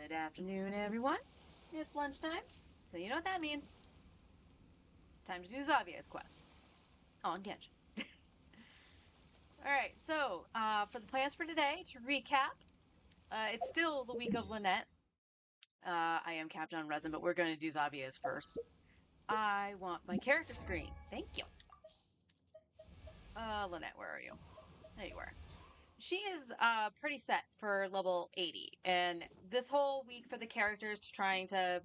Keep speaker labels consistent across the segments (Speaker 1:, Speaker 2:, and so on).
Speaker 1: Good afternoon, everyone. It's lunchtime, so you know what that means. Time to do Xavier's quest on Genshin. Alright, so for the plans for today, to recap, it's still the week of Lynette. I am capped on resin, but we're going to do Xavier's first. I want my character screen. Thank you. Lynette, where are you? There you are. She is pretty set for level 80, and this whole week for the characters to trying to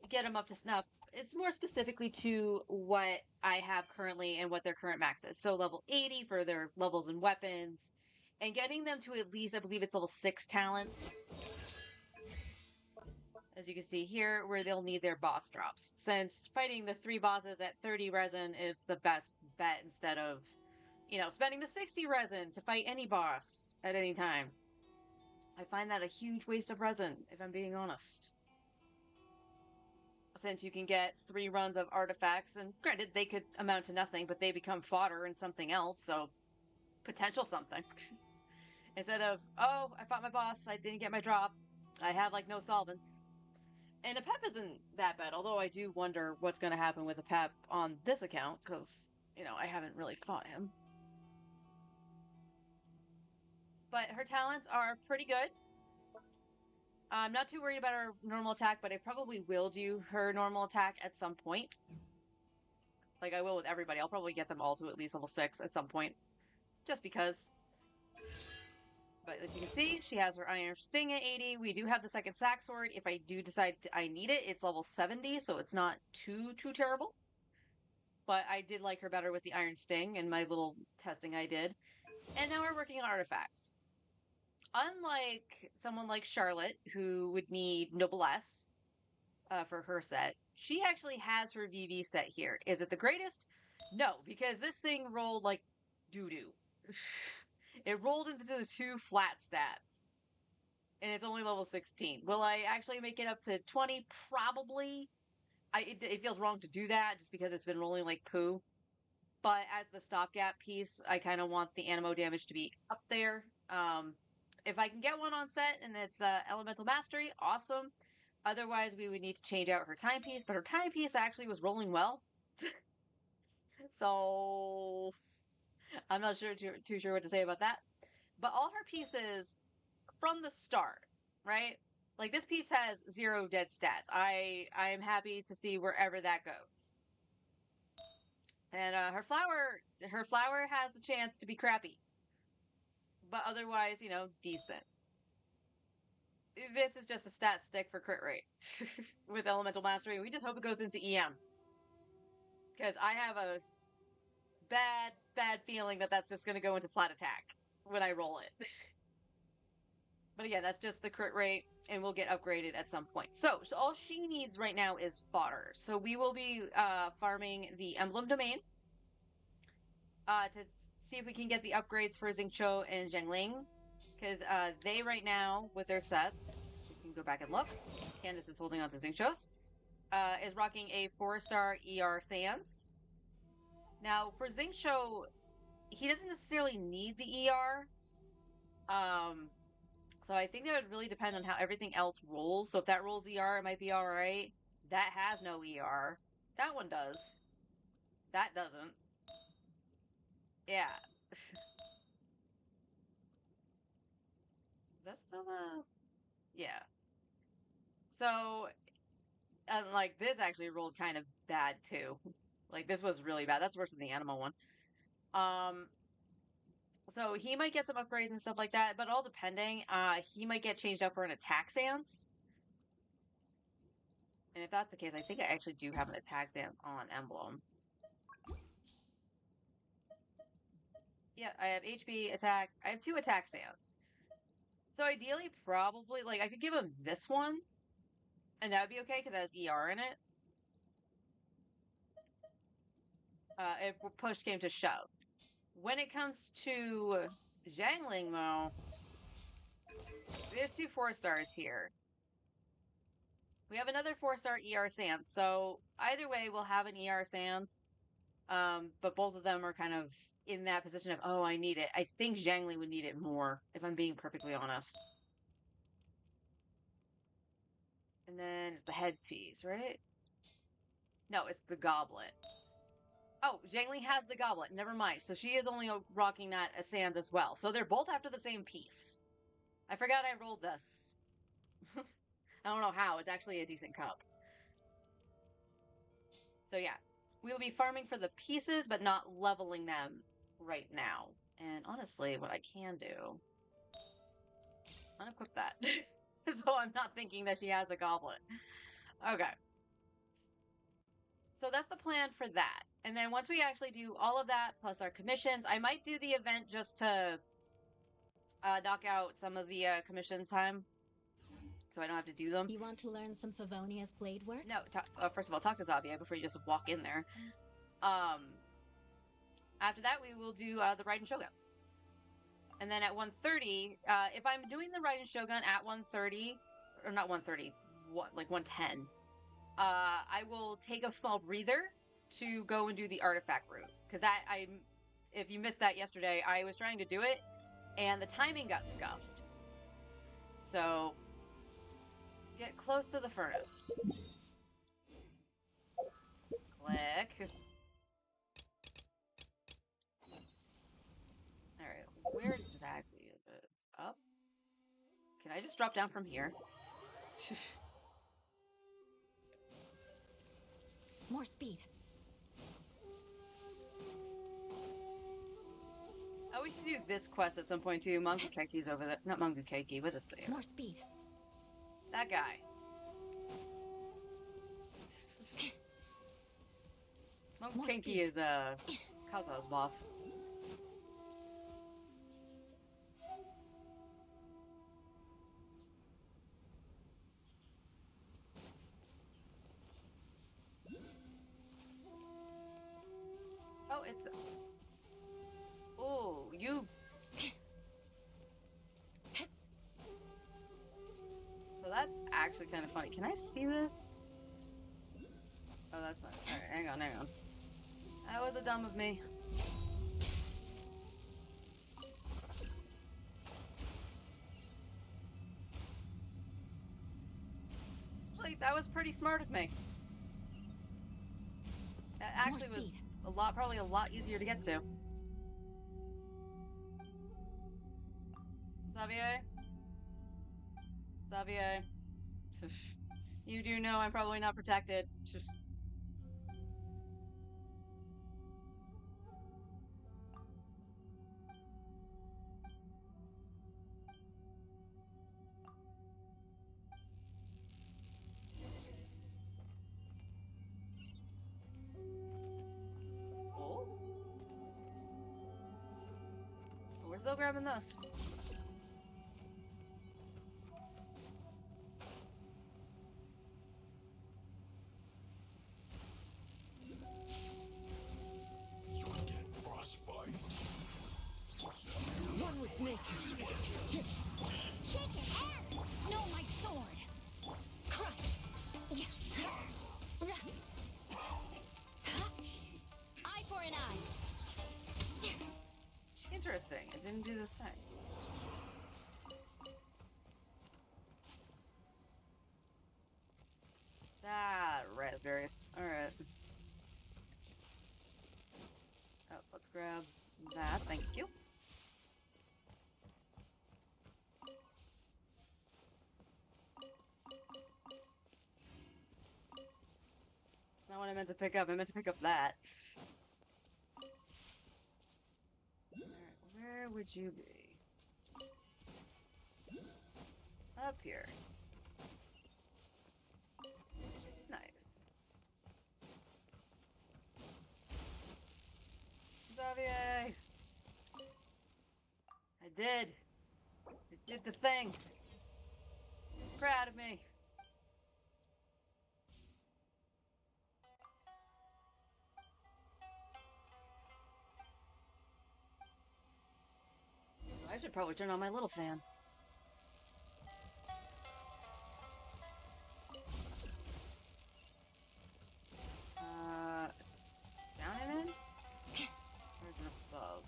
Speaker 1: get them up to snuff. It's more specifically to what I have currently and what their current max is. So level 80 for their levels and weapons, and getting them to at least, I believe it's level 6 talents. As you can see here, where they'll need their boss drops. Since fighting the 3 bosses at 30 resin is the best bet instead of, spending the 60 resin to fight any boss at any time. I find that a huge waste of resin, if I'm being honest. Since you can get 3 runs of artifacts, and granted, they could amount to nothing, but they become fodder in something else, so potential something. Instead of, oh, I fought my boss, I didn't get my drop, I have, like, no solvents. And a pep isn't that bad, although I do wonder what's going to happen with a pep on this account, because, I haven't really fought him. But her talents are pretty good. I'm not too worried about her normal attack, but I probably will do her normal attack at some point. Like I will with everybody. I'll probably get them all to at least level 6 at some point. Just because. But as you can see, she has her Iron Sting at 80. We do have the second Sack Sword. If I do decide I need it, it's level 70, so it's not too terrible. But I did like her better with the Iron Sting and my little testing I did. And now we're working on artifacts. Unlike someone like Charlotte, who would need Noblesse for her set, she actually has her VV set here. Is it the greatest? No, because this thing rolled like doo-doo. It rolled into the 2 flat stats. And it's only level 16. Will I actually make it up to 20? Probably. It feels wrong to do that just because it's been rolling like poo. But as the stopgap piece, I kind of want the animo damage to be up there. If I can get one on set and it's Elemental Mastery, awesome. Otherwise, we would need to change out her timepiece, but her timepiece actually was rolling well. So I'm not too sure what to say about that. But all her pieces from the start, right? Like this piece has 0 dead stats. I am happy to see wherever that goes. And her flower has the chance to be crappy, but otherwise, decent. This is just a stat stick for crit rate with Elemental Mastery. We just hope it goes into EM. Because I have a bad feeling that that's just going to go into flat attack when I roll it. But again, that's just the crit rate, and we'll get upgraded at some point. So all she needs right now is fodder. So we will be farming the Emblem Domain to see if we can get the upgrades for Xingqiu and Zhengling. Because they right now, with their sets, we can go back and look. Candace is holding on to Xingqiu's. Is rocking a 4-star ER Sans. Now, for Xingqiu, he doesn't necessarily need the ER. So I think that would really depend on how everything else rolls. So if that rolls ER, it might be alright. That has no ER. That one does. That doesn't. Yeah. Is that still the... Yeah. So, and like, this actually rolled kind of bad, too. Like, this was really bad. That's worse than the animal one. So he might get some upgrades and stuff like that, but all depending, he might get changed out for an attack stance. And if that's the case, I think I actually do have an attack stance on Emblem. Yeah, I have HP, attack. I have 2 attack stance. So ideally, probably, like, I could give him this one, and that would be okay, because it has ER in it. If push came to shove. When it comes to Zhangling, though, there's 2 4-stars here. We have another 4-star ER Sans, so either way, we'll have an ER Sans. But both of them are kind of in that position of, oh, I need it. I think Zhangli would need it more, if I'm being perfectly honest. And then it's the headpiece, right? No, it's the goblet. Oh, Zhangli has the goblet. Never mind. So she is only rocking that as Sans as well. So they're both after the same piece. I forgot I rolled this. I don't know how. It's actually a decent cup. So yeah, we will be farming for the pieces, but not leveling them right now. And honestly, what I can do, unequip that. So I'm not thinking that she has a goblet. Okay. So that's the plan for that. And then once we actually do all of that, plus our commissions, I might do the event just to knock out some of the commissions time. So I don't have to do them.
Speaker 2: You want to learn some Favonia's blade work?
Speaker 1: No, first of all, talk to Xavier before you just walk in there. After that, we will do the Raiden Shogun. And then at 1:30, if I'm doing the Raiden Shogun at 1:30, or not 1:30, like 1:10, I will take a small breather to go and do the artifact route. Because if you missed that yesterday, I was trying to do it, and the timing got scuffed. So, get close to the furnace. Click. Alright, where exactly is it? It's up? Can I just drop down from here?
Speaker 2: More speed.
Speaker 1: Oh, we should do this quest at some point too. Mangukeki's over there. Not Mangukeki, what is it?
Speaker 2: More speed.
Speaker 1: That guy. Mangukeki is Kazuha's boss. Oh, it's... Oh, you... So that's actually kind of funny. Can I see this? Oh, that's not... Alright, hang on. That was a dumb of me. Actually, that was pretty smart of me. That actually was probably a lot easier to get to. Xavier? You do know I'm probably not protected. Oh? We're still grabbing this.
Speaker 3: One with nature.
Speaker 2: Shake your hands! No, my sword! Crush! Eye for an eye!
Speaker 1: Interesting. It didn't do the thing. Ah, raspberries. Alright. Oh, let's grab that. Thank you. Not what I meant to pick up. I meant to pick up that. Alright, where would you be? Up here. Nice. Xavier! I did! I did the thing! Proud of me! I should probably turn on my little fan. Down and in? Or is it above?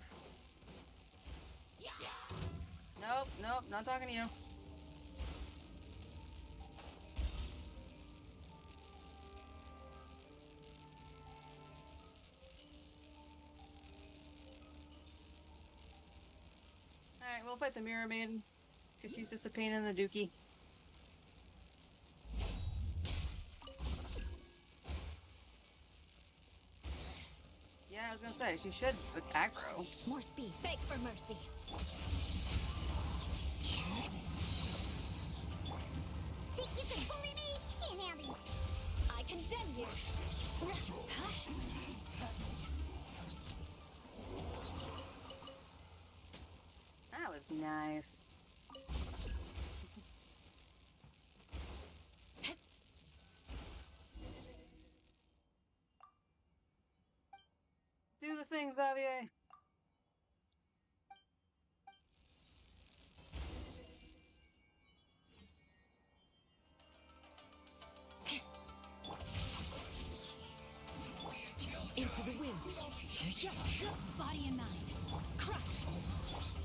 Speaker 1: Nope, not talking to you. We'll fight the Mirror Maiden, because she's just a pain in the dookie. Yeah, I was gonna say, she should with aggro.
Speaker 2: More speed. Beg for mercy.
Speaker 4: Think you can bully me? Can't handle you.
Speaker 2: I condemn you.
Speaker 1: That was nice. Do the thing, Xavier.
Speaker 3: Into the wind.
Speaker 2: Body and mind. Crush.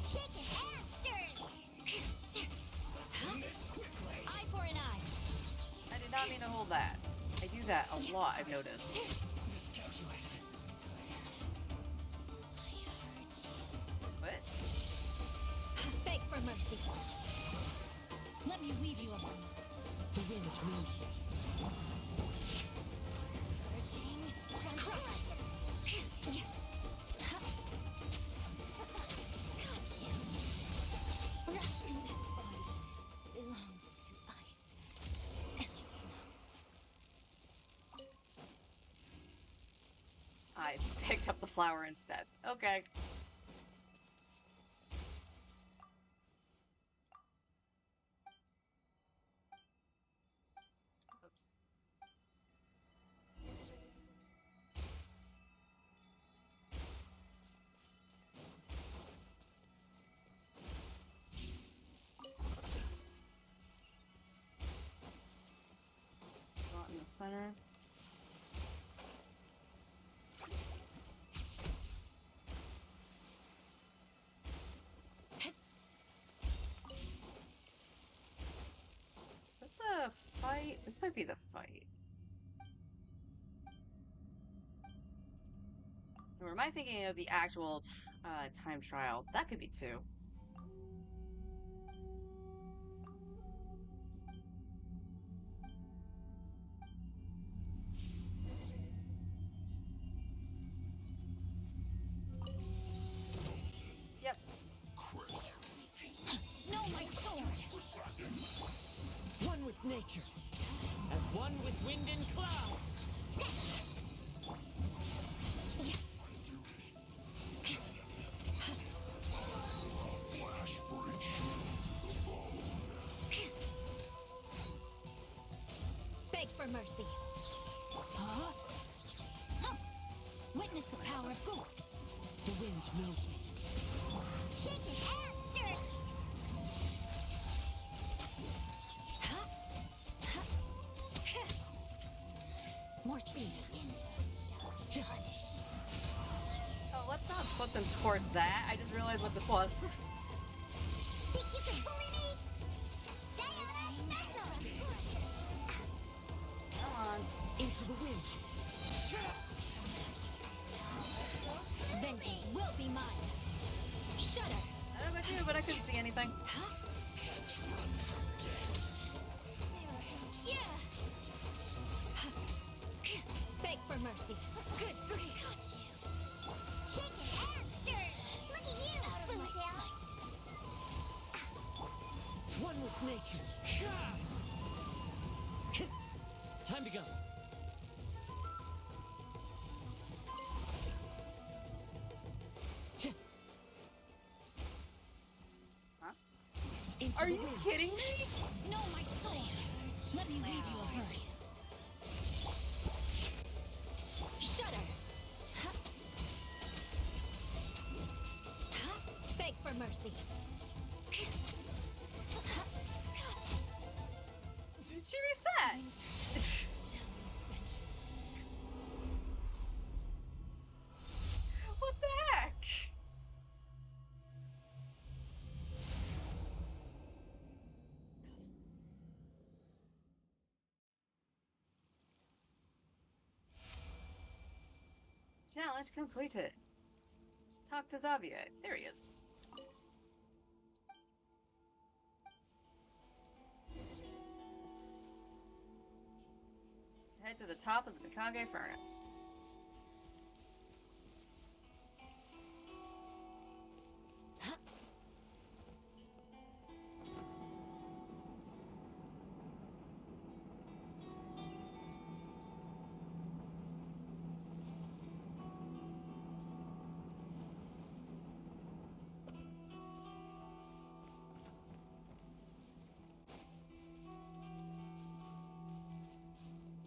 Speaker 4: Shaken and stirred.
Speaker 2: Eye for an eye.
Speaker 1: I did not mean to hold that. I do that a lot, I've noticed. What?
Speaker 2: Beg for mercy. Let me weave you along.
Speaker 3: The wind moves me.
Speaker 2: Crush. This body belongs to ice and snow.
Speaker 1: I picked up the flower instead. Okay. Oops. Spot in the center. Is this the fight? This might be the fight. Or am I thinking of the actual time trial? That could be two. Yep.
Speaker 2: No, my sword.
Speaker 3: One with nature. As one with wind and cloud.
Speaker 2: Beg for mercy. Huh? Witness the power of good.
Speaker 3: The wind knows me.
Speaker 4: Shaken and stirred.
Speaker 2: More speed.
Speaker 1: Oh, let's not put them towards that. I just realized what this was.
Speaker 4: Think you can bully me? Diana special.
Speaker 1: Come on.
Speaker 3: Into the wind.
Speaker 2: Vengeance will be mine. Shudder.
Speaker 1: I don't know about you, but I couldn't see anything.
Speaker 2: Yeah. Beg for mercy. Good grief.
Speaker 4: Shaken and stirred. Look at you, Boomtail.
Speaker 3: One with nature. Time to go.
Speaker 1: Huh?
Speaker 3: Into
Speaker 1: Are
Speaker 3: the
Speaker 1: you
Speaker 3: wind.
Speaker 1: kidding me?
Speaker 2: No, my soul. Let me weave you a verse. Shudder. Beg for mercy.
Speaker 1: She reset. What the heck? Challenge completed. Talk to Xavier. There he is. Head to the top of the Mikage furnace.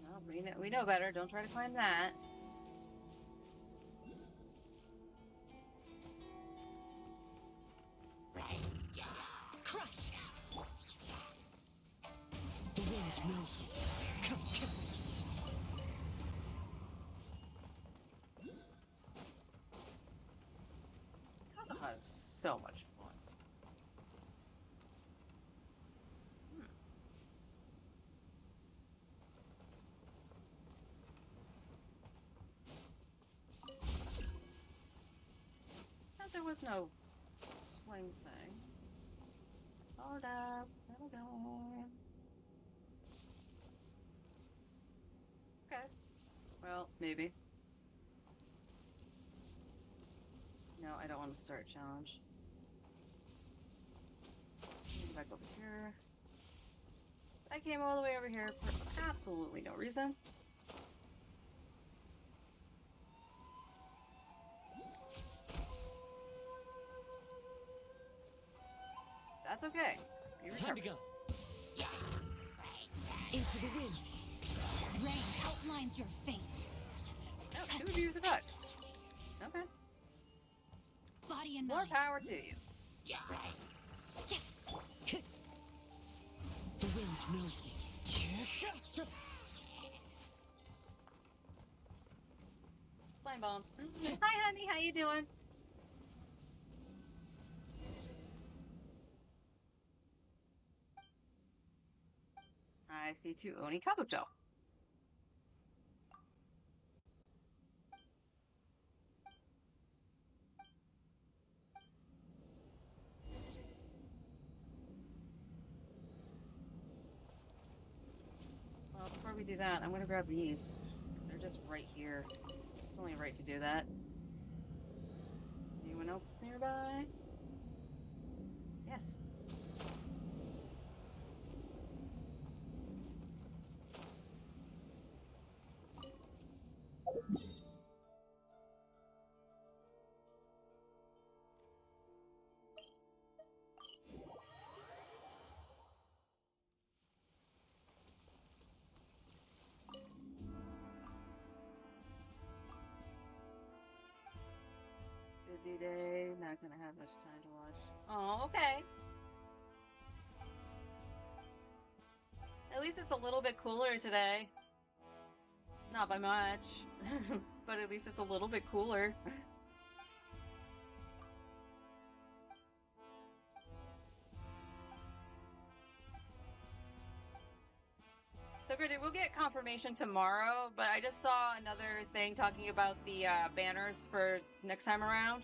Speaker 1: Well, we know better. Don't try to climb that.
Speaker 3: Crush! The wind knows me. Come, come.
Speaker 1: Kazuha is so much fun. Thought there was no swing thing. Hold up. Hold on. Okay. Well, maybe. No, I don't want to start a challenge. Go back over here. I came all the way over here for absolutely no reason. That's okay. You
Speaker 3: Time to
Speaker 1: recover.
Speaker 3: go. Into the wind.
Speaker 2: Rain outlines your fate.
Speaker 1: Oh, 2 of you are good. Okay.
Speaker 2: Body and
Speaker 1: More
Speaker 2: mind.
Speaker 1: power to you.
Speaker 3: The wind knows me.
Speaker 1: Slime bombs. Hi, honey. How you doing? I see 2 Oni Kabuto. Well, before we do that, I'm going to grab these. They're just right here. It's only right to do that. Anyone else nearby? Yes. Busy day, not gonna have much time to watch. Oh, okay. At least it's a little bit cooler today. Not by much, but at least it's a little bit cooler. So granted, we'll get confirmation tomorrow, but I just saw another thing talking about the banners for next time around.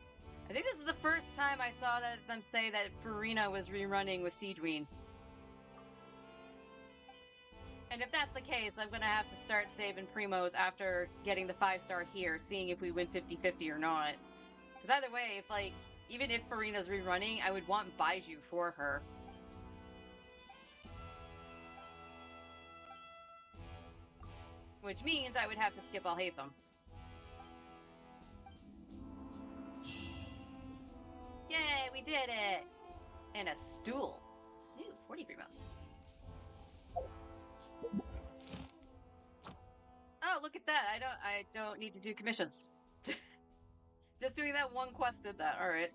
Speaker 1: I think this is the first time I saw them say that Farina was rerunning with Siegeween. And if that's the case, I'm gonna have to start saving Primos after getting the 5-star here, seeing if we win 50-50 or not. Because either way, even if Farina's rerunning, I would want Baiju for her. Which means I would have to skip Alhaitham. Yay, we did it! And a stool. Ooh, 40 Primos. Oh, look at that. I don't need to do commissions. Just doing that one quest did that. Alright.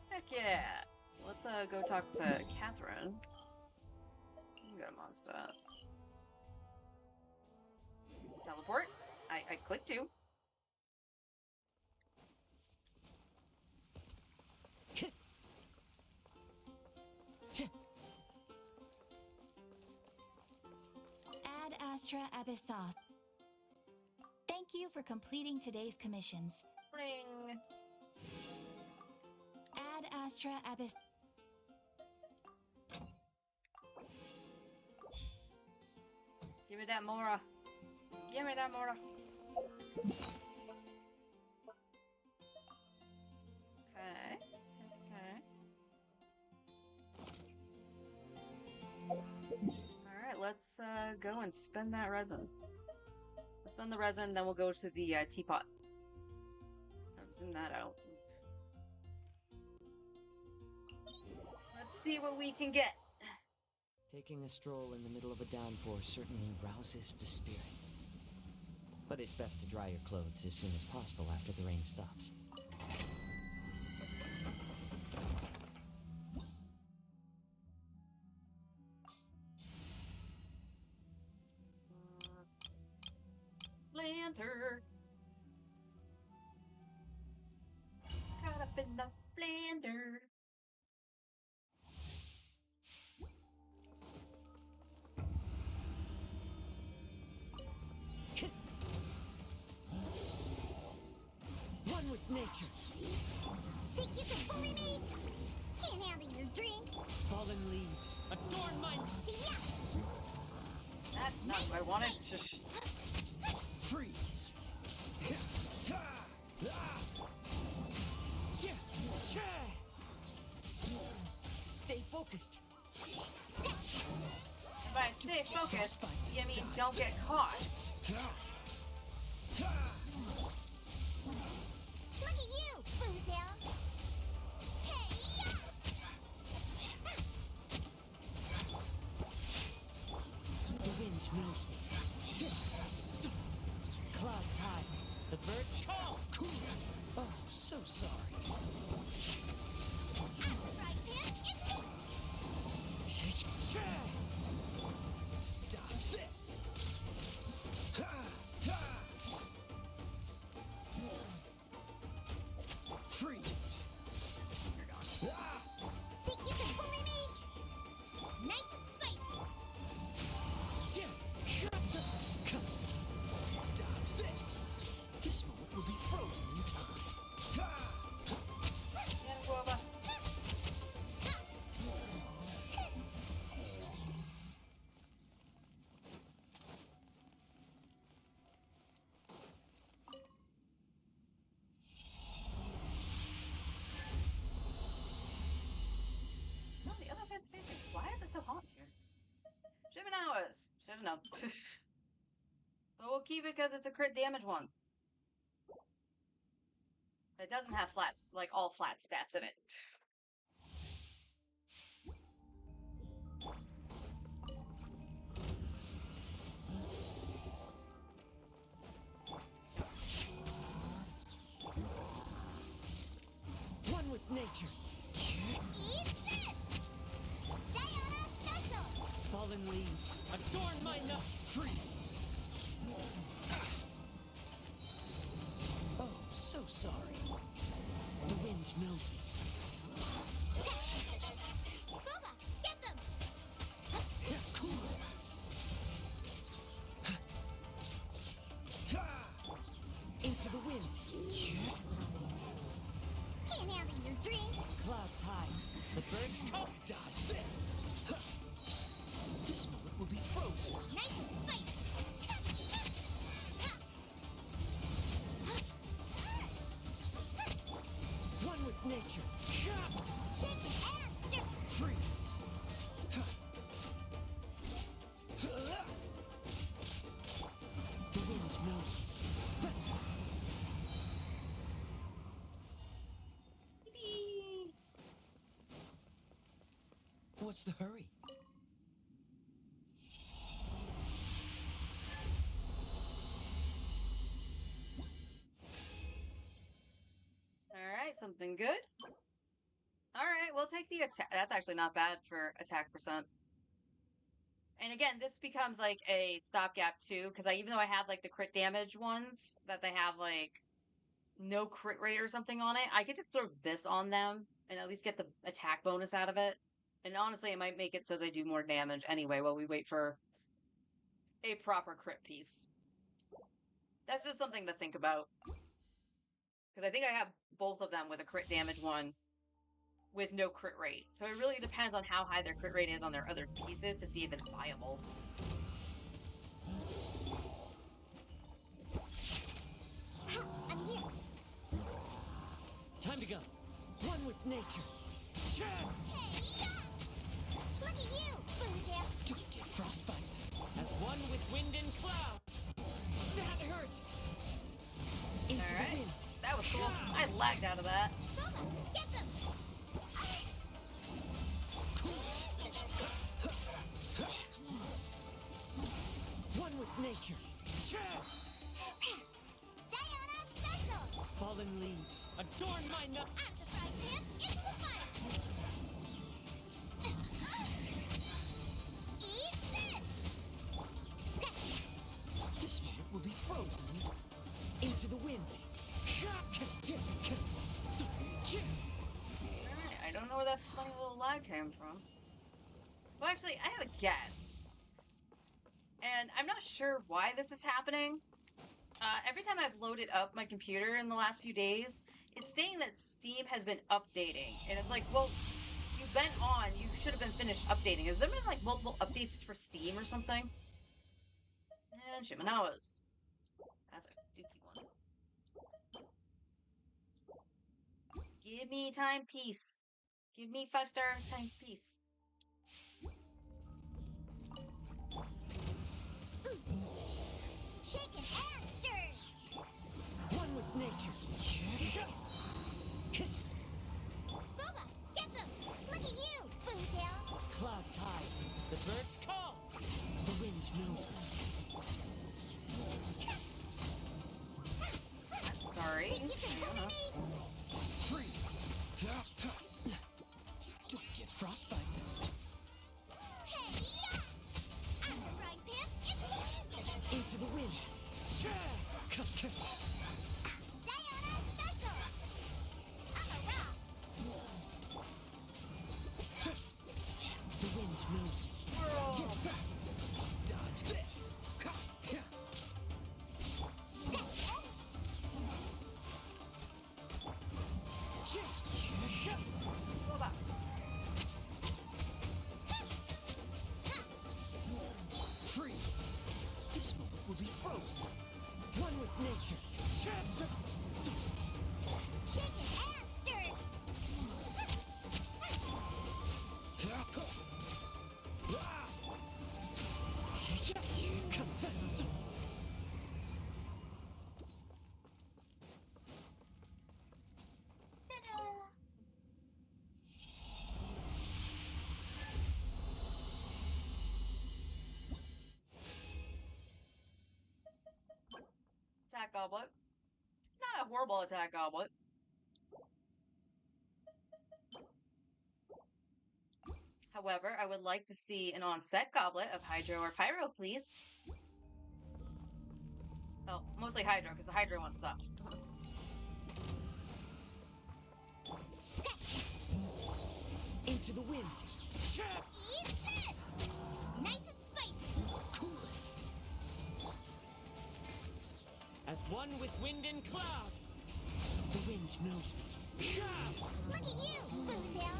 Speaker 1: Heck yeah. So let's go talk to Catherine. You can go to Mondstadt. Teleport. I clicked you.
Speaker 2: Ad Astra Abyssos. Thank you for completing today's commissions.
Speaker 1: Ring.
Speaker 2: Ad Astra Abyss.
Speaker 1: Give me that Mora. Give me that Mora. Okay. Okay. Alright, let's go and spend that resin. Let's spend the resin, then we'll go to the teapot. I'll zoom that out. Let's see what we can get.
Speaker 3: Taking a stroll in the middle of a downpour certainly rouses the spirit. But it's best to dry your clothes as soon as possible after the rain stops.
Speaker 1: Blender. Caught up in the blender.
Speaker 3: One with nature.
Speaker 4: Think you can bully me? Can't handle your drink.
Speaker 3: Fallen leaves adorn my
Speaker 4: Yeah!
Speaker 1: That's not what I wanted.
Speaker 3: freeze. Stay focused.
Speaker 1: By stay focused, you mean don't get caught.
Speaker 4: Look at you, Boomtown! Hey, yeah!
Speaker 3: The wind knows me. Clouds high. The birds call. Oh, so sorry.
Speaker 4: Right there, it's me!
Speaker 3: Dodge this. Freeze.
Speaker 4: Think you can bully me? Nice and spicy!
Speaker 3: Dodge this. This moment will be frozen in time.
Speaker 1: Yeah, Guava. No, the other vent's facing. Why is it so hot here? Should've known. Should've known. But we'll keep it because it's a crit damage one. It doesn't have flats, like all flat stats in it.
Speaker 3: One with nature.
Speaker 4: Eat this! Diana Special!
Speaker 3: Fallen leaves adorn my nut. Freeze. Oh, so sorry. The wind knows me.
Speaker 4: Booba, get them!
Speaker 3: Cool it. Into the wind.
Speaker 4: Can't handle your drink.
Speaker 3: Clouds high. The birds come. Dodge this. This moment will be frozen.
Speaker 4: Nice and spicy!
Speaker 3: One with nature.
Speaker 4: Shake it and stir!
Speaker 3: Freeze. The wind knows me.
Speaker 1: Yippee!
Speaker 3: What's the hurry?
Speaker 1: Alright, something good. Alright, we'll take the attack. That's actually not bad for attack percent. And again, this becomes like a stopgap too, because even though I had like the crit damage ones that they have like no crit rate or something on it, I could just throw this on them and at least get the attack bonus out of it. And honestly, it might make it so they do more damage anyway while we wait for a proper crit piece. That's just something to think about. Because I think I have both of them with a crit damage one with no crit rate. So it really depends on how high their crit rate is on their other pieces to see if it's viable.
Speaker 3: nature.
Speaker 4: Hey-ya! Look at you, Boomtail.
Speaker 3: Don't get frostbite. As one with wind and cloud. That hurts. Into the
Speaker 1: Alright.
Speaker 3: wind.
Speaker 1: That was cool. I lagged out of that.
Speaker 4: Booba, get them!
Speaker 3: One with nature.
Speaker 4: Diana Special!
Speaker 3: Fallen leaves. Adorn my nut.
Speaker 4: Out the frying pan, into the fire! Eat this! Scratch!
Speaker 3: This moment will be frozen. Into the wind.
Speaker 1: Alright, I don't know where that funny little lag came from. Well, actually, I have a guess. And I'm not sure why this is happening. Every time I've loaded up my computer in the last few days, it's saying that Steam has been updating. And it's like, well, you've been on, you should have been finished updating. Has there been like multiple updates for Steam or something? And Shimanawas. That's a dookie one. Give me timepiece. Give me 5-star timepiece.
Speaker 4: Shaken and stirred!
Speaker 3: One with nature.
Speaker 4: Booba, get them! Look at you, Boomtail!
Speaker 3: Clouds high. The birds call. The wind knows me.
Speaker 1: I'm sorry.
Speaker 4: Think you can bully me?
Speaker 3: Freeze. Don't get frostbite.
Speaker 4: Hey-ya! Out the frying pan, into the wind!
Speaker 3: Into the wind.
Speaker 4: Diana Special! On the rocks!
Speaker 3: The wind knows me. Dodge this.
Speaker 1: Go back.
Speaker 3: Freeze. This moment will be frozen. One with nature.
Speaker 4: Shaken and stirred!
Speaker 1: Attack goblet. Not a horrible attack goblet. However, I would like to see an on-set goblet of Hydro or Pyro, please. Well, mostly Hydro, because the Hydro one sucks.
Speaker 3: Into the wind.
Speaker 4: Eat this! Nice and spicy!
Speaker 3: Cool it. As one with wind and cloud. The wind knows me.
Speaker 4: Look at you, Boomtail!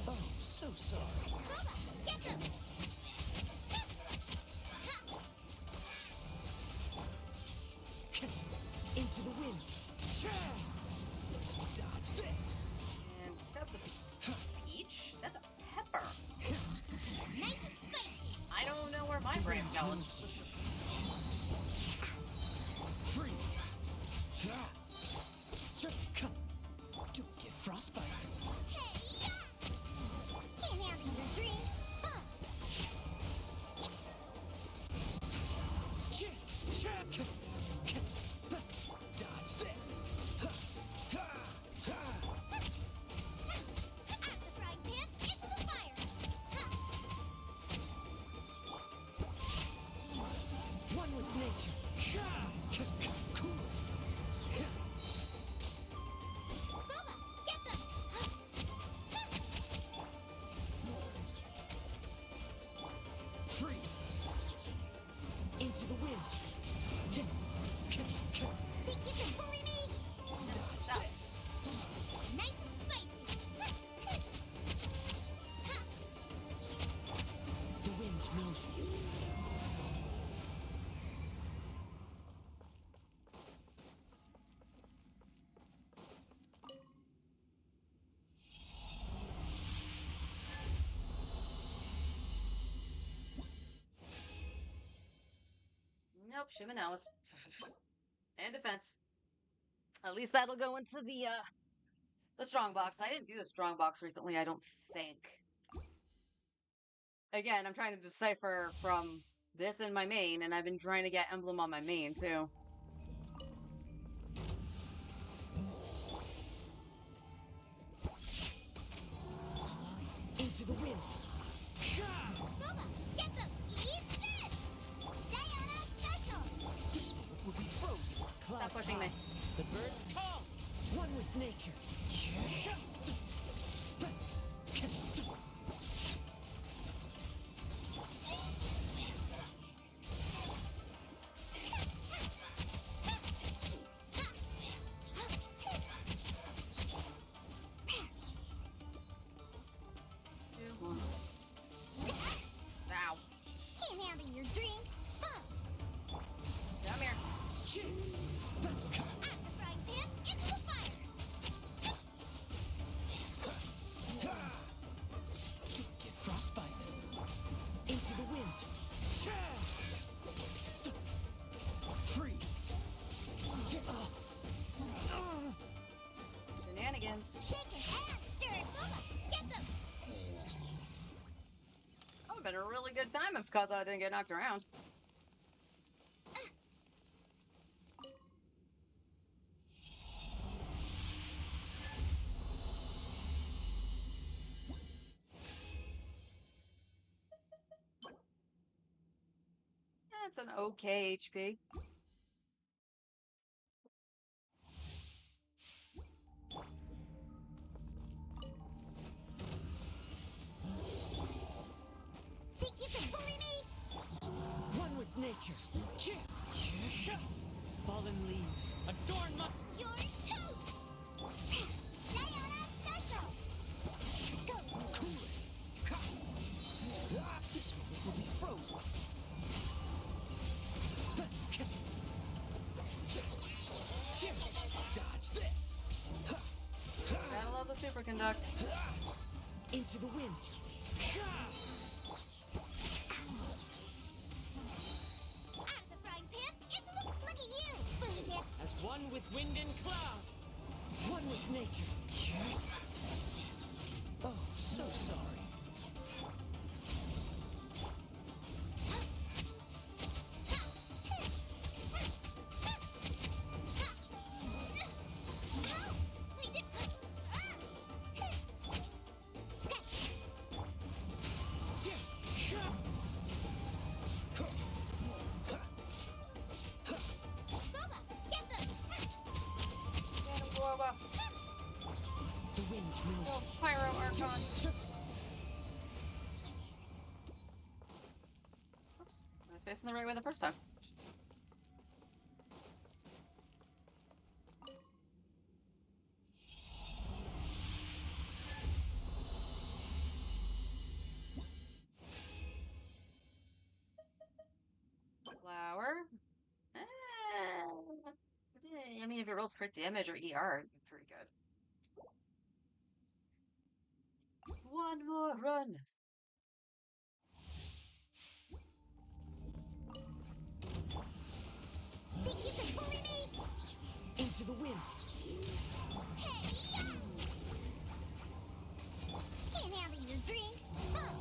Speaker 3: Oh, so sorry.
Speaker 4: Booba, get them!
Speaker 3: Into the wind. Dodge this.
Speaker 1: And pick up the peach? That's a pepper.
Speaker 4: Nice and spicy!
Speaker 1: I don't know where my brain's going.
Speaker 3: Freeze. Don't get frostbite.
Speaker 4: Hey-ya! Can't handle your dream! Huh.
Speaker 3: Dodge this.
Speaker 4: Out the frying pan, into the fire!
Speaker 3: One with nature. Cool it.
Speaker 1: Shimmy now is and defense. At least that'll go into the strong box. I didn't do the strong box recently, I don't think. Again, I'm trying to decipher from this and my main, and I've been trying to get emblem on my main too.
Speaker 3: Into the wind.
Speaker 4: Booba, get them! Eat this! Diana special!
Speaker 3: This moment will be frozen.
Speaker 1: Stop pushing me.
Speaker 3: The birds call. One with nature.
Speaker 1: Ow.
Speaker 4: Can't handle your drink! Huh.
Speaker 1: Come here.
Speaker 4: Out of the frying pan, into the fire!
Speaker 3: Get frostbite. Into the wind. Freeze.
Speaker 1: Shenanigans.
Speaker 4: Shaken and stirred! Booba, get them!
Speaker 1: That would have been a really good time if Kaza didn't get knocked around. Yeah, it's an okay HP.
Speaker 4: Think you can bully me?
Speaker 3: One with nature. Fallen leaves. Adorn my...
Speaker 4: You're toast! Diana special! Let's go!
Speaker 3: Cool it. This moment will be frozen. Dodge this.
Speaker 1: Gotta love the superconduct.
Speaker 3: Into the wind.
Speaker 4: Out of the frying pan, into the... Look at you! Food hip!
Speaker 3: As one with wind and cloud. One with nature. Oh, so sorry.
Speaker 4: Ow! I did... Scratch! Booba, get them!
Speaker 3: The wind knows.
Speaker 1: Oh, Pyro Archon. Oops. I was facing the right way the first time. Flower. I mean, if it rolls crit damage or ER, it'd be pretty good. One more run.
Speaker 4: Think you can bully me?
Speaker 3: Into the wind.
Speaker 4: Hey, yo! Can't handle your drink? Huh.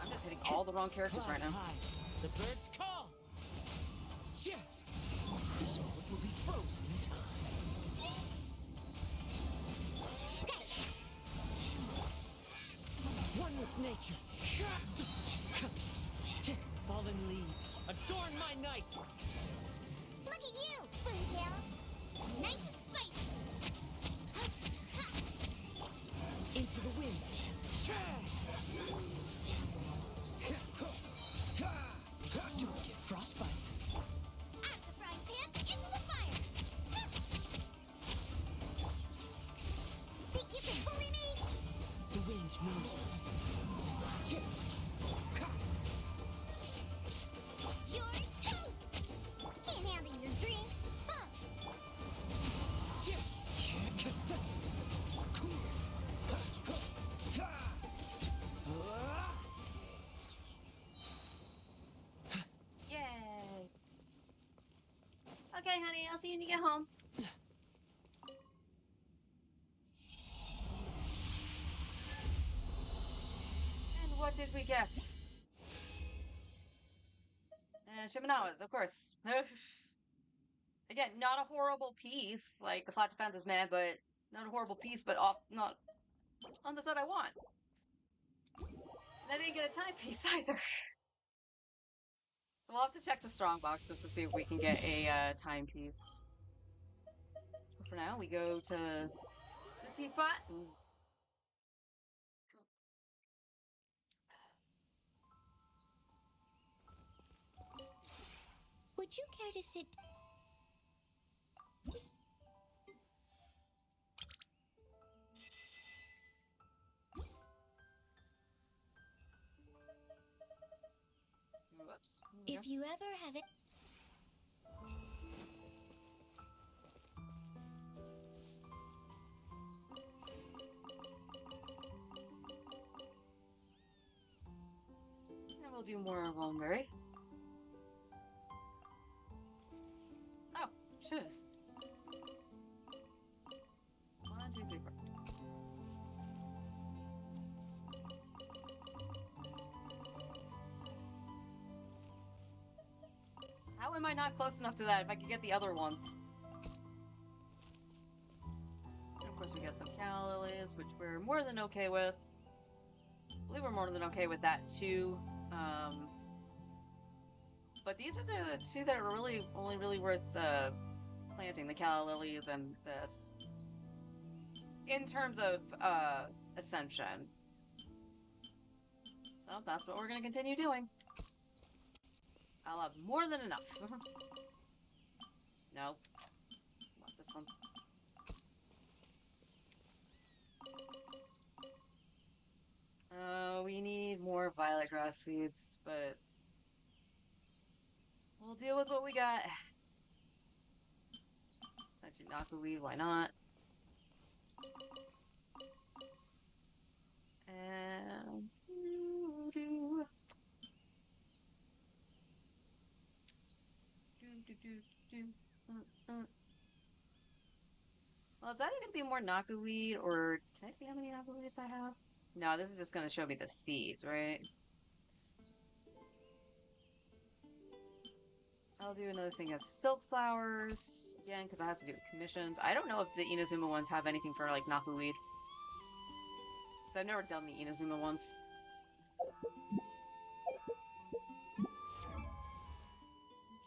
Speaker 1: I'm just hitting all the wrong characters right
Speaker 3: Clouds
Speaker 1: now.
Speaker 3: high. The birds call. This moment will be frozen in time.
Speaker 4: Scratch!
Speaker 3: One with nature. Fallen leaves. Adorn my night.
Speaker 4: Look at you, Food Hill! Nice and spicy!
Speaker 3: Into the wind. Don't get frostbite.
Speaker 4: Out of the frying pan, into the fire! Think you can bully me?
Speaker 3: The wind knows it.
Speaker 4: You're toast! Can't handle your drink? Huh.
Speaker 3: Cool it.
Speaker 1: can you get home? And what did we get? Shimenawas, of course. Again, not a horrible piece. Like, the flat defense is meh, but not a horrible piece, but not on the side I want. And I didn't get a timepiece either. So we'll have to check the strongbox just to see if we can get a timepiece. But for now, we go to the teapot and
Speaker 4: Would you care to sit?
Speaker 1: whoops.
Speaker 4: If you ever have it.
Speaker 1: And we'll do more Wolmberry. Oh, shoot. 1, 2, 3, 4. How am I not close enough to that if I could get the other ones? And of course, we got some calla lilies, which we're more than okay with. I believe we're more than okay with that too. But these are the two that are really only really worth planting, the calla lilies and this. In terms of ascension. So that's what we're going to continue doing. I'll have more than enough. Nope. I want this one. We need more violet grass seeds, but we'll deal with what we got. That's knockerweed, why not? And well, is that going to be more knockerweed, or can I see how many knockerweeds I have? No, this is just going to show me the seeds, right? I'll do another thing of silk flowers again because it has to do with commissions. I don't know if the Inazuma ones have anything for like knockerweed because I've never done the Inazuma ones.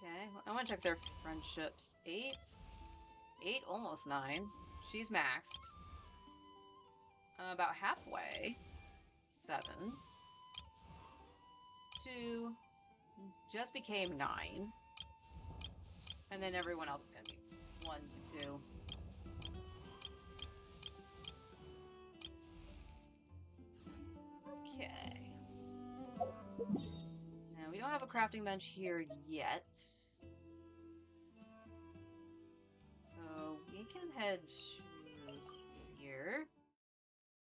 Speaker 1: Okay, I want to check their friendships. 8, 8, almost 9. She's maxed. About halfway. 7, 2, just became 9. And then everyone else is going to be 1 to 2. Okay. Now, we don't have a crafting bench here yet. So, we can head to here.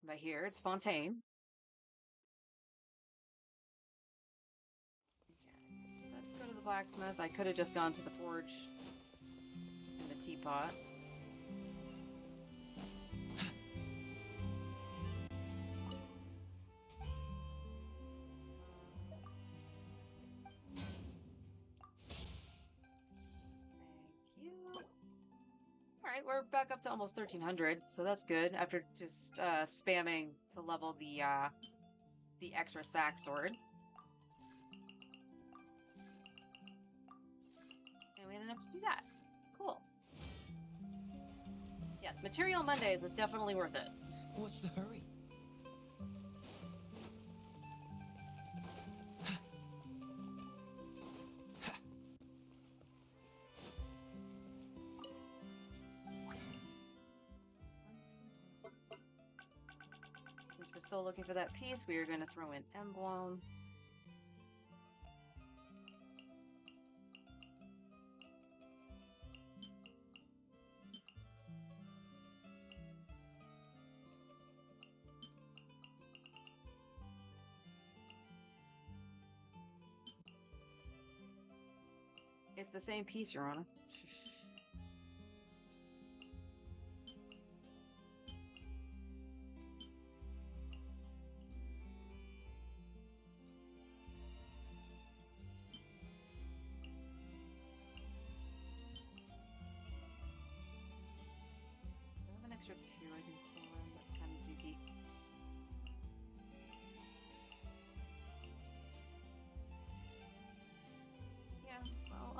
Speaker 1: By here, it's Fontaine. Okay, so let's go to the blacksmith. I could have just gone to the forge and the teapot. Thank you. All right, we're back up to almost 1300, so that's good. After just spamming to level the extra sack sword, and we had enough to do that. Cool. Yes, Material Mondays was definitely worth it.
Speaker 3: What's the hurry?
Speaker 1: Since we're still looking for that piece, we are going to throw in Emblem. It's the same piece, Your Honor.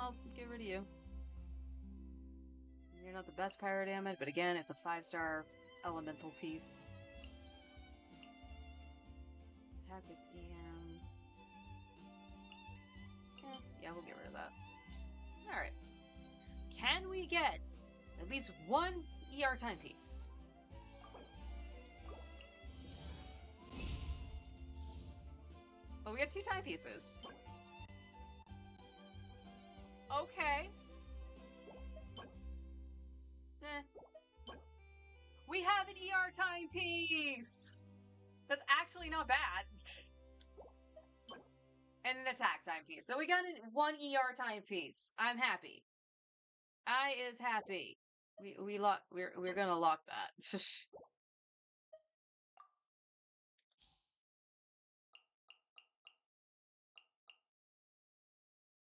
Speaker 1: I'll get rid of you. You're not the best pyro damage, but again, it's a 5-star elemental piece. Attack with EM. Yeah, we'll get rid of that. Alright. Can we get at least one ER timepiece? Oh, we got 2 timepieces. Okay. We have an ER timepiece! That's actually not bad. And an attack timepiece. So we got one ER timepiece. I'm happy. I is happy. We're gonna lock that.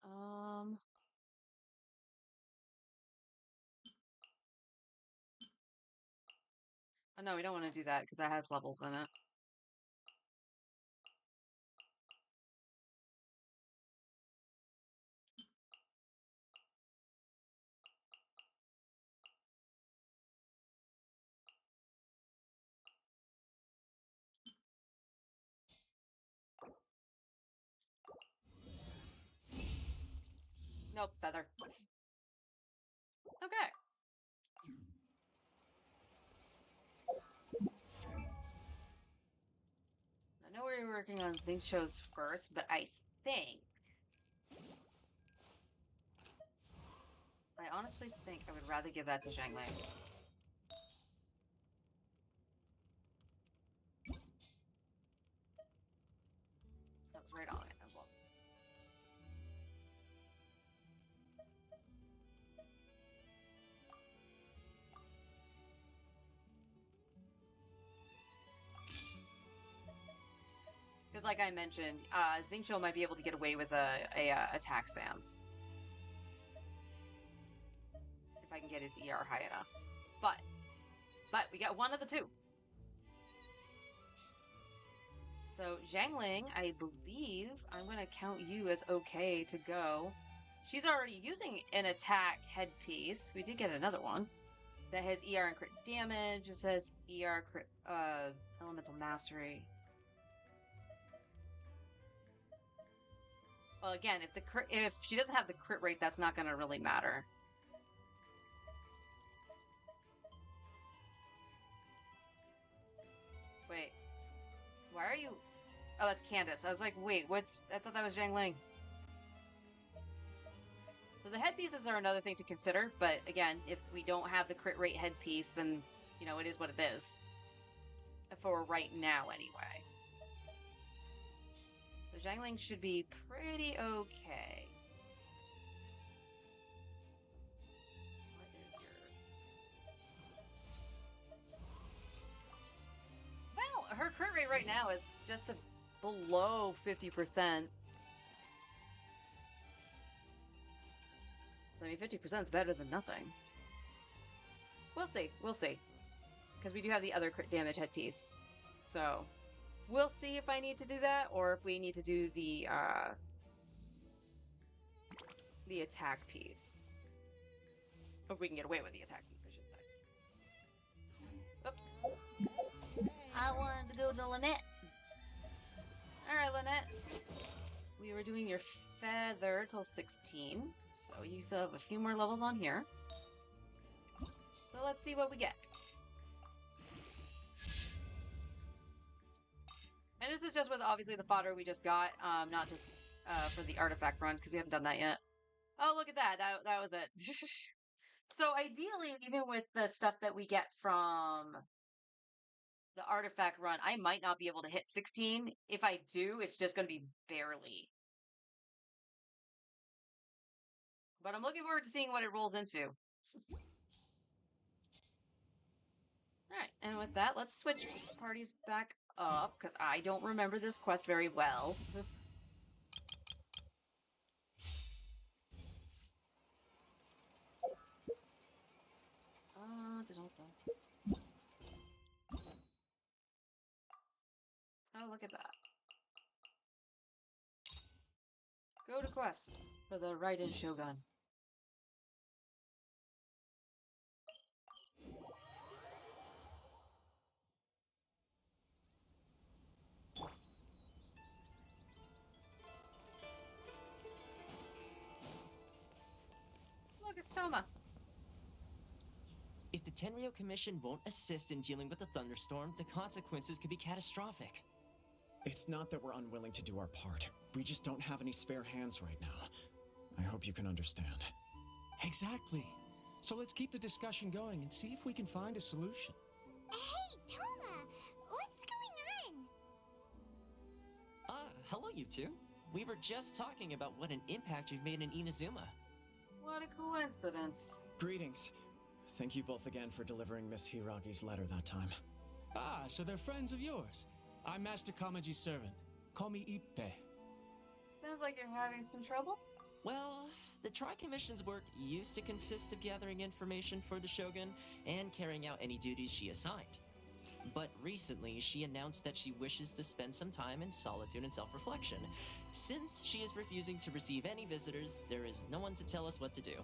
Speaker 1: um oh no, we don't want to do that because that has levels in it. Nope, feather. Okay. I know we were working on zinc shows first, but I honestly think I would rather give that to Zhangling. That was right on it. Well, because like I mentioned, Xingqiu might be able to get away with a attack stance if I can get his ER high enough. But we got one of the two. So Zhangling, I believe I'm gonna count you as okay to go. She's already using an attack headpiece. We did get another one that has ER and crit damage. It says ER crit, elemental mastery. Well, again, if she doesn't have the crit rate, that's not gonna really matter. Wait, why are you? Oh, that's Candace. I was like, wait, I thought that was Zhang Ling. So the headpieces are another thing to consider, but again, if we don't have the crit rate headpiece, then, it is what it is. For right now, anyway. So Zhang Ling should be pretty okay. What is your... Well, her crit rate right now is just below 50%. So, 50% is better than nothing. We'll see. We'll see. Because we do have the other crit damage headpiece. So, we'll see if I need to do that, or if we need to do the attack piece. If we can get away with the attack piece, I should say. Oops. I wanted to go to Lynette. Alright, Lynette. We were doing your feather till 16. So you still have a few more levels on here. So let's see what we get. And this is just with obviously the fodder we just got, not just for the artifact run, because we haven't done that yet. Oh, look at that. That was it. So ideally, even with the stuff that we get from the artifact run, I might not be able to hit 16. If I do, it's just going to be barely. But I'm looking forward to seeing what it rolls into. Alright, and with that, let's switch parties back up, because I don't remember this quest very well. Oh, look at that. Go to quest for the Raiden Shogun. look, it's Toma.
Speaker 3: If the Tenryo Commission won't assist in dealing with the thunderstorm, the consequences could be catastrophic.
Speaker 5: It's not that we're unwilling to do our part. We just don't have any spare hands right now. I hope you can understand.
Speaker 6: Exactly. So let's keep the discussion going and see if we can find a solution.
Speaker 4: Hey, Toma! What's going on?
Speaker 3: Hello, you two. We were just talking about what an impact you've made in Inazuma.
Speaker 1: What a coincidence.
Speaker 5: Greetings. Thank you both again for delivering Miss Hiragi's letter that time.
Speaker 6: Ah, so they're friends of yours. I'm Master Kamaji's servant. Call me Ippe.
Speaker 1: Sounds like you're having some trouble.
Speaker 3: Well, the Tri-Commission's work used to consist of gathering information for the Shogun and carrying out any duties she assigned. But recently, she announced that she wishes to spend some time in solitude and self-reflection. Since she is refusing to receive any visitors, there is no one to tell us what to do.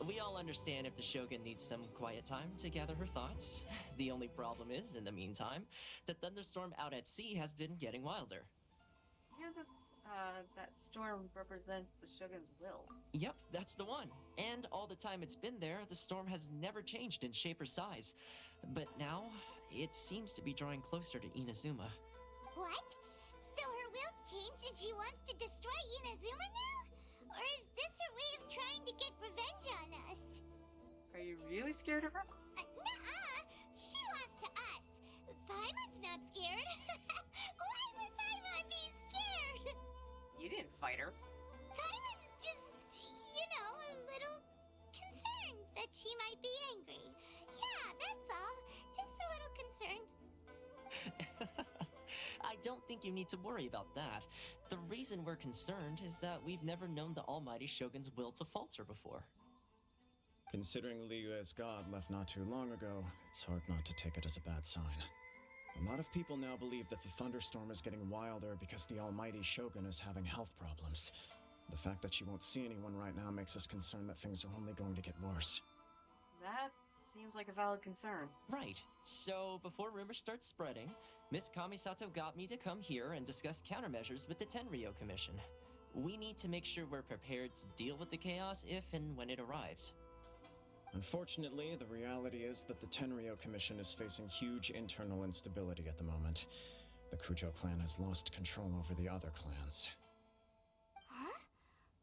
Speaker 3: We all understand if the Shogun needs some quiet time to gather her thoughts. The only problem is, in the meantime, the thunderstorm out at sea has been getting wilder.
Speaker 1: Yeah, that storm represents the Shogun's will.
Speaker 3: Yep, that's the one. And all the time it's been there, the storm has never changed in shape or size. But now, it seems to be drawing closer to Inazuma.
Speaker 4: What? So her will's changed and she wants to destroy Inazuma now? Or is this her way of trying to get revenge on us?
Speaker 1: Are you really scared of her?
Speaker 4: Nuh-uh! She lost to us! Paimon's not scared! Why would Paimon be scared?
Speaker 1: You didn't fight her.
Speaker 4: Paimon's just, a little concerned that she might be angry. Yeah, that's all. Just a little concerned.
Speaker 3: I don't think you need to worry about that. The reason we're concerned is that we've never known the almighty Shogun's will to falter before.
Speaker 5: Considering Liu as god left not too long ago, it's hard not to take it as a bad sign. A lot of people now believe that the thunderstorm is getting wilder because the almighty Shogun is having health problems. The fact that she won't see anyone right now makes us concerned that things are only going to get worse.
Speaker 1: That seems like a valid concern.
Speaker 3: Right. So, before rumors start spreading, Miss Kamisato got me to come here and discuss countermeasures with the Tenryo Commission. We need to make sure we're prepared to deal with the chaos if and when it arrives.
Speaker 5: Unfortunately, the reality is that the Tenryo Commission is facing huge internal instability at the moment. The Kujo clan has lost control over the other clans.
Speaker 4: Huh?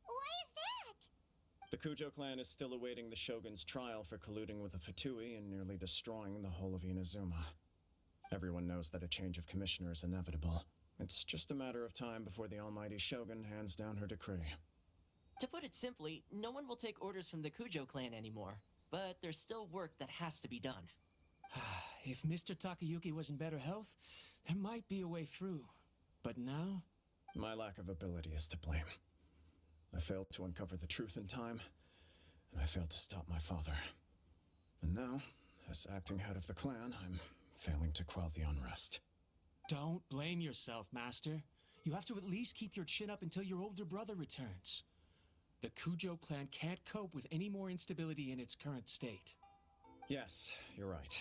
Speaker 4: Why is that?
Speaker 5: The Kujo clan is still awaiting the Shogun's trial for colluding with the Fatui and nearly destroying the whole of Inazuma. Everyone knows that a change of commissioner is inevitable. It's just a matter of time before the almighty Shogun hands down her decree.
Speaker 3: To put it simply, no one will take orders from the Kujo clan anymore. But there's still work that has to be done.
Speaker 6: If Mr. Takayuki was in better health, there might be a way through. But now?
Speaker 5: My lack of ability is to blame. I failed to uncover the truth in time, and I failed to stop my father. And now, as acting head of the clan, I'm failing to quell the unrest.
Speaker 6: Don't blame yourself, Master. You have to at least keep your chin up until your older brother returns. The Kujo clan can't cope with any more instability in its current state.
Speaker 5: Yes, you're right.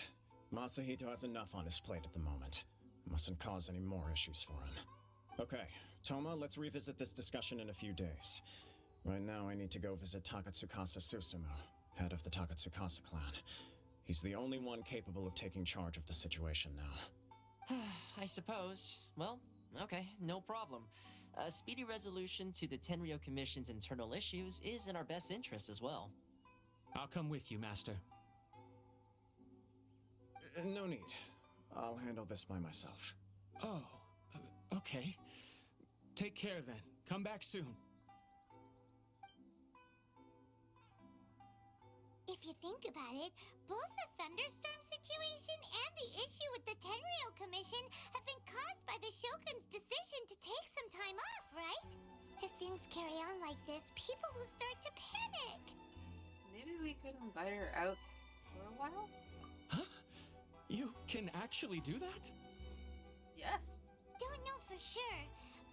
Speaker 5: Masahito has enough on his plate at the moment. Mustn't cause any more issues for him. Okay, Toma, let's revisit this discussion in a few days. Right now, I need to go visit Takatsukasa Susumu, head of the Takatsukasa clan. He's the only one capable of taking charge of the situation now.
Speaker 3: I suppose. Well, okay, no problem. A speedy resolution to the Tenryo Commission's internal issues is in our best interest as well.
Speaker 6: I'll come with you, Master.
Speaker 5: No need. I'll handle this by myself.
Speaker 6: Oh, okay. Take care then. Come back soon.
Speaker 4: If you think about it, both the thunderstorm situation and the issue with the Tenryo Commission have been caused by the Shogun's decision to take some time off, right? If things carry on like this, people will start to panic.
Speaker 1: Maybe we could invite her out for a while?
Speaker 6: Huh? You can actually do that?
Speaker 1: Yes.
Speaker 4: Don't know for sure,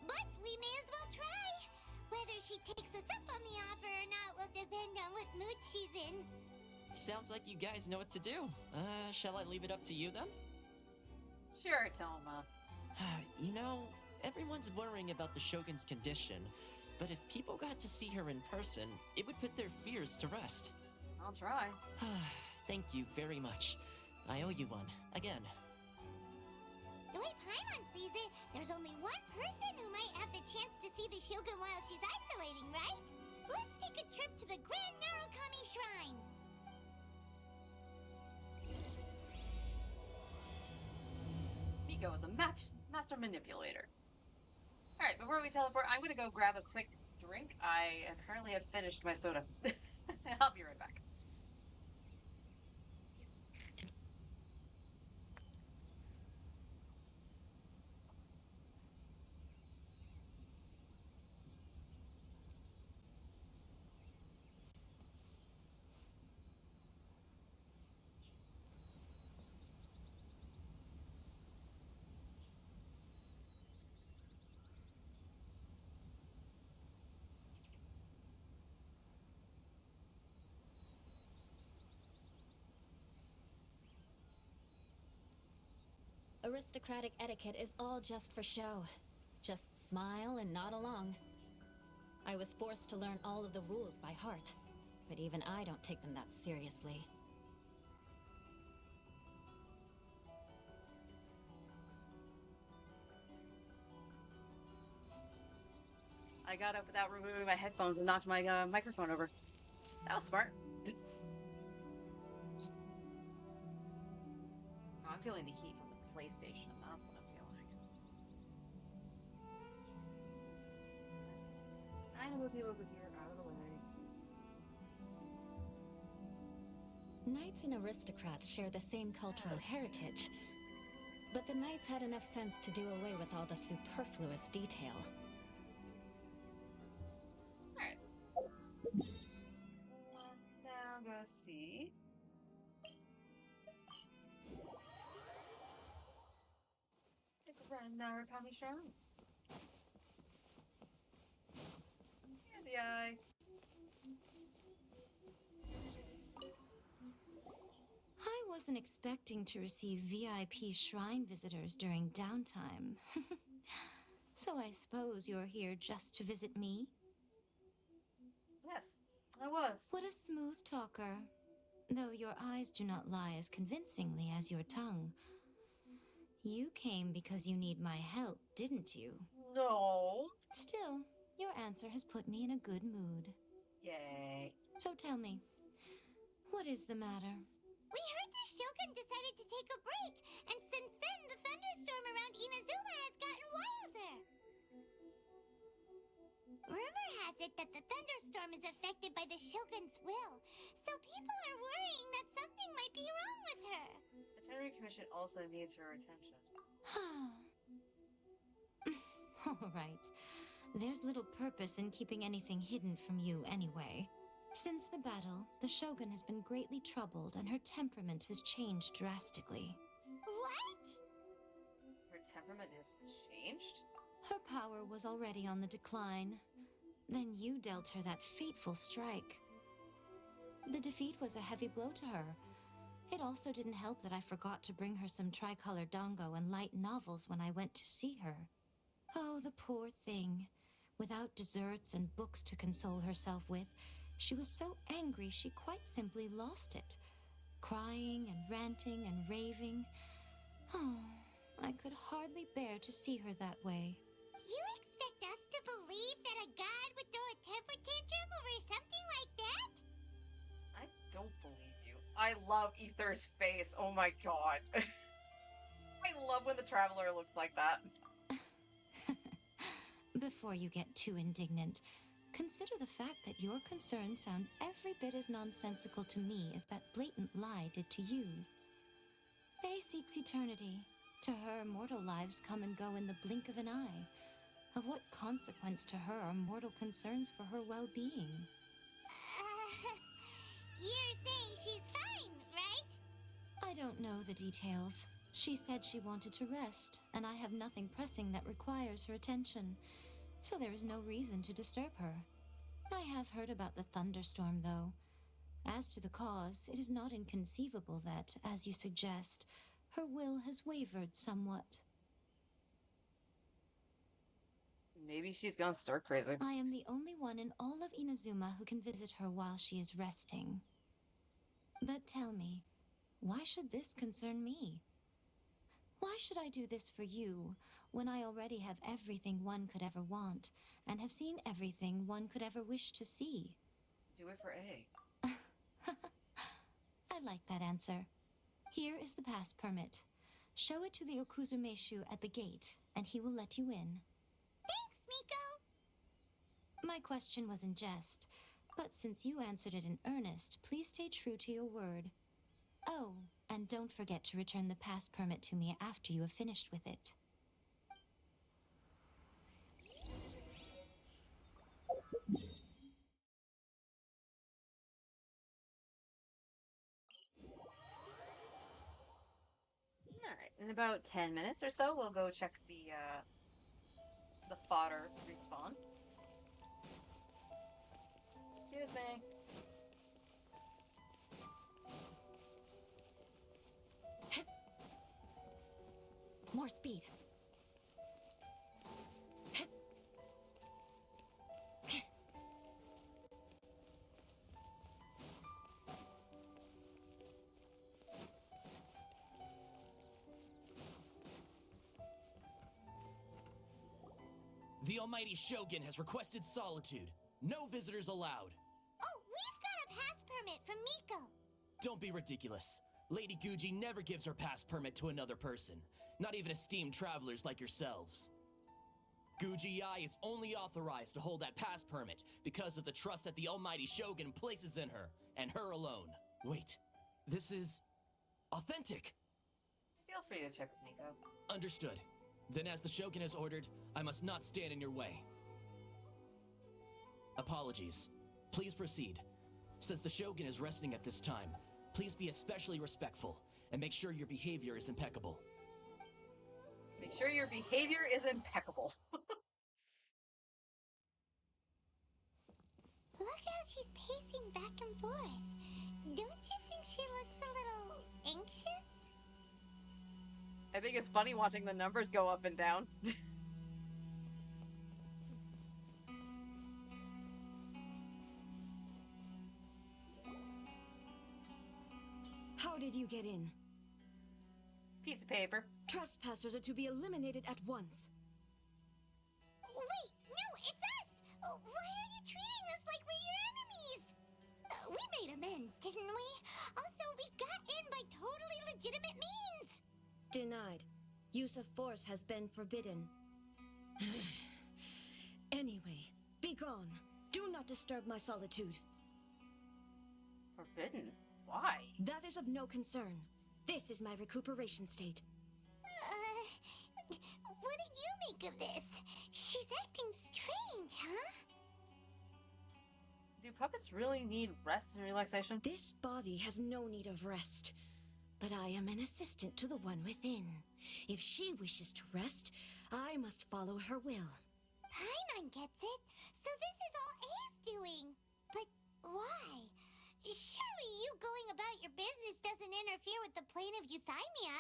Speaker 4: but we may as well try. Whether she takes us up on the offer or not will depend on what mood she's in.
Speaker 3: Sounds like you guys know what to do. Shall I leave it up to you then?
Speaker 1: Sure, Toma.
Speaker 3: You know, everyone's worrying about the Shogun's condition, But if people got to see her in person, it would put their fears to rest.
Speaker 1: I'll try.
Speaker 3: Thank you very much. I owe you one, again.
Speaker 4: The way Paimon sees it, there's only one person who might have the chance to see the Shogun while she's isolating, right? Let's take a trip to the Grand Narukami Shrine.
Speaker 1: Miko with the master manipulator. Alright, before we teleport, I'm gonna go grab a quick drink. I apparently have finished my soda. I'll be right back.
Speaker 2: Aristocratic etiquette is all just for show. Just smile and nod along. I was forced to learn all of the rules by heart, but even I don't take them that seriously.
Speaker 1: I got up without removing my headphones and knocked my microphone over. That was smart. Oh, I'm feeling the heat from the PlayStation. That's what I'm feeling. I'm gonna move you over here, out of the way.
Speaker 2: Knights and aristocrats share the same cultural heritage, but the knights had enough sense to do away with all the superfluous detail.
Speaker 1: Alright. Let's now go see. The Grand Narukami Shrine. Here's the eye.
Speaker 7: I wasn't expecting to receive VIP shrine visitors during downtime. So I suppose you're here just to visit me?
Speaker 1: Yes, I was.
Speaker 7: What a smooth talker. Though your eyes do not lie as convincingly as your tongue. You came because you need my help, didn't you?
Speaker 1: No.
Speaker 7: Still, your answer has put me in a good mood.
Speaker 1: Yay.
Speaker 7: So tell me, what is the matter?
Speaker 4: We heard the Shogun decided to take a break, and since then the thunderstorm around Inazuma has gotten wilder. Rumor has it that the thunderstorm is affected by the Shogun's will, so people are worrying that something might be wrong with her.
Speaker 1: The Tenryou Commission also needs her attention.
Speaker 7: All right. There's little purpose in keeping anything hidden from you anyway. Since the battle, the Shogun has been greatly troubled and her temperament has changed drastically.
Speaker 4: What?
Speaker 1: Her temperament has changed?
Speaker 7: Her power was already on the decline. Then you dealt her that fateful strike. The defeat was a heavy blow to her. It also didn't help that I forgot to bring her some tricolor dango and light novels when I went to see her. Oh, the poor thing. Without desserts and books to console herself with, she was so angry she quite simply lost it. Crying and ranting and raving. Oh, I could hardly bear to see her that way.
Speaker 4: You expect us to believe that a god would throw a temper tantrum over something like that?
Speaker 1: I don't believe you. I love Ether's face. Oh my god. I love when the Traveler looks like that.
Speaker 7: Before you get too indignant, consider the fact that your concerns sound every bit as nonsensical to me as that blatant lie did to you. Faye seeks eternity. To her, mortal lives come and go in the blink of an eye. Of what consequence to her are mortal concerns for her well-being?
Speaker 4: You're saying she's fine, right?
Speaker 7: I don't know the details. She said she wanted to rest, and I have nothing pressing that requires her attention, so there is no reason to disturb her. I have heard about the thunderstorm, though. As to the cause, it is not inconceivable that, as you suggest, her will has wavered somewhat.
Speaker 1: Maybe she's gone stir crazy.
Speaker 7: I am the only one in all of Inazuma who can visit her while she is resting. But tell me, why should this concern me? Why should I do this for you, when I already have everything one could ever want, and have seen everything one could ever wish to see?
Speaker 1: Do it for A.
Speaker 7: I like that answer. Here is the pass permit. Show it to the Okuzumeshu at the gate, and he will let you in.
Speaker 4: Thanks, Miko!
Speaker 7: My question was in jest, but since you answered it in earnest, please stay true to your word. Oh, and don't forget to return the pass permit to me after you have finished with it.
Speaker 1: Alright, in about 10 minutes or so, we'll go check the fodder respawn. Excuse me.
Speaker 2: More speed.
Speaker 8: The Almighty Shogun has requested solitude. No visitors allowed.
Speaker 4: Oh, we've got a pass permit from Miko.
Speaker 8: Don't be ridiculous. Lady Guji never gives her pass permit to another person, not even esteemed travelers like yourselves. Guji-ai is only authorized to hold that pass permit because of the trust that the Almighty Shogun places in her, and her alone. Wait, this is authentic.
Speaker 1: Feel free to check with Miko.
Speaker 8: Understood. Then as the Shogun has ordered, I must not stand in your way. Apologies. Please proceed. Since the Shogun is resting at this time, please be especially respectful, and make sure your behavior is impeccable.
Speaker 1: Make sure your behavior is impeccable.
Speaker 4: Look how she's pacing back and forth. Don't you think she looks a little anxious?
Speaker 1: I think it's funny watching the numbers go up and down.
Speaker 9: How did you get in?
Speaker 1: Piece of paper.
Speaker 9: Trespassers are to be eliminated at once.
Speaker 4: Wait, no, it's us! Why are you treating us like we're your enemies? We made amends, didn't we? Also, we got in by totally legitimate means!
Speaker 9: Denied. Use of force has been forbidden. Anyway, be gone. Do not disturb my solitude.
Speaker 1: Forbidden? Why?
Speaker 9: That is of no concern. This is my recuperation state.
Speaker 4: What do you make of this? She's acting strange, huh?
Speaker 1: Do puppets really need rest and relaxation?
Speaker 9: This body has no need of rest. But I am an assistant to the one within. If she wishes to rest, I must follow her will.
Speaker 4: Paimon gets it. So this is all A's doing. But why? Surely you going about your business doesn't interfere with the plane of Euthymia.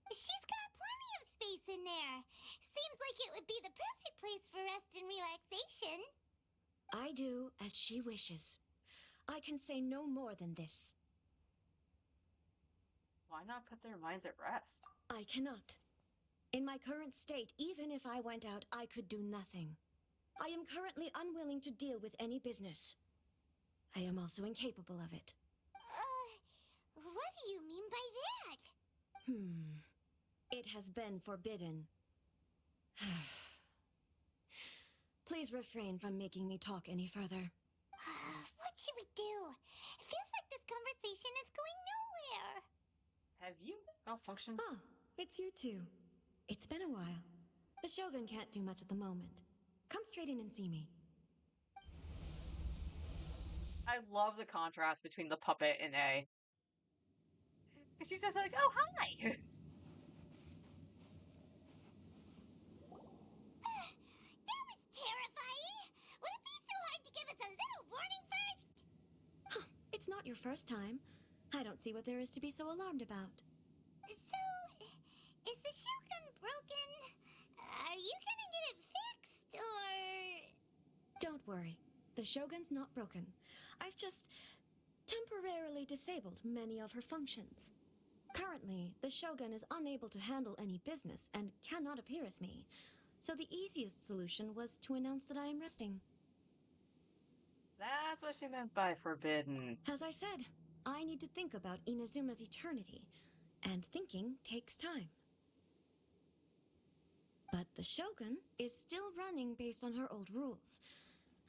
Speaker 4: She's got plenty of space in there. Seems like it would be the perfect place for rest and relaxation.
Speaker 9: I do as she wishes. I can say no more than this.
Speaker 1: Why not put their minds at rest?
Speaker 9: I cannot. In my current state, even if I went out, I could do nothing. I am currently unwilling to deal with any business. I am also incapable of it.
Speaker 4: What do you mean by that?
Speaker 9: It has been forbidden. Please refrain from making me talk any further.
Speaker 4: What should we do? It feels like this conversation is going nowhere.
Speaker 1: Have you malfunctioned?
Speaker 9: Oh, it's you two. It's been a while. The Shogun can't do much at the moment. Come straight in and see me.
Speaker 1: I love the contrast between the puppet and A. She's just like, oh, hi!
Speaker 4: That was terrifying! Would it be so hard to give us a little warning first?
Speaker 9: Huh, it's not your first time. I don't see what there is to be so alarmed about.
Speaker 4: So, is the Shogun broken? Are you gonna get it fixed, or...
Speaker 9: the Shogun's not broken. I've just temporarily disabled many of her functions. Currently, the Shogun is unable to handle any business and cannot appear as me. So the easiest solution was to announce that I am resting.
Speaker 1: That's what she meant by forbidden.
Speaker 9: As I said, I need to think about Inazuma's eternity, and thinking takes time. But the Shogun is still running based on her old rules.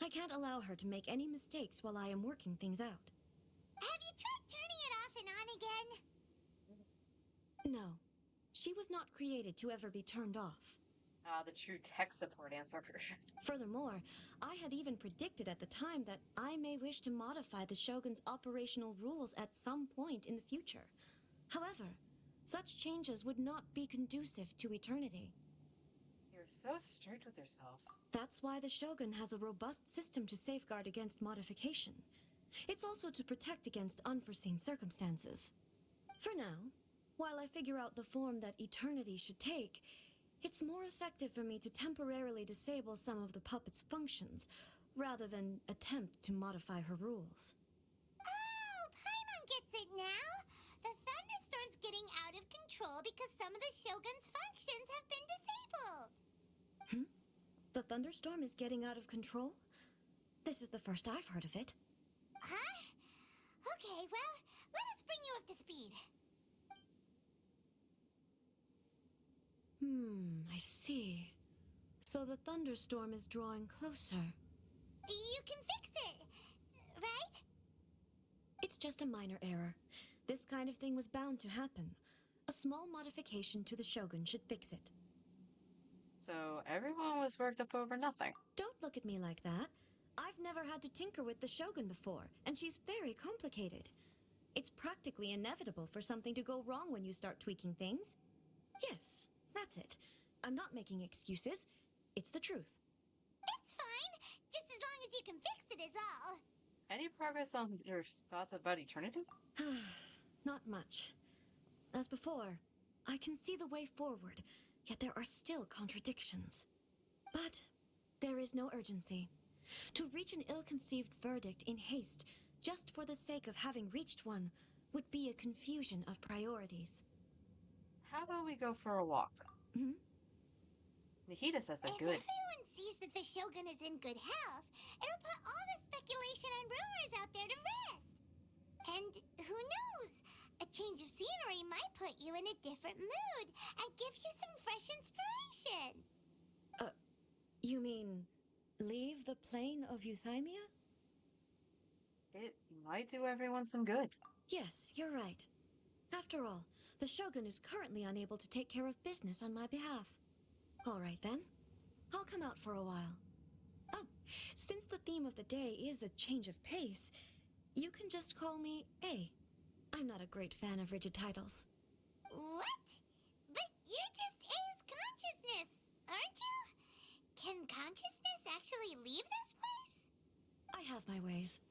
Speaker 9: I can't allow her to make any mistakes while I am working things out.
Speaker 4: Have you tried turning it off and on again?
Speaker 9: No, she was not created to ever be turned off.
Speaker 1: Ah, the true tech support answer.
Speaker 9: Furthermore, I had even predicted at the time that I may wish to modify the Shogun's operational rules at some point in the future. However, such changes would not be conducive to eternity.
Speaker 1: You're so strict with yourself.
Speaker 9: That's why the Shogun has a robust system to safeguard against modification. It's also to protect against unforeseen circumstances. For now, while I figure out the form that eternity should take, it's more effective for me to temporarily disable some of the puppet's functions, rather than attempt to modify her rules.
Speaker 4: Oh, Paimon gets it now! The thunderstorm's getting out of control because some of the Shogun's functions have been disabled!
Speaker 9: The thunderstorm is getting out of control? This is the first I've heard of it.
Speaker 4: Huh? Okay, well, let us bring you up to speed.
Speaker 9: I see. So the thunderstorm is drawing closer.
Speaker 4: You can fix it, right?
Speaker 9: It's just a minor error. This kind of thing was bound to happen. A small modification to the Shogun should fix it.
Speaker 1: So everyone was worked up over nothing.
Speaker 9: Don't look at me like that. I've never had to tinker with the Shogun before, and she's very complicated. It's practically inevitable for something to go wrong when you start tweaking things. Yes, that's it. I'm not making excuses. It's the truth.
Speaker 4: It's fine, just as long as you can fix it is all.
Speaker 1: Any progress on your thoughts about eternity?
Speaker 9: Not much. As before, I can see the way forward, yet there are still contradictions. But there is no urgency. To reach an ill-conceived verdict in haste, just for the sake of having reached one, would be a confusion of priorities.
Speaker 1: How about we go for a walk? Nihita says they're
Speaker 4: If
Speaker 1: good.
Speaker 4: everyone sees that the Shogun is in good health, it'll put all the speculation and rumors out there to rest. And who knows? A change of scenery might put you in a different mood and give you some fresh inspiration.
Speaker 9: You mean, leave the plane of Euthymia?
Speaker 1: It might do everyone some good.
Speaker 9: Yes, you're right. After all, the Shogun is currently unable to take care of business on my behalf. All right then. I'll come out for a while. Oh, since the theme of the day is a change of pace, you can just call me A. I'm not a great fan of rigid titles.
Speaker 4: What? But you're just A's consciousness, aren't you? Can consciousness actually leave this place?
Speaker 9: I have my ways.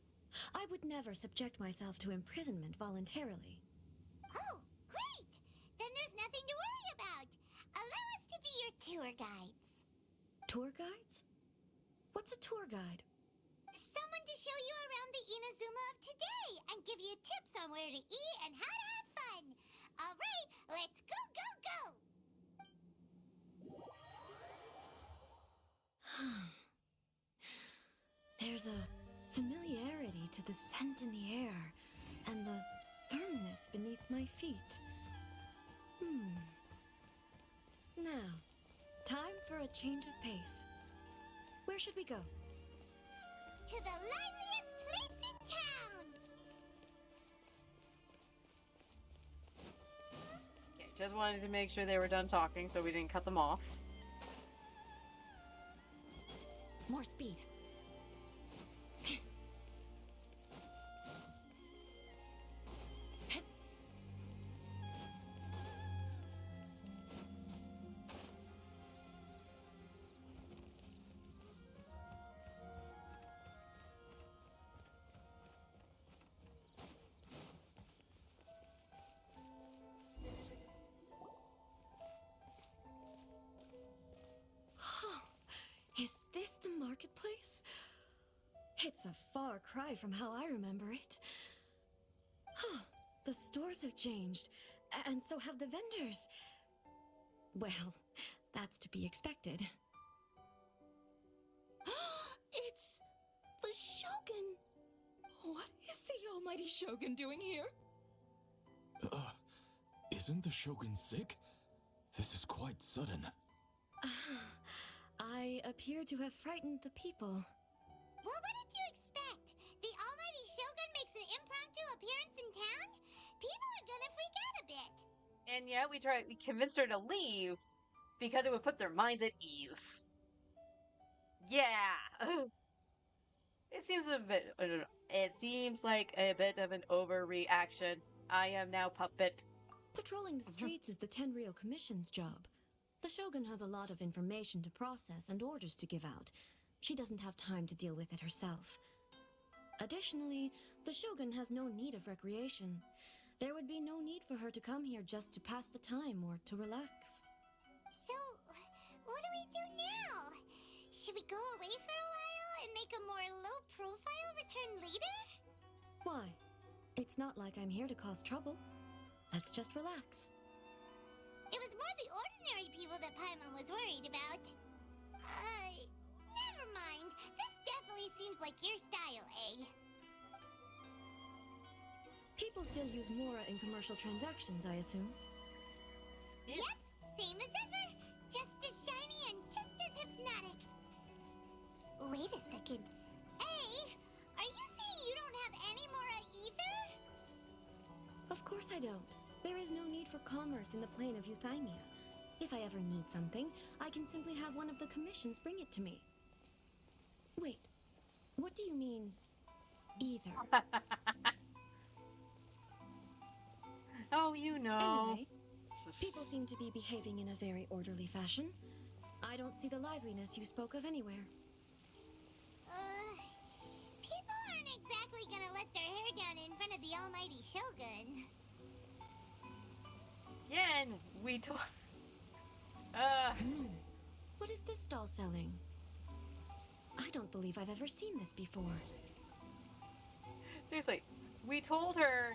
Speaker 9: I would never subject myself to imprisonment voluntarily.
Speaker 4: Oh, great! Then there's nothing to worry about. Allow us to be your tour guides.
Speaker 9: Tour guides? What's a tour guide?
Speaker 4: Someone to show you around the Inazuma of today and give you tips on where to eat and how to have fun. All right, let's go, go, go!
Speaker 9: There's a familiarity to the scent in the air and the firmness beneath my feet. Now, time for a change of pace. Where should we go?
Speaker 4: To the liveliest place in town!
Speaker 1: Okay, just wanted to make sure they were done talking so we didn't cut them off.
Speaker 9: More speed. Is this the marketplace? far cry from how I remember it. The stores have changed, and so have the vendors. Well, that's to be expected.
Speaker 10: It's the Shogun! What is the almighty Shogun doing here?
Speaker 11: Isn't the Shogun sick? This is quite sudden.
Speaker 9: I appear to have frightened the people.
Speaker 4: Well, what did you expect? The almighty Shogun makes an impromptu appearance in town? People are gonna freak out a bit.
Speaker 1: And yet we convinced her to leave because it would put their minds at ease. Yeah. It seems a bit, I don't know. It seems like a bit of an overreaction. I am now puppet.
Speaker 9: Patrolling the streets is the Tenryou Commission's job. The Shogun has a lot of information to process and orders to give out. She doesn't have time to deal with it herself. Additionally, the Shogun has no need of recreation. There would be no need for her to come here just to pass the time or to relax.
Speaker 4: So, what do we do now? Should we go away for a while and make a more low-profile return later?
Speaker 9: Why? It's not like I'm here to cause trouble. Let's just relax.
Speaker 4: It was more the ordinary people that Paimon was worried about. Never mind. This definitely seems like your style, eh?
Speaker 9: People still use Mora in commercial transactions, I assume.
Speaker 4: Yep, same as ever. Just as shiny and just as hypnotic. Wait a second. Hey, are you saying you don't have any Mora either?
Speaker 9: Of course I don't. There is no need for commerce in the plane of Euthymia. If I ever need something, I can simply have one of the commissions bring it to me. Wait, what do you mean, either?
Speaker 1: Oh, you know.
Speaker 9: Anyway, people seem to be behaving in a very orderly fashion. I don't see the liveliness you spoke of anywhere.
Speaker 4: People aren't exactly gonna let their hair down in front of the almighty Shogun.
Speaker 1: Yeah, and we told.
Speaker 9: What is this stall selling? I don't believe I've ever seen this before.
Speaker 1: Seriously, we told her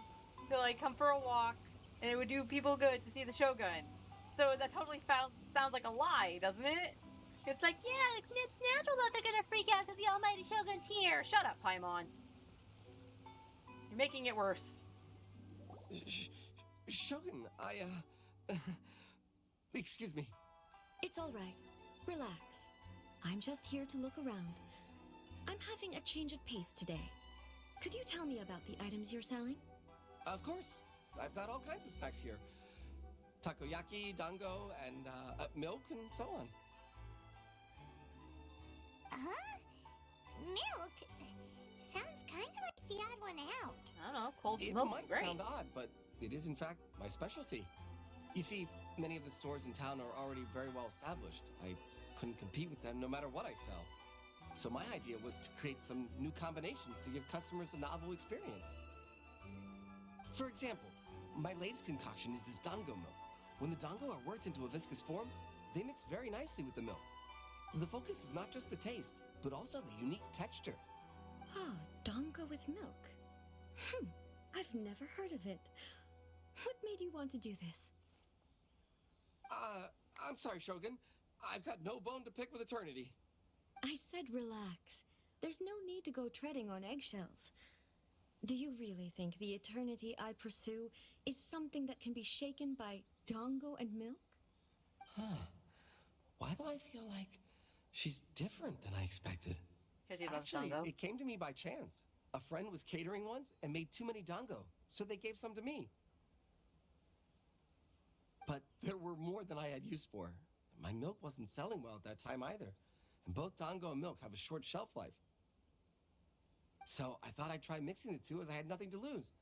Speaker 1: to like come for a walk, and it would do people good to see the Shogun. So that totally sounds like a lie, doesn't it? It's like, yeah, it's natural that they're gonna freak out because the almighty Shogun's here. Shut up, Paimon. You're making it worse.
Speaker 8: Shogun, excuse me.
Speaker 9: It's all right. Relax. I'm just here to look around. I'm having a change of pace today. Could you tell me about the items you're selling?
Speaker 8: Of course. I've got all kinds of snacks here. Takoyaki, dango, and milk, and so on.
Speaker 4: Huh? Milk? Sounds kind of like the odd one out.
Speaker 1: I don't know, cold
Speaker 8: It
Speaker 1: milk's
Speaker 8: might
Speaker 1: great.
Speaker 8: sound odd, but it is in fact my specialty. You see, many of the stores in town are already very well established. I couldn't compete with them no matter what I sell. So my idea was to create some new combinations to give customers a novel experience. For example, my latest concoction is this dango milk. When the dango are worked into a viscous form, they mix very nicely with the milk. The focus is not just the taste, but also the unique texture.
Speaker 9: Oh, dango with milk. I've never heard of it. What made you want to do this?
Speaker 8: I'm sorry, Shogun. I've got no bone to pick with eternity.
Speaker 9: I said relax. There's no need to go treading on eggshells. Do you really think the eternity I pursue is something that can be shaken by dango and milk?
Speaker 8: Huh. Why do I feel like she's different than I expected?
Speaker 1: Because you love
Speaker 8: Actually,
Speaker 1: dango.
Speaker 8: it came to me by chance. A friend was catering once and made too many dango, so they gave some to me. But there were more than I had use for. My milk wasn't selling well at that time either. And both dango and milk have a short shelf life. So I thought I'd try mixing the two as I had nothing to lose.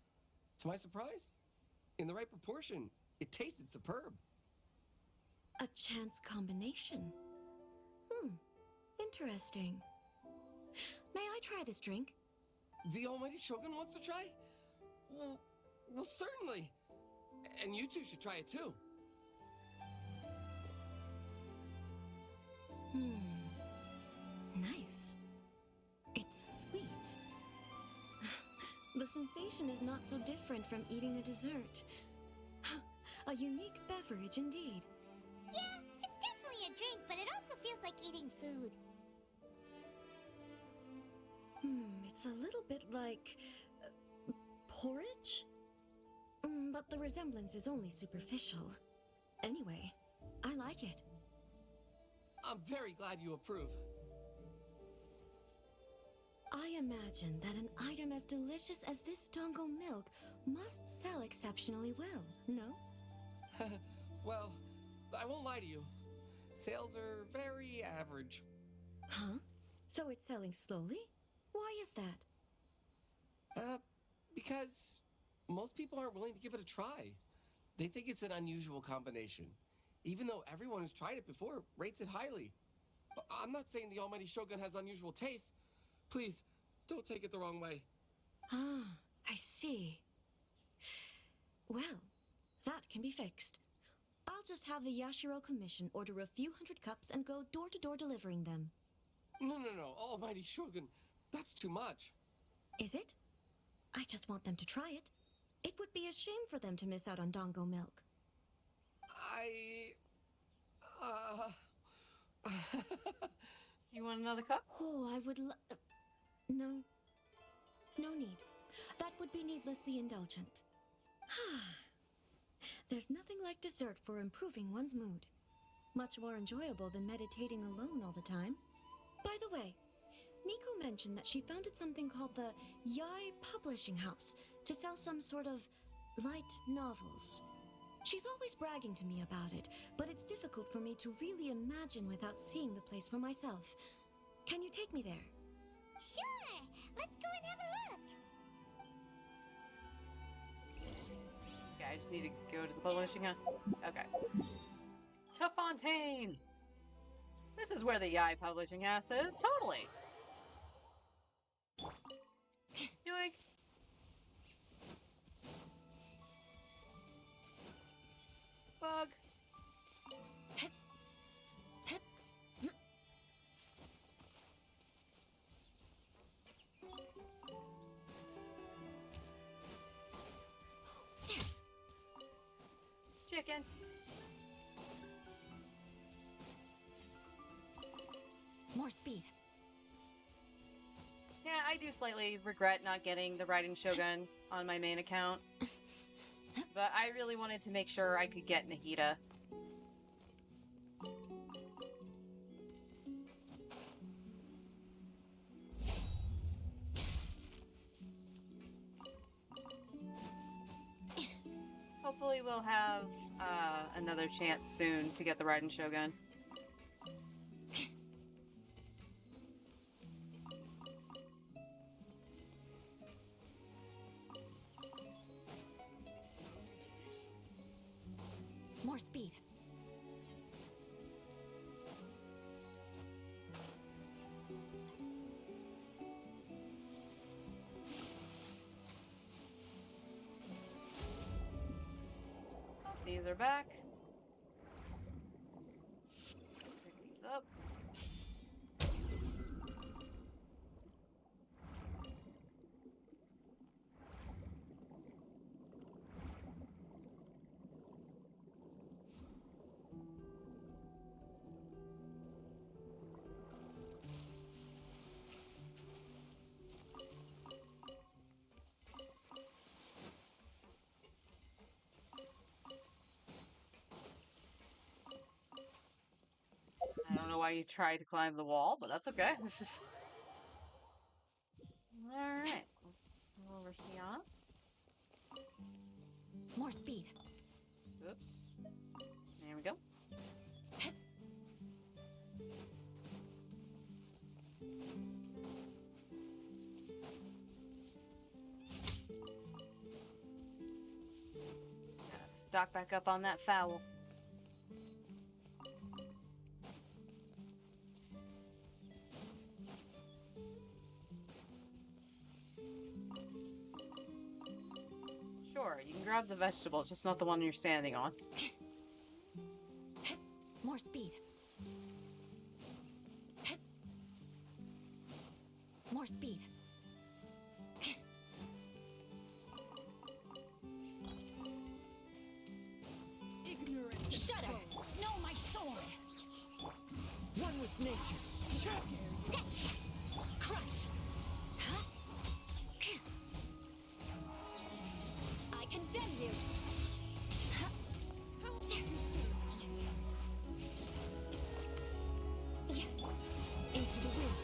Speaker 8: To my surprise, in the right proportion, it tasted superb.
Speaker 9: A chance combination. Interesting. May I try this drink?
Speaker 8: The almighty Shogun wants to try? Well, certainly. And you two should try it too.
Speaker 9: Nice. It's sweet. sensation is not so different from eating a dessert. A unique beverage indeed.
Speaker 4: Yeah, it's definitely a drink, but it also feels like eating food.
Speaker 9: It's a little bit like... porridge? But the resemblance is only superficial. Anyway, I like it.
Speaker 8: I'm very glad you approve.
Speaker 9: I imagine that an item as delicious as this Dongo milk must sell exceptionally well, no?
Speaker 8: Well, I won't lie to you. Sales are very average.
Speaker 9: Huh? So it's selling slowly? Why is that?
Speaker 8: Because most people aren't willing to give it a try. They think it's an unusual combination, even though everyone who's tried it before rates it highly. I'm not saying the Almighty Shogun has unusual tastes. Please, don't take it the wrong way.
Speaker 9: Ah, I see. Well, that can be fixed. I'll just have the Yashiro Commission order a few hundred cups and go door-to-door delivering them.
Speaker 8: No, Almighty Shogun, that's too much.
Speaker 9: Is it? I just want them to try it. It would be a shame for them to miss out on Dongo milk.
Speaker 1: You want another cup?
Speaker 9: Oh, I would no. No need. That would be needlessly indulgent. There's nothing like dessert for improving one's mood. Much more enjoyable than meditating alone all the time. By the way, Miko mentioned that she founded something called the Yai Publishing House to sell some sort of light novels. She's always bragging to me about it, but it's difficult for me to really imagine without seeing the place for myself. Can you take me there?
Speaker 4: Sure! Let's go and have a look!
Speaker 1: Okay, I just need to go to the publishing house. Okay. To Fontaine! This is where the Yai Publishing House is. Totally! Yoink! Bug! Chicken!
Speaker 2: More speed.
Speaker 1: Yeah, I do slightly regret not getting the Riding Shogun on my main account. But I really wanted to make sure I could get Nahida. Hopefully we'll have another chance soon to get the Riding Shogun.
Speaker 2: More speed.
Speaker 1: These are back. Pick these up. I don't know why you tried to climb the wall, but that's okay. Alright, let's go over here.
Speaker 2: More speed.
Speaker 1: Oops. There we go. Gotta stock back up on that foul. Sure, you can grab the vegetables, just not the one you're standing on.
Speaker 2: More speed. More speed.
Speaker 10: nature.
Speaker 4: Scratch.
Speaker 2: Crush! I condemn you!
Speaker 10: Into the wind.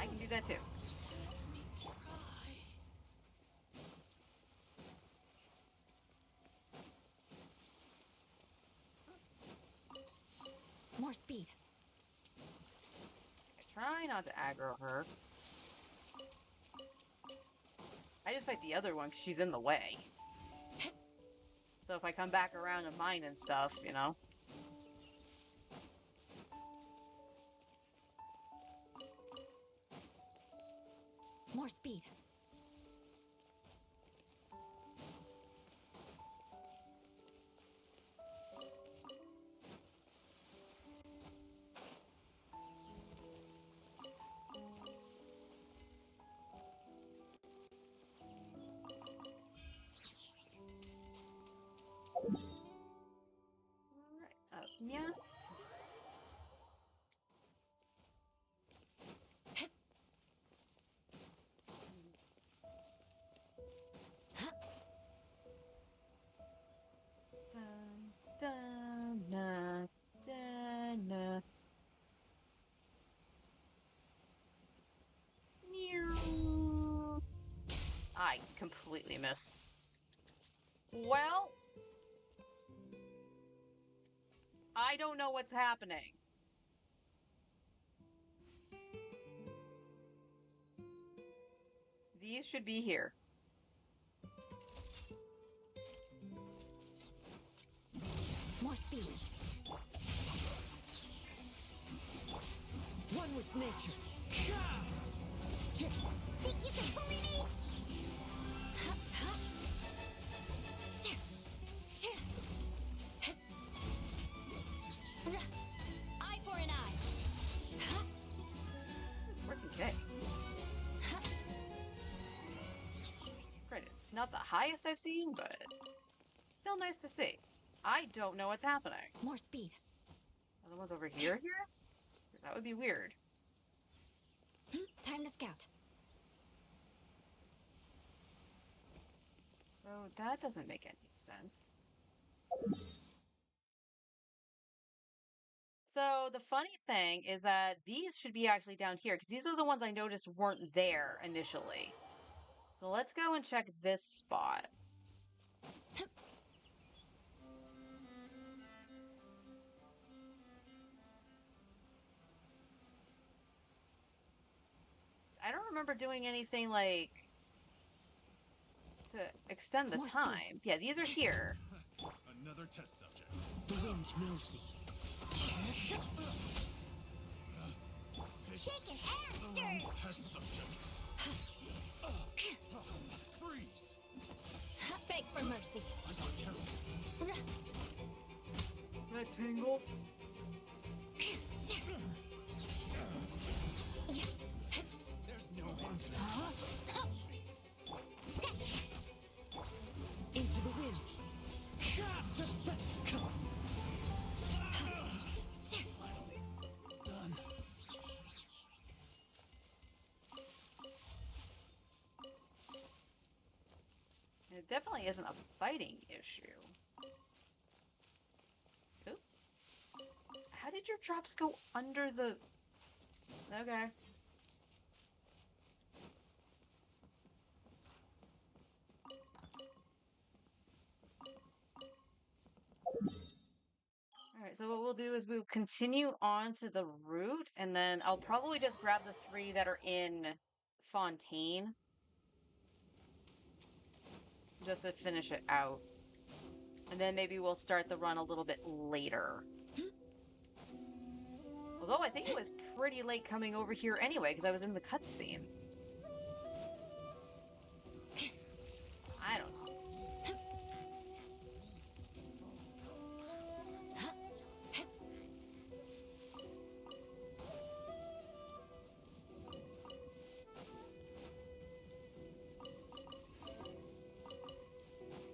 Speaker 1: I can do that too.
Speaker 2: More speed.
Speaker 1: I try not to aggro her. I just fight the other one because she's in the way. So if I come back around to mine and stuff, you know.
Speaker 2: More speed.
Speaker 1: Alright, yeah. Dun, dun, na, dun, na. Meow. I completely missed. Well, I don't know what's happening. These should be here.
Speaker 2: More speed.
Speaker 10: One with nature.
Speaker 4: Think you can bully me?
Speaker 2: Eye for an eye.
Speaker 1: 14K. Granted, not the highest I've seen, but still nice to see. I don't know what's happening.
Speaker 2: More speed.
Speaker 1: Are the ones over here? That would be weird.
Speaker 2: Time to scout.
Speaker 1: So that doesn't make any sense. So the funny thing is that these should be actually down here because these are the ones I noticed weren't there initially. So let's go and check this spot. I don't remember doing anything like to extend the
Speaker 2: More speed.
Speaker 1: time. Yeah, these are here.
Speaker 11: Another test subject.
Speaker 10: The wind knows me.
Speaker 4: Shaken and stirred.
Speaker 11: Test subject. Freeze!
Speaker 2: Beg for mercy.
Speaker 11: I got carried.
Speaker 1: That tingle.
Speaker 11: There's no answer.
Speaker 4: Scratch.
Speaker 10: Into the wind.
Speaker 11: Done.
Speaker 1: It definitely isn't a fighting issue. Oop. How did your drops go under the... Okay. Alright, so what we'll do is we'll continue on to the route, and then I'll probably just grab the 3 that are in Fontaine. Just to finish it out. And then maybe we'll start the run a little bit later. Although I think it was pretty late coming over here anyway, because I was in the cutscene. I don't know.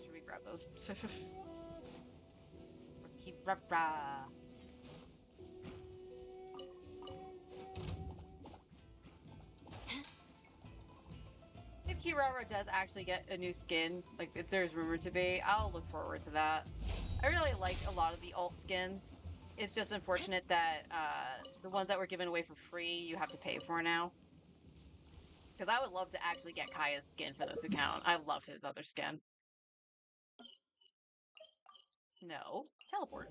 Speaker 1: Should we grab those? Keep rah. Kirara does actually get a new skin, like there's rumored to be, I'll look forward to that. I really like a lot of the alt skins. It's just unfortunate that the ones that were given away for free, you have to pay for now. Because I would love to actually get Kaya's skin for this account. I love his other skin. No. Teleport.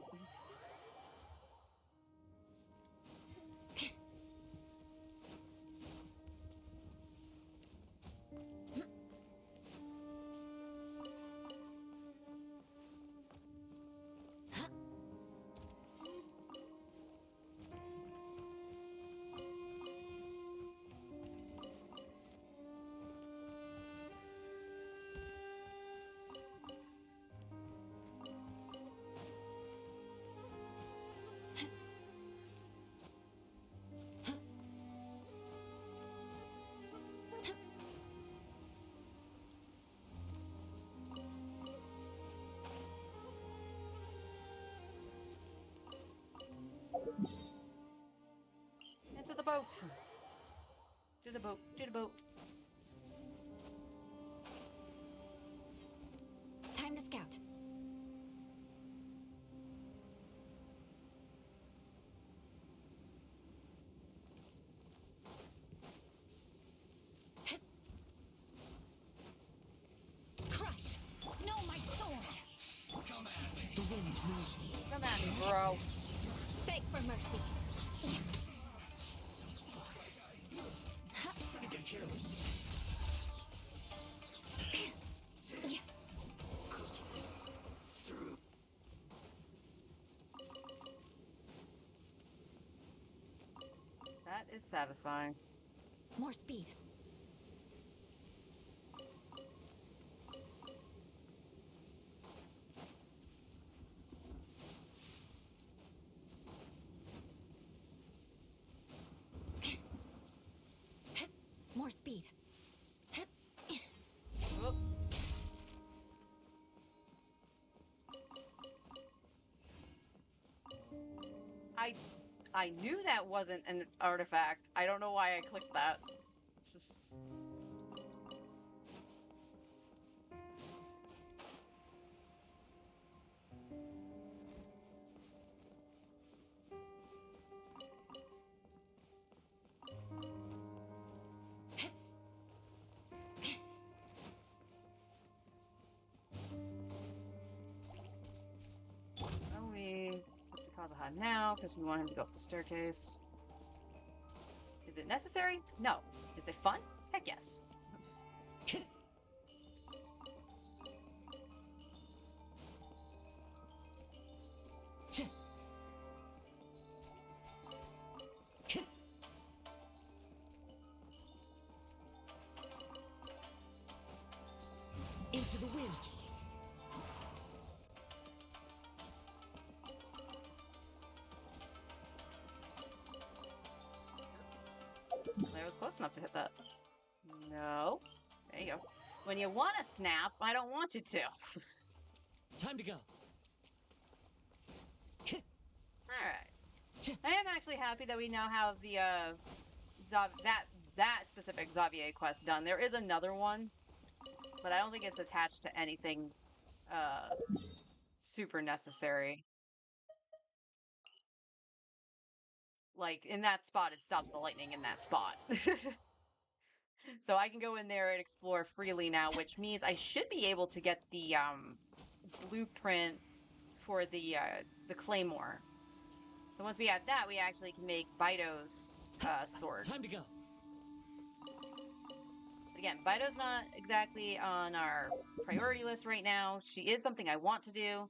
Speaker 1: Into the boat. To the boat. To the boat.
Speaker 2: Time to scout. Crush! No, my sword!
Speaker 11: Come at me.
Speaker 6: The wind knows me.
Speaker 1: Come at me, bro.
Speaker 2: Beg for mercy.
Speaker 11: Shouldn't get careless.
Speaker 1: That is satisfying.
Speaker 2: More speed. More speed.
Speaker 1: Whoop. I knew that wasn't an artifact. I don't know why I clicked that. Well, we flip to Kazuha now because we want him to go up the staircase. Is it necessary? No. Is it fun? Heck yes.
Speaker 3: Into the wind.
Speaker 1: I was close enough to hit that. No. There you go. When you want to snap, I don't want you to.
Speaker 3: Time to go.
Speaker 1: Alright. I am actually happy that we now have the that specific Xavier quest done. There is another one, but I don't think it's attached to anything super necessary. Like, in that spot, it stops the lightning in that spot. So I can go in there and explore freely now, which means I should be able to get the blueprint for the claymore. So once we have that, we actually can make Bido's sword.
Speaker 3: Time to go.
Speaker 1: But again, Bido's not exactly on our priority list right now. She is something I want to do.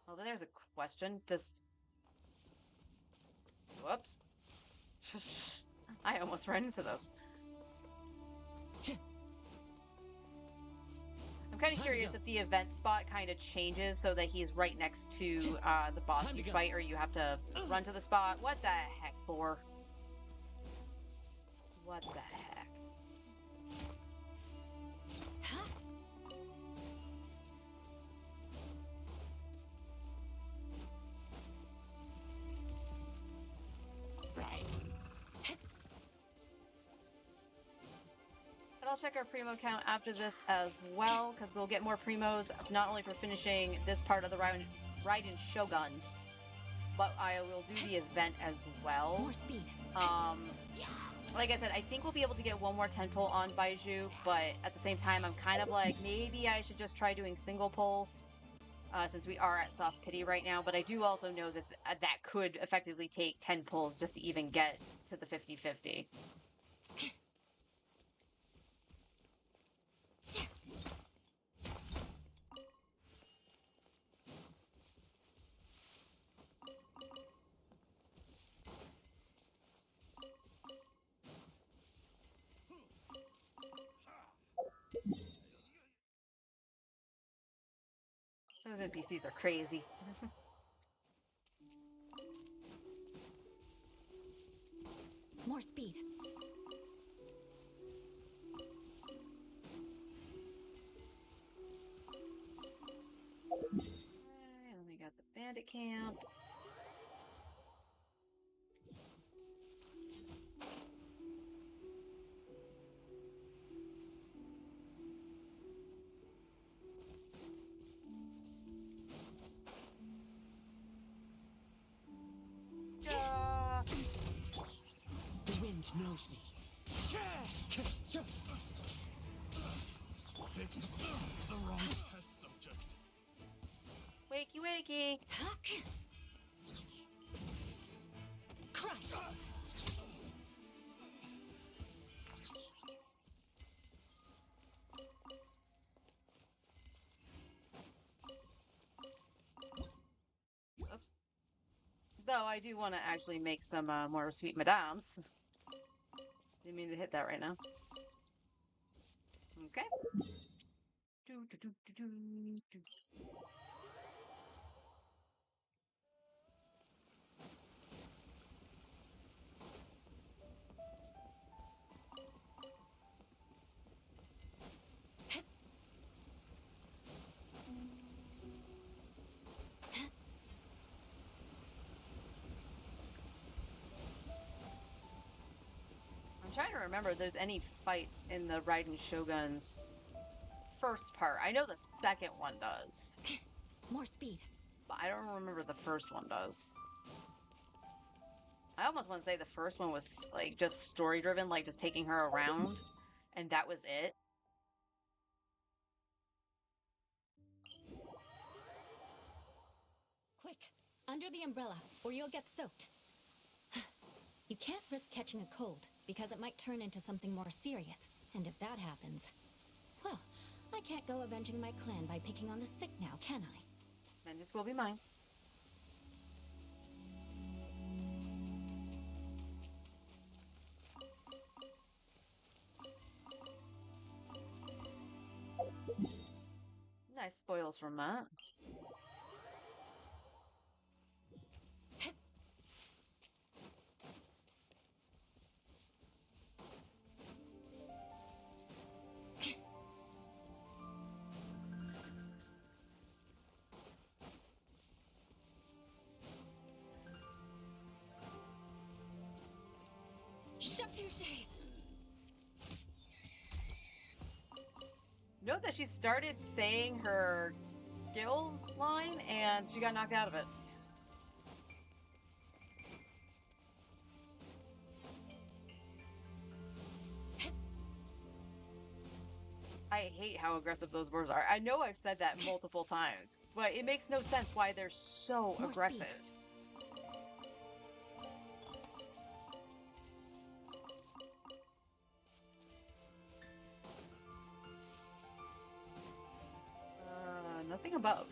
Speaker 1: Although there's a question. Does... Whoops. I almost ran into those. I'm kind of curious if the event spot kind of changes so that he's right next to the boss you fight, or you have to run to the spot. What the heck, Thor? What the heck?
Speaker 3: Right.
Speaker 1: But I'll check our primo count after this as well, because we'll get more primos, not only for finishing this part of the Raiden Shogun, but I will do the event as well.
Speaker 2: More speed.
Speaker 1: Like I said, I think we'll be able to get one more 10 pull on Baiju, but at the same time, I'm kind of like, maybe I should just try doing single pulls, since we are at soft pity right now. But I do also know that that could effectively take 10 pulls just to even get to the 50-50. Those NPCs are crazy.
Speaker 2: More speed.
Speaker 1: And we got the bandit camp.
Speaker 6: The wind knows me.
Speaker 11: Picked the wrong test subject.
Speaker 1: Wakey, wakey.
Speaker 2: Crush.
Speaker 1: Oops. Though I do want to actually make some more sweet madames. Didn't mean to hit that right now. Okay. I'm trying to remember if there's any fights in the Raiden Shogun's first part. I know the second one does,
Speaker 2: More speed.
Speaker 1: but I don't remember the first one does. I almost want to say the first one was like just story driven, like just taking her around, and that was it.
Speaker 2: Quick, under the umbrella, or you'll get soaked. You can't risk catching a cold, because it might turn into something more serious. And if that happens, well, I can't go avenging my clan by picking on the sick now, can I?
Speaker 1: Vengeance will be mine. Nice spoils from that.
Speaker 2: Touche.
Speaker 1: Note that she started saying her skill line and she got knocked out of it. I hate how aggressive those birds are. I know I've said that multiple times, but it makes no sense why they're so
Speaker 2: More
Speaker 1: aggressive.
Speaker 2: speed.
Speaker 1: Nothing above.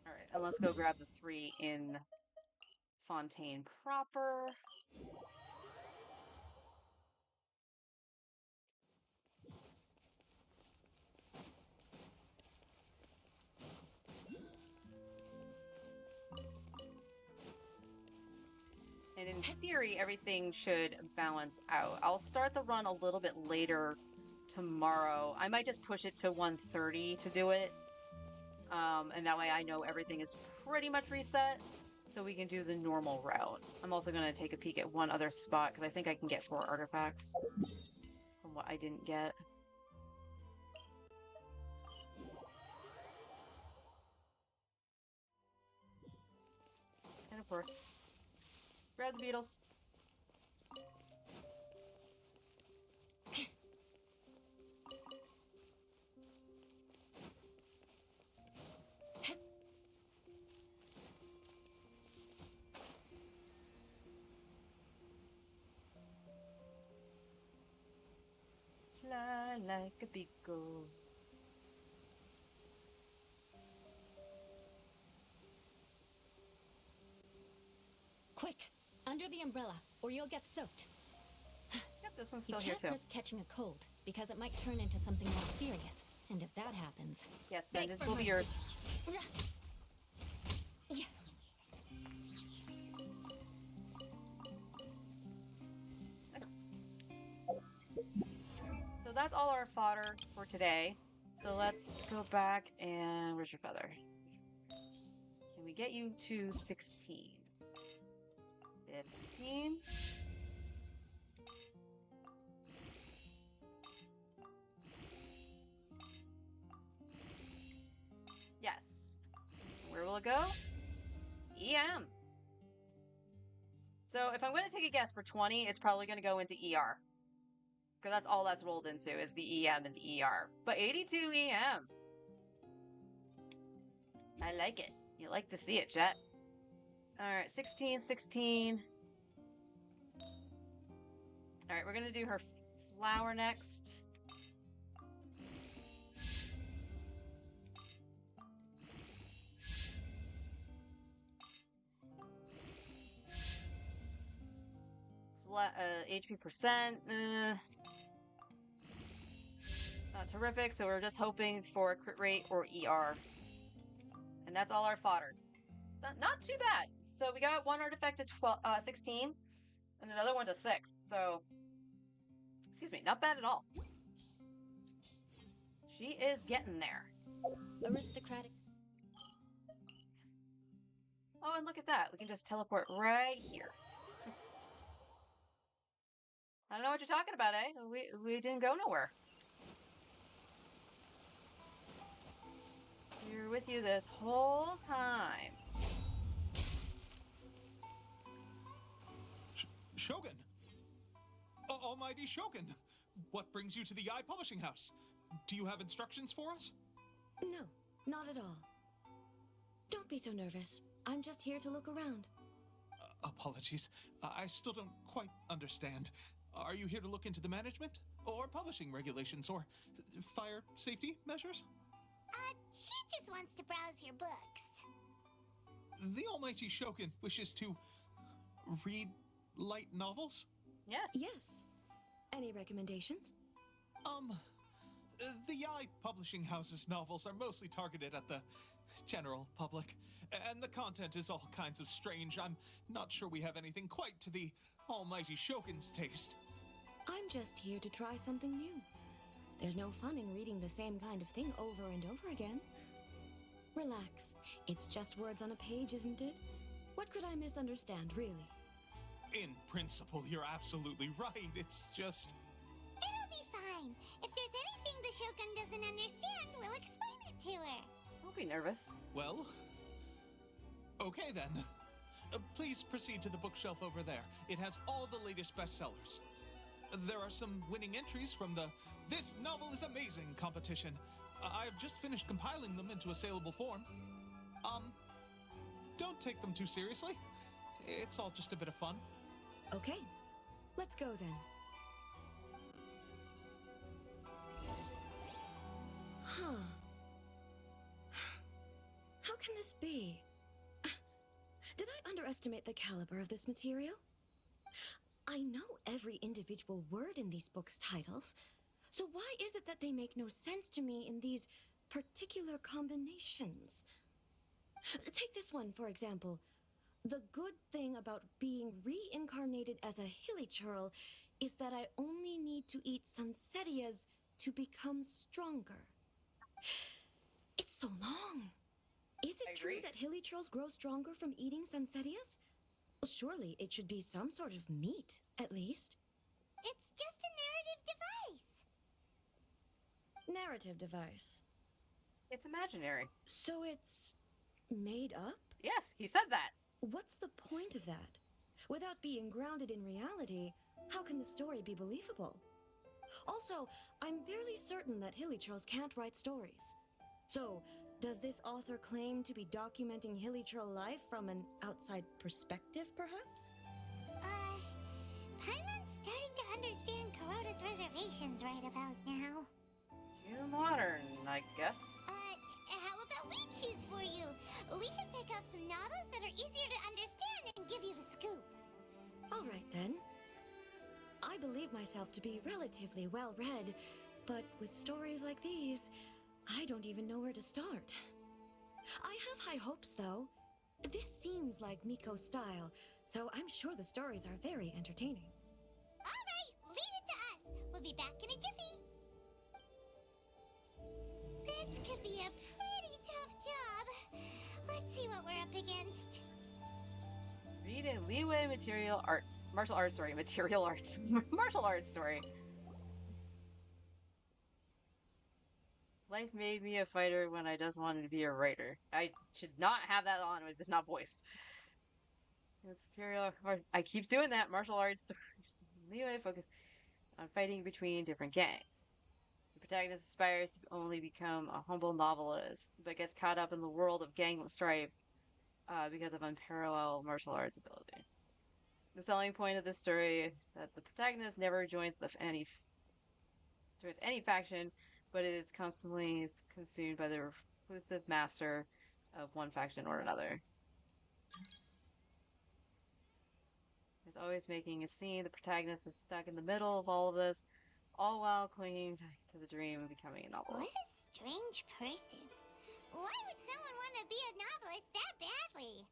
Speaker 1: Alright, and let's go grab the 3 in Fontaine proper. And in theory, everything should balance out. I'll start the run a little bit later tomorrow. I might just push it to 1:30 to do it. And that way I know everything is pretty much reset, so we can do the normal route. I'm also going to take a peek at one other spot, because I think I can get 4 artifacts from what I didn't get. And of course, grab the beetles. Fly like a beagle.
Speaker 2: Quick, under the umbrella, or you'll get soaked.
Speaker 1: Yep, this one's
Speaker 2: You
Speaker 1: still here
Speaker 2: can't
Speaker 1: too.
Speaker 2: risk catching a cold, because it might turn into something more serious. And if that happens...
Speaker 1: Yes,
Speaker 2: beg
Speaker 1: vengeance
Speaker 2: for
Speaker 1: will be
Speaker 2: mercy.
Speaker 1: yours.
Speaker 2: Yeah.
Speaker 1: So that's all our fodder for today. So let's go back and where's your feather? Can we get you to 16? 15? Yes. Where will it go? EM. So if I'm going to take a guess for 20, it's probably going to go into ER. Because that's all that's rolled into is the EM and the ER. But 82 EM. I like it. You like to see it, Jet. Alright, 16, 16. Alright, we're going to do her flower next. HP percent. Not terrific, so we're just hoping for a crit rate or ER. And that's all our fodder. Not too bad. So we got one artifact to 16, and another one to 6. So, excuse me, not bad at all. She is getting there.
Speaker 2: Aristocratic.
Speaker 1: Oh, and look at that. We can just teleport right here. I don't know what you're talking about, eh? We didn't go nowhere. We were with you this whole time.
Speaker 11: Shogun! Almighty Shogun! What brings you to the Eye Publishing House? Do you have instructions for us?
Speaker 9: No, not at all. Don't be so nervous. I'm just here to look around.
Speaker 11: Apologies. I still don't quite understand. Are you here to look into the management? Or publishing regulations? Or fire safety measures?
Speaker 4: She just wants to browse your books.
Speaker 11: The Almighty Shogun wishes to read light novels?
Speaker 1: Yes.
Speaker 9: Yes. Any recommendations?
Speaker 11: The Eye Publishing House's novels are mostly targeted at the general public, and the content is all kinds of strange. I'm not sure we have anything quite to the Almighty Shogun's taste.
Speaker 9: I'm just here to try something new. There's no fun in reading the same kind of thing over and over again. Relax. It's just words on a page, isn't it? What could I misunderstand, really?
Speaker 11: In principle, you're absolutely right. It's just...
Speaker 4: It'll be fine. If there's anything the Shogun doesn't understand, we'll explain it to her.
Speaker 1: Don't be nervous.
Speaker 11: Well... Okay then. Please proceed to the bookshelf over there. It has all the latest bestsellers. There are some winning entries from the This Novel is Amazing competition. I've just finished compiling them into a saleable form. Don't take them too seriously. It's all just a bit of fun.
Speaker 9: Okay, let's go then. Huh. How can this be? Did I underestimate the caliber of this material? I know every individual word in these books' titles, so why is it that they make no sense to me in these particular combinations? Take this one, for example. The good thing about being reincarnated as a hilichurl is that I only need to eat sunsetias to become stronger. It's so long. Is
Speaker 1: I
Speaker 9: it true
Speaker 1: agree.
Speaker 9: that hilichurls grow stronger from eating sunsetias? Well, surely it should be some sort of meat, at least.
Speaker 4: It's just a narrative device.
Speaker 9: Narrative device.
Speaker 1: It's imaginary.
Speaker 9: So it's made up?
Speaker 1: Yes, he said that.
Speaker 9: What's the point of that? Without being grounded in reality, how can the story be believable? Also, I'm fairly certain that hilichurls can't write stories. So, does this author claim to be documenting hilichurl life from an outside perspective, perhaps?
Speaker 4: Paimon's starting to understand Kuroda's reservations right about now.
Speaker 1: Too modern, I guess.
Speaker 4: How about we choose for you? We can pick out some novels that are easier to understand and give you the scoop.
Speaker 9: All right, then. I believe myself to be relatively well-read, but with stories like these, I don't even know where to start. I have high hopes, though. This seems like Miko's style, so I'm sure the stories are very entertaining.
Speaker 4: All right, leave it to us. We'll be back in a jiffy. This could be a pretty tough job. Let's see what we're up against.
Speaker 1: Read a leeway material arts. Martial arts story. Material arts. Martial arts story. Life made me a fighter when I just wanted to be a writer. I should not have that on if it's not voiced. It's material. I keep doing that. Martial arts story. Leeway focus on fighting between different gangs. The protagonist aspires to only become a humble novelist, but gets caught up in the world of gang strife because of unparalleled martial arts ability. The selling point of this story is that the protagonist never joins any faction, but is constantly consumed by the reclusive master of one faction or another. He's always making a scene. The protagonist is stuck in the middle of all of this, all while clinging to the dream of becoming a
Speaker 4: What
Speaker 1: novelist.
Speaker 4: a strange person. Why would someone want to be a novelist that badly?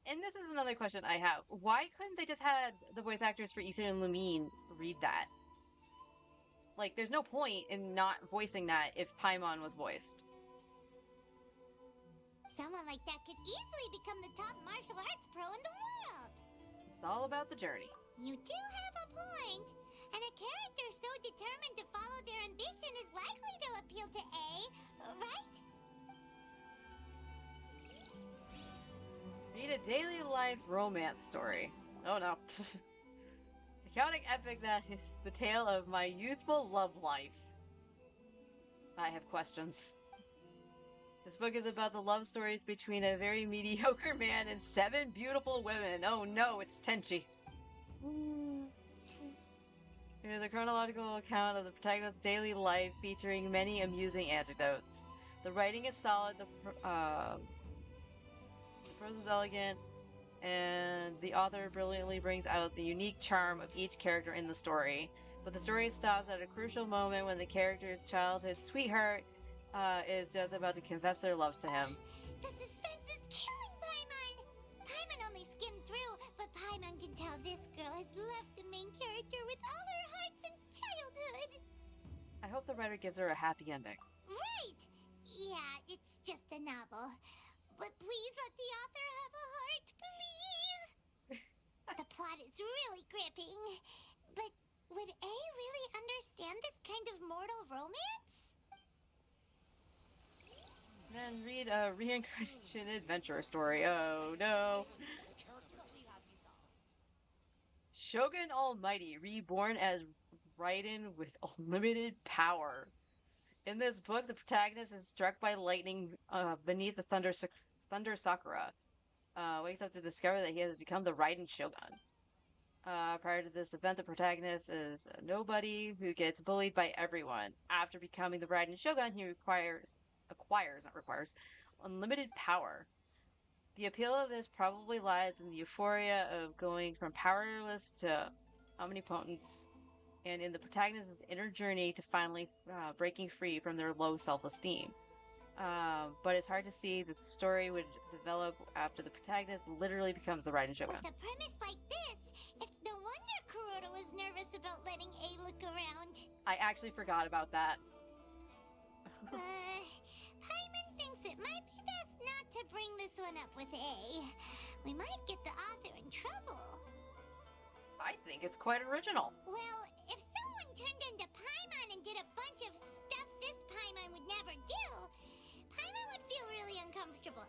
Speaker 1: And this is another question I have. Why couldn't they just had the voice actors for Ethan and Lumine read that? Like, there's no point in not voicing that if Paimon was voiced.
Speaker 4: Someone like that could easily become the top martial arts pro in the world.
Speaker 1: It's all about the journey.
Speaker 4: You do have a point. And a character so determined to follow their ambition is likely to appeal to A, right?
Speaker 1: Read a daily life romance story. Oh no. A chaotic epic that is the tale of my youthful love life. I have questions. This book is about the love stories between a very mediocre man and 7 beautiful women. Oh no, it's Tenchi. It is a chronological account of the protagonist's daily life featuring many amusing anecdotes. The writing is solid, the prose is elegant, and the author brilliantly brings out the unique charm of each character in the story. But the story stops at a crucial moment when the character's childhood sweetheart is just about to confess their love to him.
Speaker 4: The suspense is killing Paimon! Paimon only skimmed through, but Paimon can tell this girl has loved the main character with all her heart since childhood.
Speaker 1: I hope the writer gives her a happy ending.
Speaker 4: Right! Yeah, it's just a novel. But please let the author have a heart, please! The plot is really gripping. But would A really understand this kind of mortal romance?
Speaker 1: Then read a reincarnation adventure story. Oh no. Shogun Almighty, reborn as Raiden with unlimited power. In this book, the protagonist is struck by lightning beneath the Thunder Sakura. Wakes up to discover that he has become the Raiden Shogun. Prior to this event, the protagonist is a nobody who gets bullied by everyone. After becoming the Raiden Shogun, he acquires unlimited power. The appeal of this probably lies in the euphoria of going from powerless to omnipotence, and in the protagonist's inner journey to finally breaking free from their low self-esteem. But it's hard to see that the story would develop after the protagonist literally becomes the Raiden Shogun.
Speaker 4: With a premise like this, it's no wonder Kuroda was nervous about letting A look around.
Speaker 1: I actually forgot about that.
Speaker 4: Paimon thinks it might be best not to bring this one up with A. We might get the author in trouble.
Speaker 1: I think it's quite original.
Speaker 4: Well, if someone turned into Paimon and did a bunch of stuff this Paimon would never do, Paimon would feel really uncomfortable.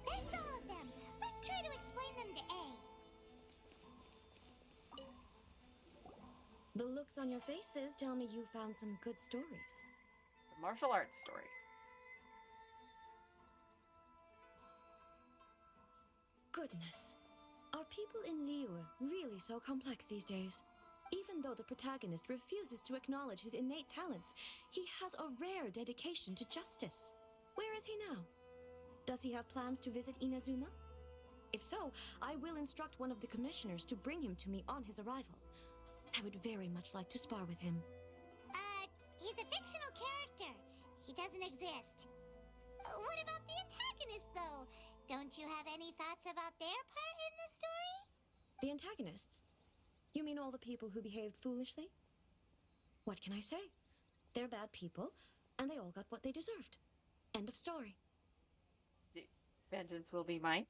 Speaker 4: That's all of them. Let's try to explain them to A.
Speaker 9: The looks on your faces tell me you found some good stories.
Speaker 1: The martial arts story.
Speaker 9: Goodness. Are people in Liyue really so complex these days? Even though the protagonist refuses to acknowledge his innate talents, he has a rare dedication to justice. Where is he now? Does he have plans to visit Inazuma? If so, I will instruct one of the commissioners to bring him to me on his arrival. I would very much like to spar with him.
Speaker 4: He's a fictional character. He doesn't exist. What about the antagonist, though? Don't you have any thoughts about their part in the story?
Speaker 9: The antagonists? You mean all the people who behaved foolishly? What can I say? They're bad people, and they all got what they deserved. End of story.
Speaker 1: Vengeance will be mine.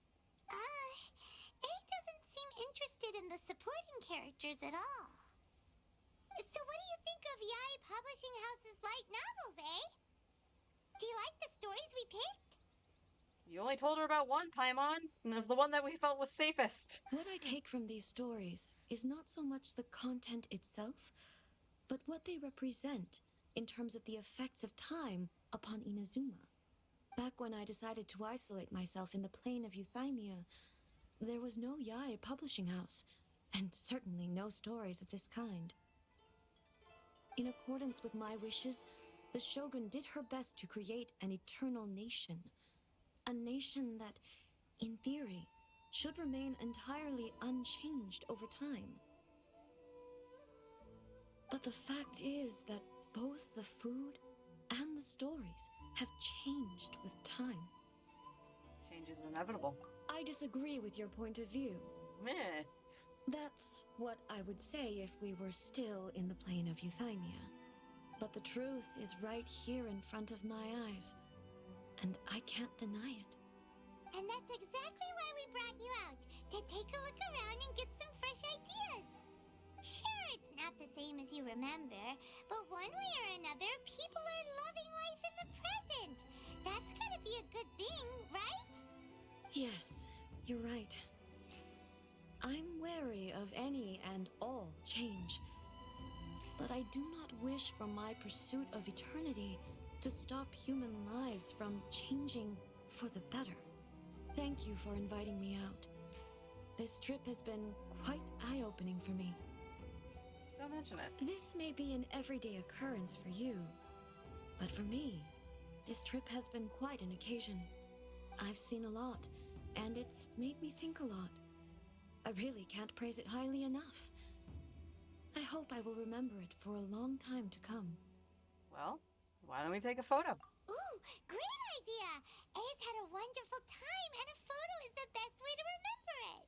Speaker 4: A doesn't seem interested in the supporting characters at all. So what do you think of Yae Publishing House's light novels, eh? Do you like the stories we picked?
Speaker 1: You only told her about one, Paimon, and it was the one that we felt was safest.
Speaker 9: What I take from these stories is not so much the content itself, but what they represent in terms of the effects of time upon Inazuma. Back when I decided to isolate myself in the plane of Euthymia, there was no Yae Publishing House, and certainly no stories of this kind. In accordance with my wishes, the Shogun did her best to create an eternal nation. A nation that, in theory, should remain entirely unchanged over time. But the fact is that both the food and the stories have changed with time.
Speaker 1: Change is inevitable.
Speaker 9: I disagree with your point of view.
Speaker 1: Meh.
Speaker 9: That's what I would say if we were still in the plane of Euthymia. But the truth is right here in front of my eyes, and I can't deny it.
Speaker 4: And that's exactly why we brought you out, to take a look around and get some fresh ideas. Sure, it's not the same as you remember, but one way or another, people are loving life in the present. That's gotta be a good thing, right?
Speaker 9: Yes, you're right. I'm wary of any and all change. But I do not wish for my pursuit of eternity to stop human lives from changing for the better. Thank you for inviting me out. This trip has been quite eye-opening for me.
Speaker 1: Don't mention it.
Speaker 9: This may be an everyday occurrence for you, but for me, this trip has been quite an occasion. I've seen a lot, and it's made me think a lot. I really can't praise it highly enough. I hope I will remember it for a long time to come.
Speaker 1: Well, why don't we take a photo?
Speaker 4: Ooh, great idea! A's had a wonderful time, and a photo is the best way to remember it.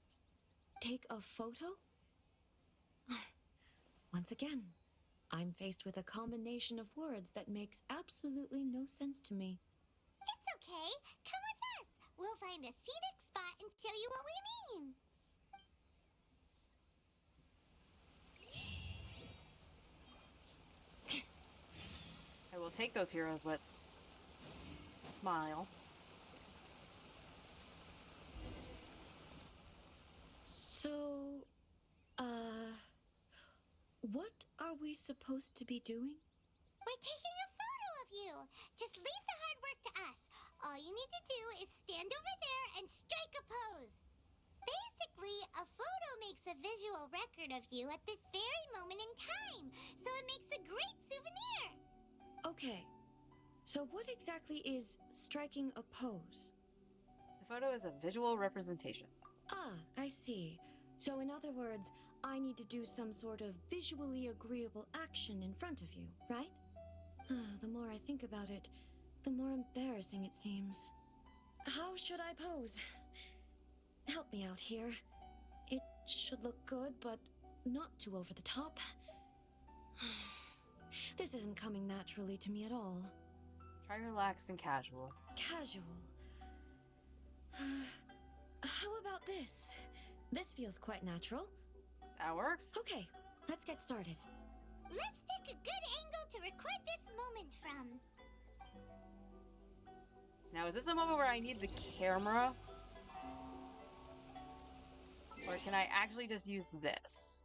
Speaker 9: Take a photo? Once again, I'm faced with a combination of words that makes absolutely no sense to me.
Speaker 4: It's okay. Come with us. We'll find a scenic spot and show you what we mean.
Speaker 1: I will take those hero's wits. Smile.
Speaker 9: So, what are we supposed to be doing?
Speaker 4: We're taking a photo of you. Just leave the hard work to us. All you need to do is stand over there and strike a pose. Basically, a photo makes a visual record of you at this very moment in time, so it makes a great souvenir.
Speaker 9: Okay, so what exactly is striking a pose?
Speaker 1: The photo is a visual representation.
Speaker 9: Ah, I see. So in other words, I need to do some sort of visually agreeable action in front of you, right? The more I think about it, the more embarrassing it seems. How should I pose? Help me out here. It should look good, but not too over the top. This isn't coming naturally to me at all.
Speaker 1: Try relaxed and casual.
Speaker 9: Casual. How about this? This feels quite natural.
Speaker 1: That works.
Speaker 9: Okay, let's get started.
Speaker 4: Let's pick a good angle to record this moment from.
Speaker 1: Now, is this a moment where I need the camera? Or can I actually just use this?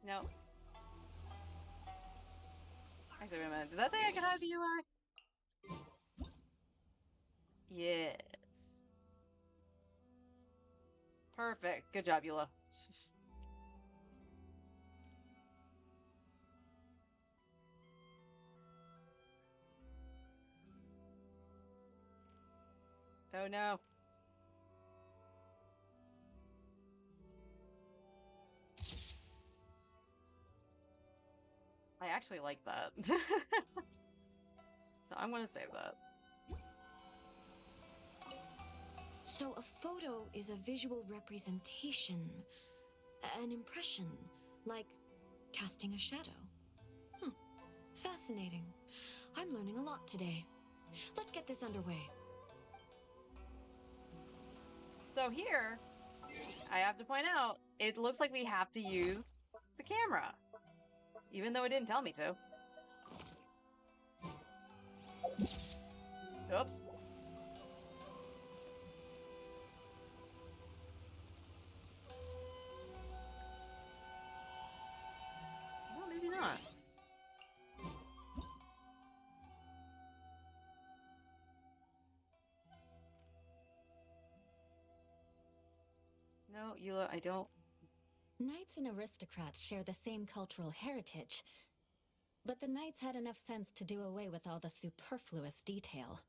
Speaker 1: No. Actually, wait a minute. Did that say I could hide the UI? Yes. Perfect. Good job, Eula. Oh no. I actually like that. So I'm gonna save that.
Speaker 9: So a photo is a visual representation, an impression, like casting a shadow. Fascinating. I'm learning a lot today. Let's get this underway.
Speaker 1: So here, I have to point out, it looks like we have to use the camera. Even though it didn't tell me to. Oops. Well, maybe not. No, Eula, I don't.
Speaker 2: Knights and aristocrats share the same cultural heritage, but the knights had enough sense to do away with all the superfluous detail.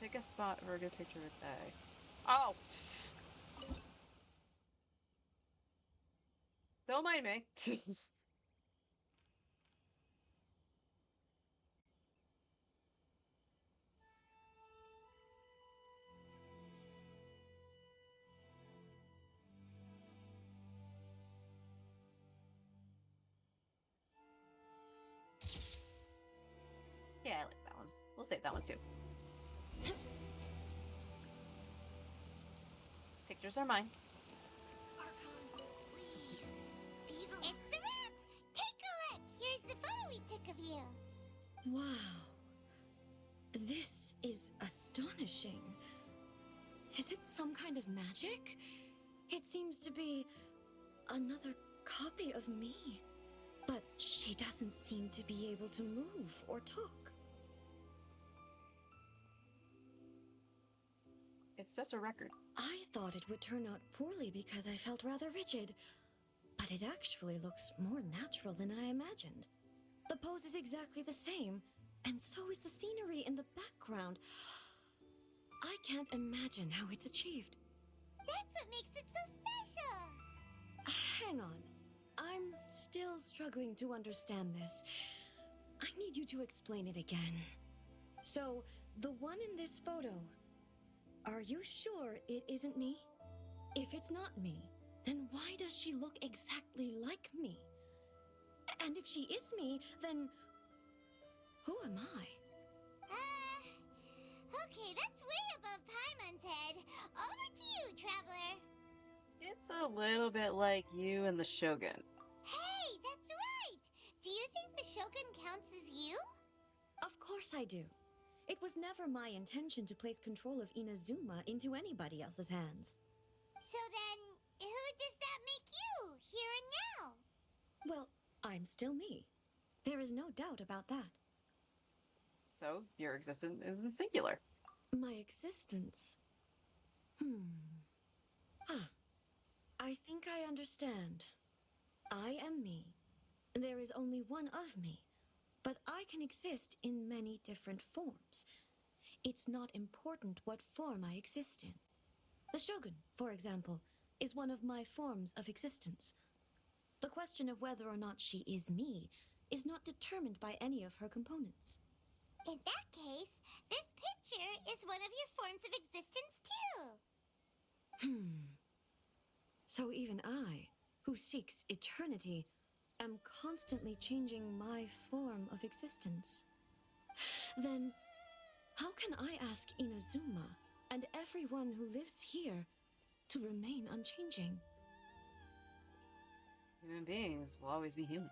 Speaker 1: Pick a spot for a good picture of Faye. Oh! Don't mind me. Yeah, I like that one. We'll save that one too. Pictures are mine.
Speaker 4: Please. These are. It's a wrap! Take a look! Here's the photo we took of you.
Speaker 9: Wow. This is astonishing. Is it some kind of magic? It seems to be another copy of me. But she doesn't seem to be able to move or talk.
Speaker 1: It's just a record.
Speaker 9: I thought it would turn out poorly because I felt rather rigid. But it actually looks more natural than I imagined. The pose is exactly the same, and so is the scenery in the background. I can't imagine how it's achieved.
Speaker 4: That's what makes it so special.
Speaker 9: Hang on. I'm still struggling to understand this. I need you to explain it again. So, the one in this photo, are you sure it isn't me? If it's not me, then why does she look exactly like me? And if she is me, then who am I?
Speaker 4: Okay, that's way above Paimon's head. Over to you, Traveler.
Speaker 1: It's a little bit like you and the Shogun.
Speaker 4: Hey, that's right! Do you think the Shogun counts as you?
Speaker 9: Of course I do. It was never my intention to place control of Inazuma into anybody else's hands.
Speaker 4: So then, who does
Speaker 9: Well, I'm still me. There is no doubt about that.
Speaker 1: So your existence isn't singular.
Speaker 9: My existence. Ah, I think I understand. I am me. There is only one of me, but I can exist in many different forms. It's not important what form I exist in. The Shogun, for example, is one of my forms of existence. The question of whether or not she is me is not determined by any of her components.
Speaker 4: In that case, this picture is one of your forms of existence too.
Speaker 9: So even I, who seeks eternity, am constantly changing my form of existence. Then, how can I ask Inazuma and everyone who lives here to remain unchanging?
Speaker 1: Human beings will always be human.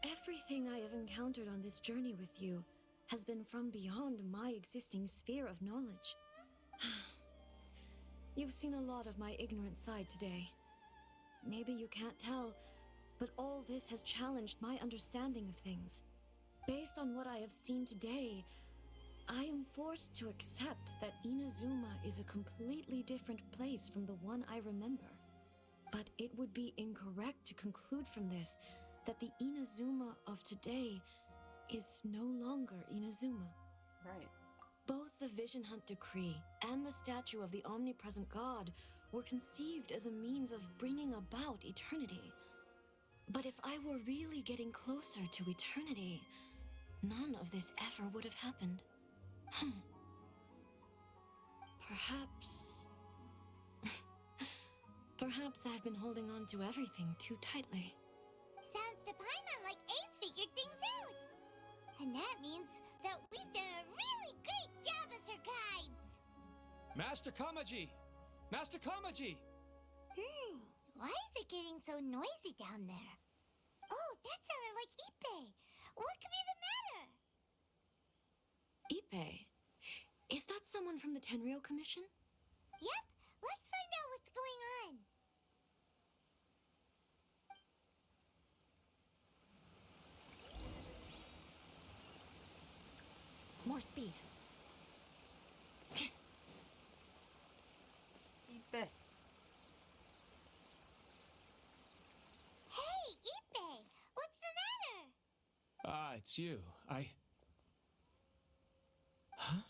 Speaker 9: Everything I have encountered on this journey with you has been from beyond my existing sphere of knowledge. You've seen a lot of my ignorant side today. Maybe you can't tell, but all this has challenged my understanding of things. Based on what I have seen today, I am forced to accept that Inazuma is a completely different place from the one I remember. But it would be incorrect to conclude from this that the Inazuma of today is no longer Inazuma.
Speaker 1: Right.
Speaker 9: Both the Vision Hunt Decree and the statue of the omnipresent God were conceived as a means of bringing about eternity. But if I were really getting closer to eternity, none of this ever would have happened. Perhaps... Perhaps I've been holding on to everything too tightly.
Speaker 4: Sounds to Paimon like Ace figured things out. And that means that we've done a really great job as her guides.
Speaker 6: Master Kamaji! Master Kamaji!
Speaker 4: Why is it getting so noisy down there? Oh, that sounded like Ippei. What could be the matter?
Speaker 9: Ippei? Is that someone from the Tenryou Commission?
Speaker 4: Yep, let's find out what's going on.
Speaker 2: More speed.
Speaker 1: Eat that.
Speaker 4: Hey, Ippei, what's the matter?
Speaker 6: Ah, it's you. Huh?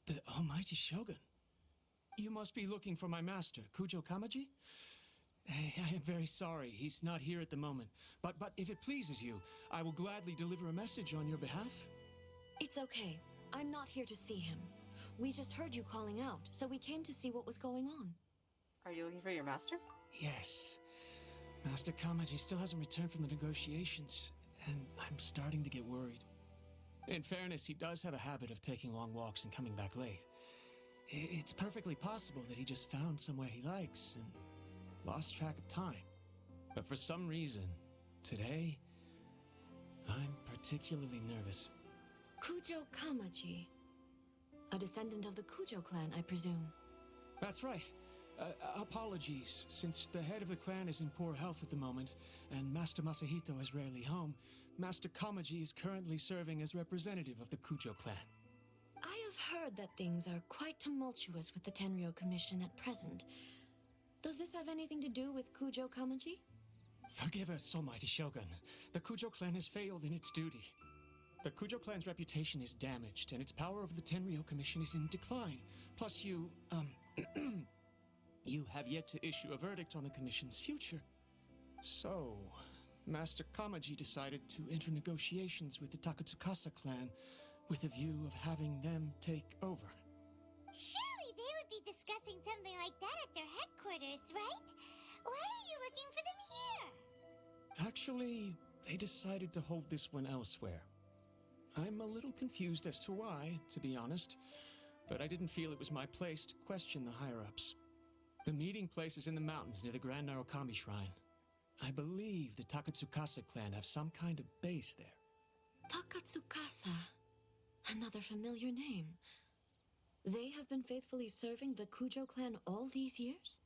Speaker 6: The Almighty Shogun. You must be looking for my master, Kujo Kamaji? I am very sorry, he's not here at the moment. But if it pleases you, I will gladly deliver a message on your behalf.
Speaker 9: It's okay. I'm not here to see him. We just heard you calling out, so we came to see what was going on.
Speaker 1: Are you looking for your master?
Speaker 6: Yes. Master Kamaji still hasn't returned from the negotiations, and I'm starting to get worried. In fairness, he does have a habit of taking long walks and coming back late. It's perfectly possible that he just found somewhere he likes and lost track of time. But for some reason, today, I'm particularly nervous.
Speaker 9: Kujo Kamaji. A descendant of the Kujo clan, I presume.
Speaker 6: That's right. Apologies, since the head of the clan is in poor health at the moment, and Master Masahito is rarely home, Master Kamaji is currently serving as representative of the Kujo clan.
Speaker 9: I have heard that things are quite tumultuous with the Tenryou Commission at present. Does this have anything to do with Kujo Kamaji?
Speaker 6: Forgive us, Almighty Shogun. The Kujo clan has failed in its duty. The Kujo clan's reputation is damaged, and its power over the Tenryou Commission is in decline. Plus you, you have yet to issue a verdict on the Commission's future. So, Master Kamaji decided to enter negotiations with the Takatsukasa clan with a view of having them take over.
Speaker 4: Surely they would be discussing something like that at their headquarters, right? Why are you looking for them here?
Speaker 6: Actually, they decided to hold this one elsewhere. I'm a little confused as to why, to be honest, but I didn't feel it was my place to question the higher-ups. The meeting place is in the mountains near the Grand Narukami Shrine. I believe the Takatsukasa clan have some kind of base there.
Speaker 9: Takatsukasa. Another familiar name. They have been faithfully serving the Kujo clan all these years?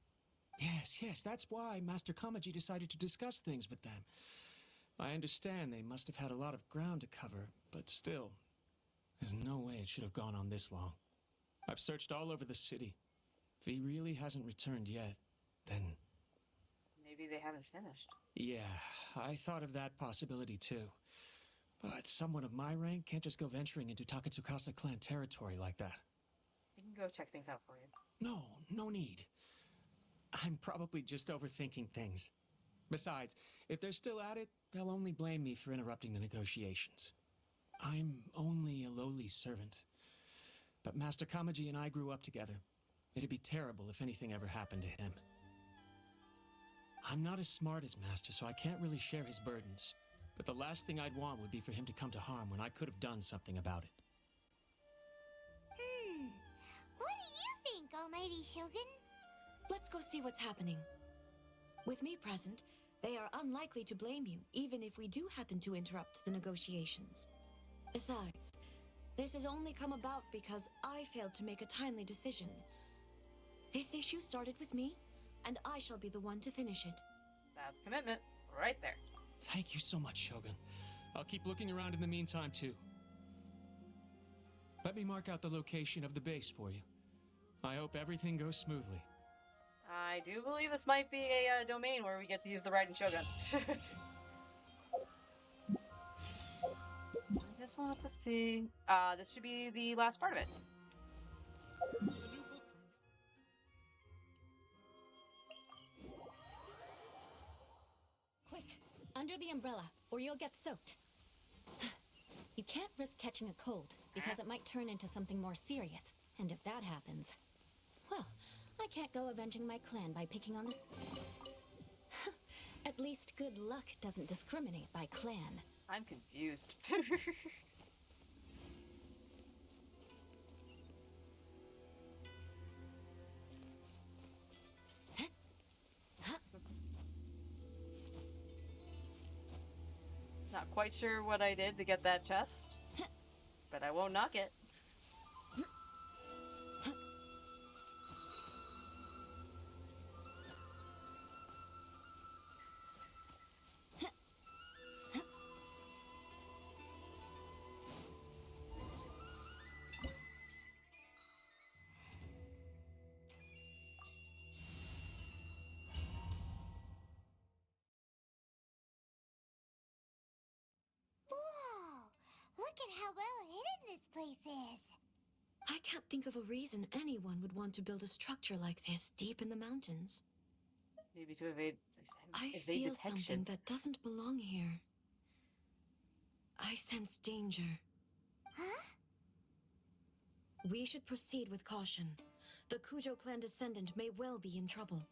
Speaker 6: Yes, that's why Master Kamaji decided to discuss things with them. I understand they must have had a lot of ground to cover, but still, there's no way it should have gone on this long. I've searched all over the city. If he really hasn't returned yet, then...
Speaker 1: Maybe they haven't finished.
Speaker 6: Yeah, I thought of that possibility too. But someone of my rank can't just go venturing into Takatsukasa clan territory like that.
Speaker 1: We can go check things out for you.
Speaker 6: No need. I'm probably just overthinking things. Besides, if they're still at it, they'll only blame me for interrupting the negotiations. I'm only a lowly servant. But Master Kamaji and I grew up together. It'd be terrible if anything ever happened to him. I'm not as smart as Master, so I can't really share his burdens. But the last thing I'd want would be for him to come to harm when I could have done something about it.
Speaker 4: What do you think, Almighty Shogun?
Speaker 9: Let's go see what's happening. With me present, they are unlikely to blame you, even if we do happen to interrupt the negotiations. Besides, this has only come about because I failed to make a timely decision. This issue started with me, and I shall be the one to finish it.
Speaker 1: That's commitment right there.
Speaker 6: Thank you so much, Shogun. I'll keep looking around in the meantime, too. Let me mark out the location of the base for you. I hope everything goes smoothly.
Speaker 1: I do believe this might be a domain where we get to use the Raiden Shogun. I just want to see. This should be the last part of it.
Speaker 2: Quick, under the umbrella, or you'll get soaked. You can't risk catching a cold, because it might turn into something more serious. And if that happens, well, I can't go avenging my clan by picking on this. At least good luck doesn't discriminate by clan.
Speaker 1: I'm confused. Not quite sure what I did to get that chest, but I won't knock it.
Speaker 4: Whoa! Look at how well hidden this place is.
Speaker 9: I can't think of a reason anyone would want to build a structure like this deep in the mountains.
Speaker 1: Maybe to evade
Speaker 9: I
Speaker 1: evade
Speaker 9: feel
Speaker 1: detection.
Speaker 9: something that doesn't belong here. I sense danger.
Speaker 4: Huh?
Speaker 9: We should proceed with caution. The Kujo clan descendant may well be in trouble.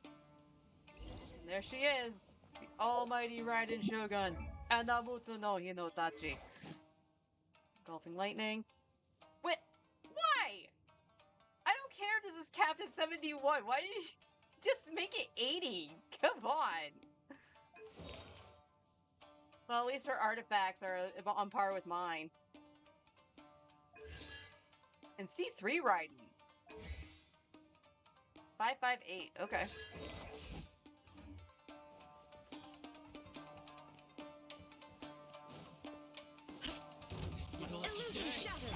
Speaker 1: And there she is, the almighty Raiden Shogun, Anabutsu no Hinotachi. Golfing lightning. Wait, why? I don't care if this is Captain 71. Why did you just make it 80? Come on. Well, at least her artifacts are on par with mine. And C3 Raiden. 558. Okay.
Speaker 9: Illusion shattered!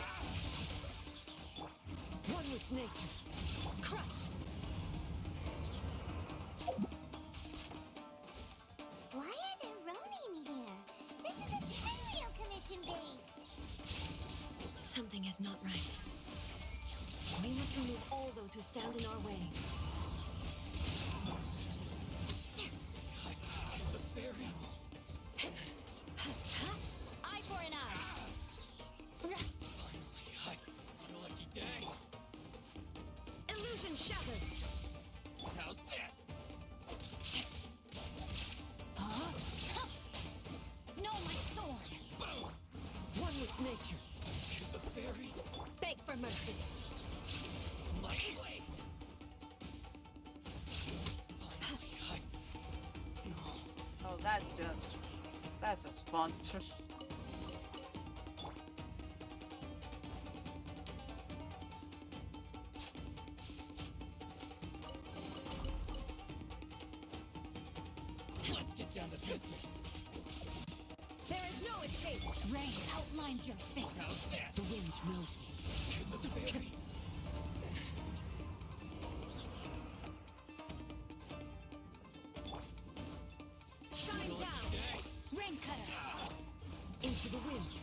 Speaker 9: One with nature. Crush!
Speaker 4: Why are there Ronin here? This is a Tenryou Commission base.
Speaker 9: Something is not right. We must remove all those who stand in our way.
Speaker 2: Eye for an eye.
Speaker 8: Lucky day.
Speaker 9: Illusion shattered!
Speaker 8: How's this?
Speaker 2: Huh? No, my sword.
Speaker 9: One with nature.
Speaker 8: Shoot the fairy.
Speaker 2: Beg for mercy.
Speaker 8: My way.
Speaker 1: Oh, that's just fun.
Speaker 2: escape! Rain outlines your fate.
Speaker 8: The wind knows me.
Speaker 2: Shine down! Rain cutter!
Speaker 8: Into the wind.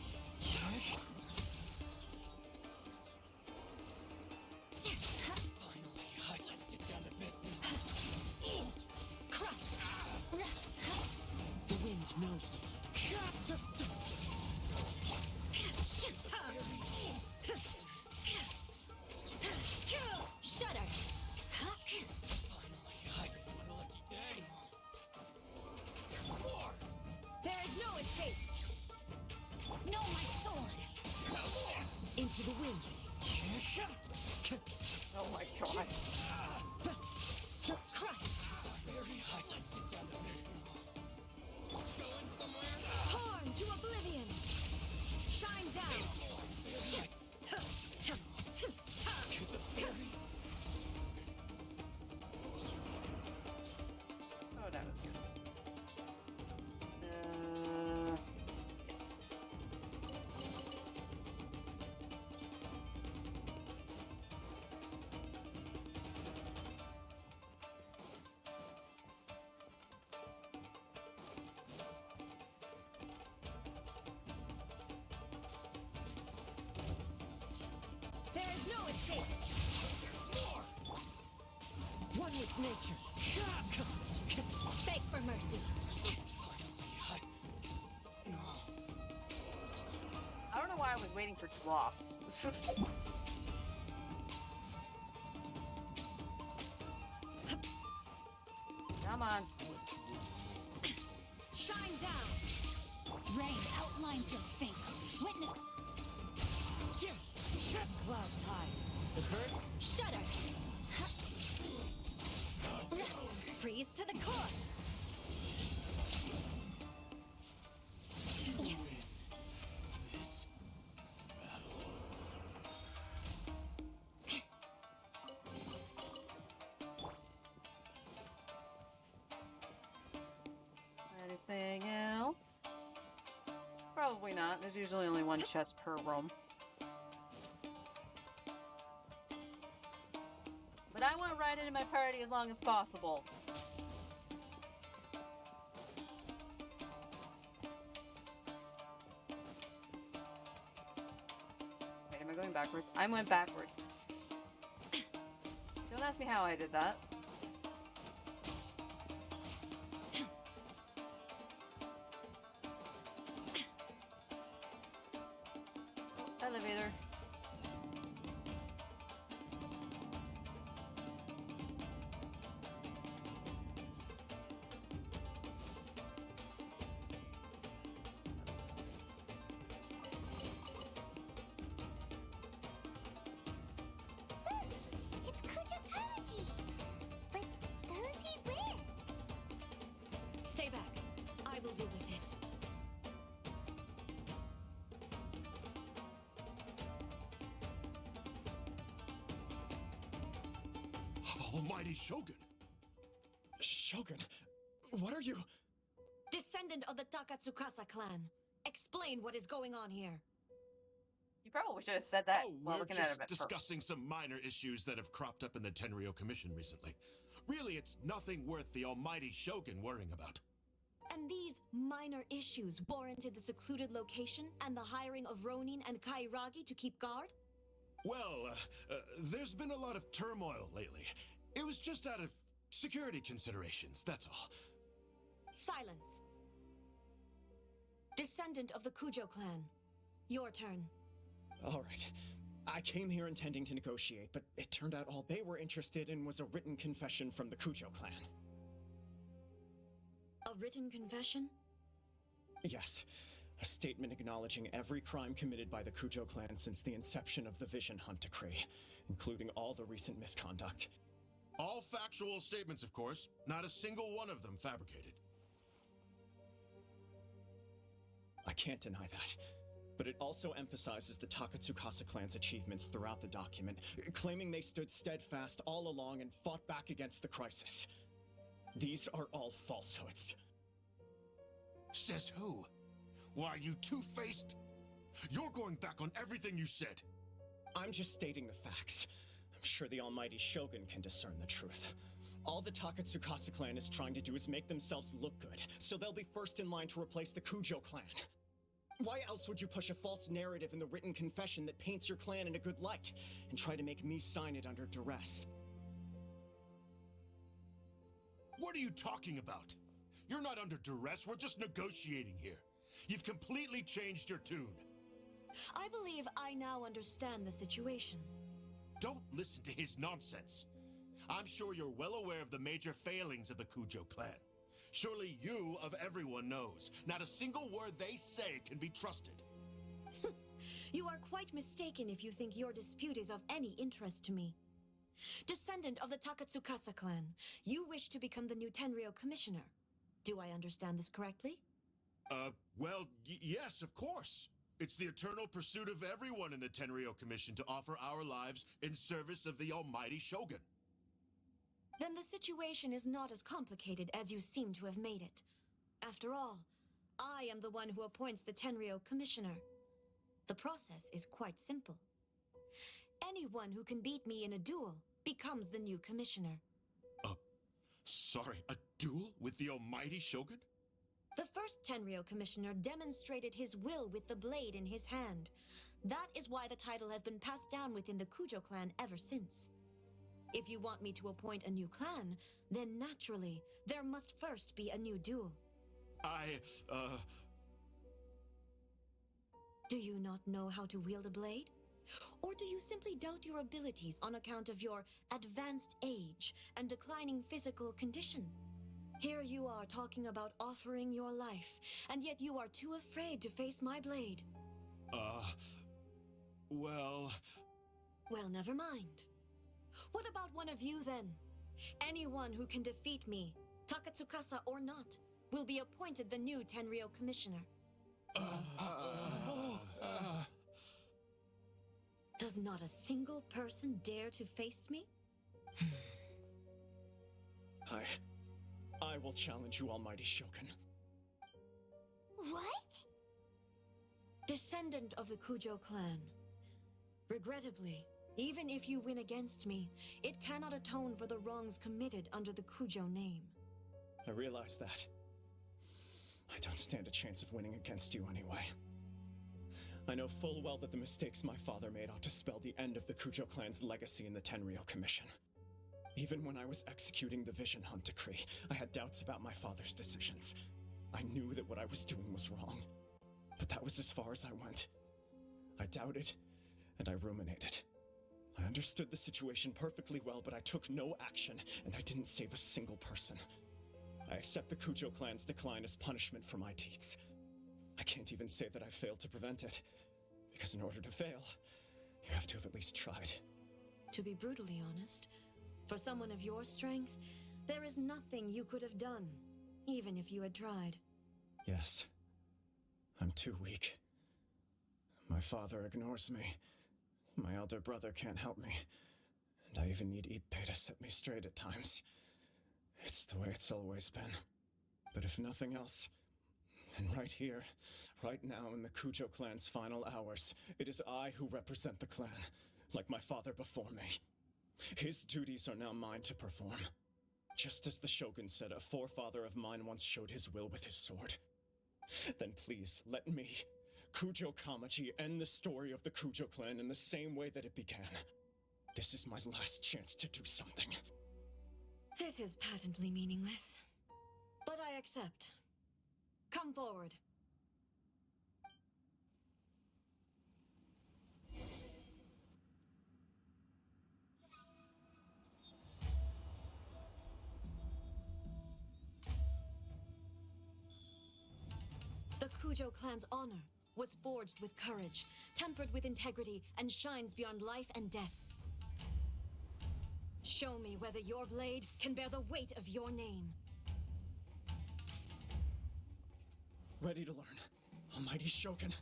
Speaker 8: Finally, let's get down to business.
Speaker 2: Crush!
Speaker 8: The wind knows me.
Speaker 2: Shudder!
Speaker 8: Finally, it's my lucky day. More.
Speaker 2: There is no escape! No, my sword!
Speaker 8: Into the wind.
Speaker 1: Oh my god.
Speaker 2: Crush!
Speaker 8: Let's get down to business. Going somewhere?
Speaker 2: Torn to oblivion! Shine down!
Speaker 1: Oh, that was good. Yes.
Speaker 2: There is no escape!
Speaker 8: One with nature.
Speaker 2: Beg for mercy!
Speaker 1: I don't know why I was waiting for drops. Come on.
Speaker 2: Shine down! Rain outlines your fate. Witness...
Speaker 8: Clouds high. The birds.
Speaker 2: Shudder! Freeze to the core!
Speaker 8: This battle.
Speaker 1: Anything else? Probably not. There's usually only one chest per room. But I want to ride into my party as long as possible. Wait, am I going backwards? I went backwards. Don't ask me how I did that. Oh, elevator.
Speaker 4: It's Kujokawaji. But who's he with?
Speaker 9: Stay back. I will deal with this.
Speaker 12: Almighty Shogun!
Speaker 5: Shogun, what are you?
Speaker 9: Descendant of the Takatsukasa clan. Explain what is going on here.
Speaker 1: You probably should have said that
Speaker 12: Oh,
Speaker 1: while
Speaker 12: we're
Speaker 1: looking at
Speaker 12: just
Speaker 1: him at
Speaker 12: discussing some minor issues that have cropped up in the Tenryo Commission recently. Really, it's nothing worth the almighty Shogun worrying about.
Speaker 9: And these minor issues warranted the secluded location and the hiring of Ronin and Kairagi to keep guard?
Speaker 12: Well, there's been a lot of turmoil lately. It was just out of security considerations, that's all.
Speaker 9: Silence. Descendant of the Kujo clan. Your turn.
Speaker 5: All right. I came here intending to negotiate, but it turned out all they were interested in was a written confession from the Kujo clan.
Speaker 9: A written confession?
Speaker 5: Yes. A statement acknowledging every crime committed by the Kujo clan since the inception of the Vision Hunt Decree, including all the recent misconduct.
Speaker 12: All factual statements, of course. Not a single one of them fabricated.
Speaker 5: I can't deny that. But it also emphasizes the Takatsukasa clan's achievements throughout the document, claiming they stood steadfast all along and fought back against the crisis. These are all falsehoods.
Speaker 12: Says who? Why, you two-faced? You're going back on everything you said.
Speaker 5: I'm just stating the facts. I'm sure the almighty Shogun can discern the truth. All the Takatsukasa clan is trying to do is make themselves look good, so they'll be first in line to replace the Kujo clan. Why else would you push a false narrative in the written confession that paints your clan in a good light, and try to make me sign it under duress?
Speaker 12: What are you talking about? You're not under duress, we're just negotiating here. You've completely changed your tune.
Speaker 9: I believe I now understand the situation.
Speaker 12: Don't listen to his nonsense. I'm sure you're well aware of the major failings of the Kujo clan. Surely you, of everyone, knows. Not a single word they say can be trusted.
Speaker 9: You are quite mistaken if you think your dispute is of any interest to me. Descendant of the Takatsukasa clan, you wish to become the new Tenryou commissioner. Do I understand this correctly?
Speaker 12: Well, yes, of course. It's the eternal pursuit of everyone in the Tenryou Commission to offer our lives in service of the almighty Shogun.
Speaker 9: Then the situation is not as complicated as you seem to have made it. After all, I am the one who appoints the Tenryou commissioner. The process is quite simple. Anyone who can beat me in a duel becomes the new commissioner.
Speaker 12: Sorry, a duel with the almighty Shogun?
Speaker 9: The first Tenryou commissioner demonstrated his will with the blade in his hand. That is why the title has been passed down within the Kujo clan ever since. If you want me to appoint a new clan, then naturally, there must first be a new duel. Do you not know how to wield a blade? Or do you simply doubt your abilities on account of your advanced age and declining physical condition? Here you are talking about offering your life, and yet you are too afraid to face my blade.
Speaker 12: Well...
Speaker 9: Well, never mind. What about one of you, then? Anyone who can defeat me, Takatsukasa or not, will be appointed the new Tenryou commissioner. Does not a single person dare to face me?
Speaker 5: I will challenge you, almighty Shogun.
Speaker 4: What?
Speaker 9: Descendant of the Kujo clan. Regrettably, even if you win against me, it cannot atone for the wrongs committed under the Kujo name.
Speaker 5: I realize that. I don't stand a chance of winning against you anyway. I know full well that the mistakes my father made ought to spell the end of the Kujo clan's legacy in the Tenryou Commission. Even when I was executing the Vision Hunt decree, I had doubts about my father's decisions. I knew that what I was doing was wrong, but that was as far as I went. I doubted, and I ruminated. I understood the situation perfectly well, but I took no action, and I didn't save a single person. I accept the Kujo clan's decline as punishment for my deeds. I can't even say that I failed to prevent it, because in order to fail, you have to have at least tried.
Speaker 9: To be brutally honest, for someone of your strength, there is nothing you could have done, even if you had tried.
Speaker 5: Yes. I'm too weak. My father ignores me. My elder brother can't help me. And I even need Ippei to set me straight at times. It's the way it's always been. But if nothing else, then right here, right now in the Kujo clan's final hours, it is I who represent the clan, like my father before me. His duties are now mine to perform. Just as the Shogun said a forefather of mine once showed his will with his sword. Then please, let me, Kujo Kamaji, end the story of the Kujo clan in the same way that it began. This is my last chance to do something.
Speaker 9: This is patently meaningless, but I accept. Come forward. The Kujo clan's honor was forged with courage, tempered with integrity, and shines beyond life and death. Show me whether your blade can bear the weight of your name.
Speaker 5: Ready to learn, almighty Shogun.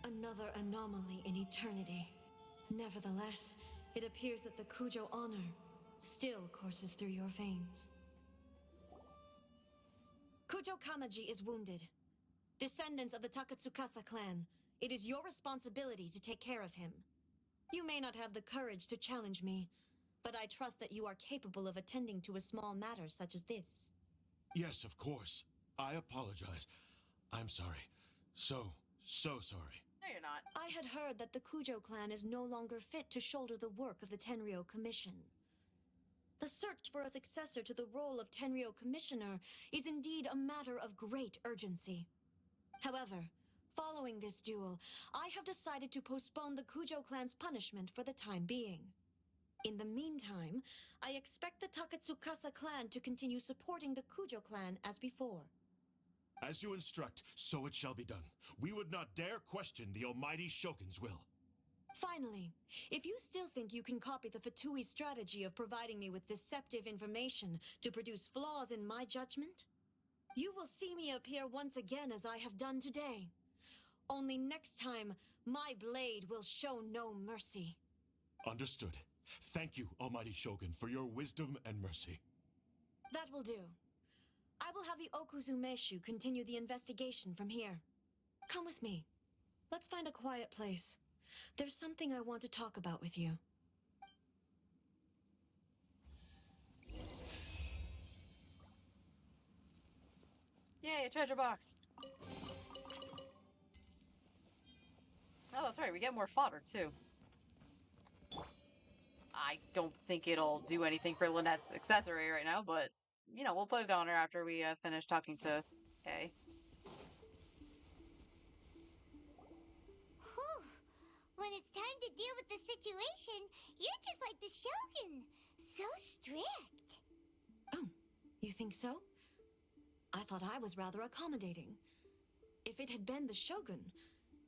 Speaker 9: Another anomaly in eternity. Nevertheless, it appears that the Kujo honor still courses through your veins. Kujo Kamaji is wounded. Descendants of the Takatsukasa clan, it is your responsibility to take care of him. You may not have the courage to challenge me, but I trust that you are capable of attending to a small matter such as this.
Speaker 12: Yes, of course. I apologize. I'm sorry. So sorry.
Speaker 1: No, you're not.
Speaker 9: I had heard that the Kujo clan is no longer fit to shoulder the work of the Tenryou Commission. The search for a successor to the role of Tenryou Commissioner is indeed a matter of great urgency. However, following this duel, I have decided to postpone the Kujo clan's punishment for the time being. In the meantime, I expect the Takatsukasa clan to continue supporting the Kujo clan as before.
Speaker 12: As you instruct, so it shall be done. We would not dare question the almighty Shogun's will.
Speaker 9: Finally, if you still think you can copy the Fatui strategy of providing me with deceptive information to produce flaws in my judgment, you will see me appear once again as I have done today. Only next time, my blade will show no mercy.
Speaker 12: Understood. Thank you, almighty Shogun, for your wisdom and mercy.
Speaker 9: That will do. I will have the Okuzumeshu continue the investigation from here. Come with me. Let's find a quiet place. There's something I want to talk about with you.
Speaker 1: Yay, a treasure box. Oh, that's right. We get more fodder, too. I don't think it'll do anything for Lynette's accessory right now, but, you know, we'll put it on her after we finish talking to A.
Speaker 4: Whew. When it's time to deal with the situation, you're just like the Shogun. So strict.
Speaker 9: Oh, you think so? I thought I was rather accommodating. If it had been the Shogun,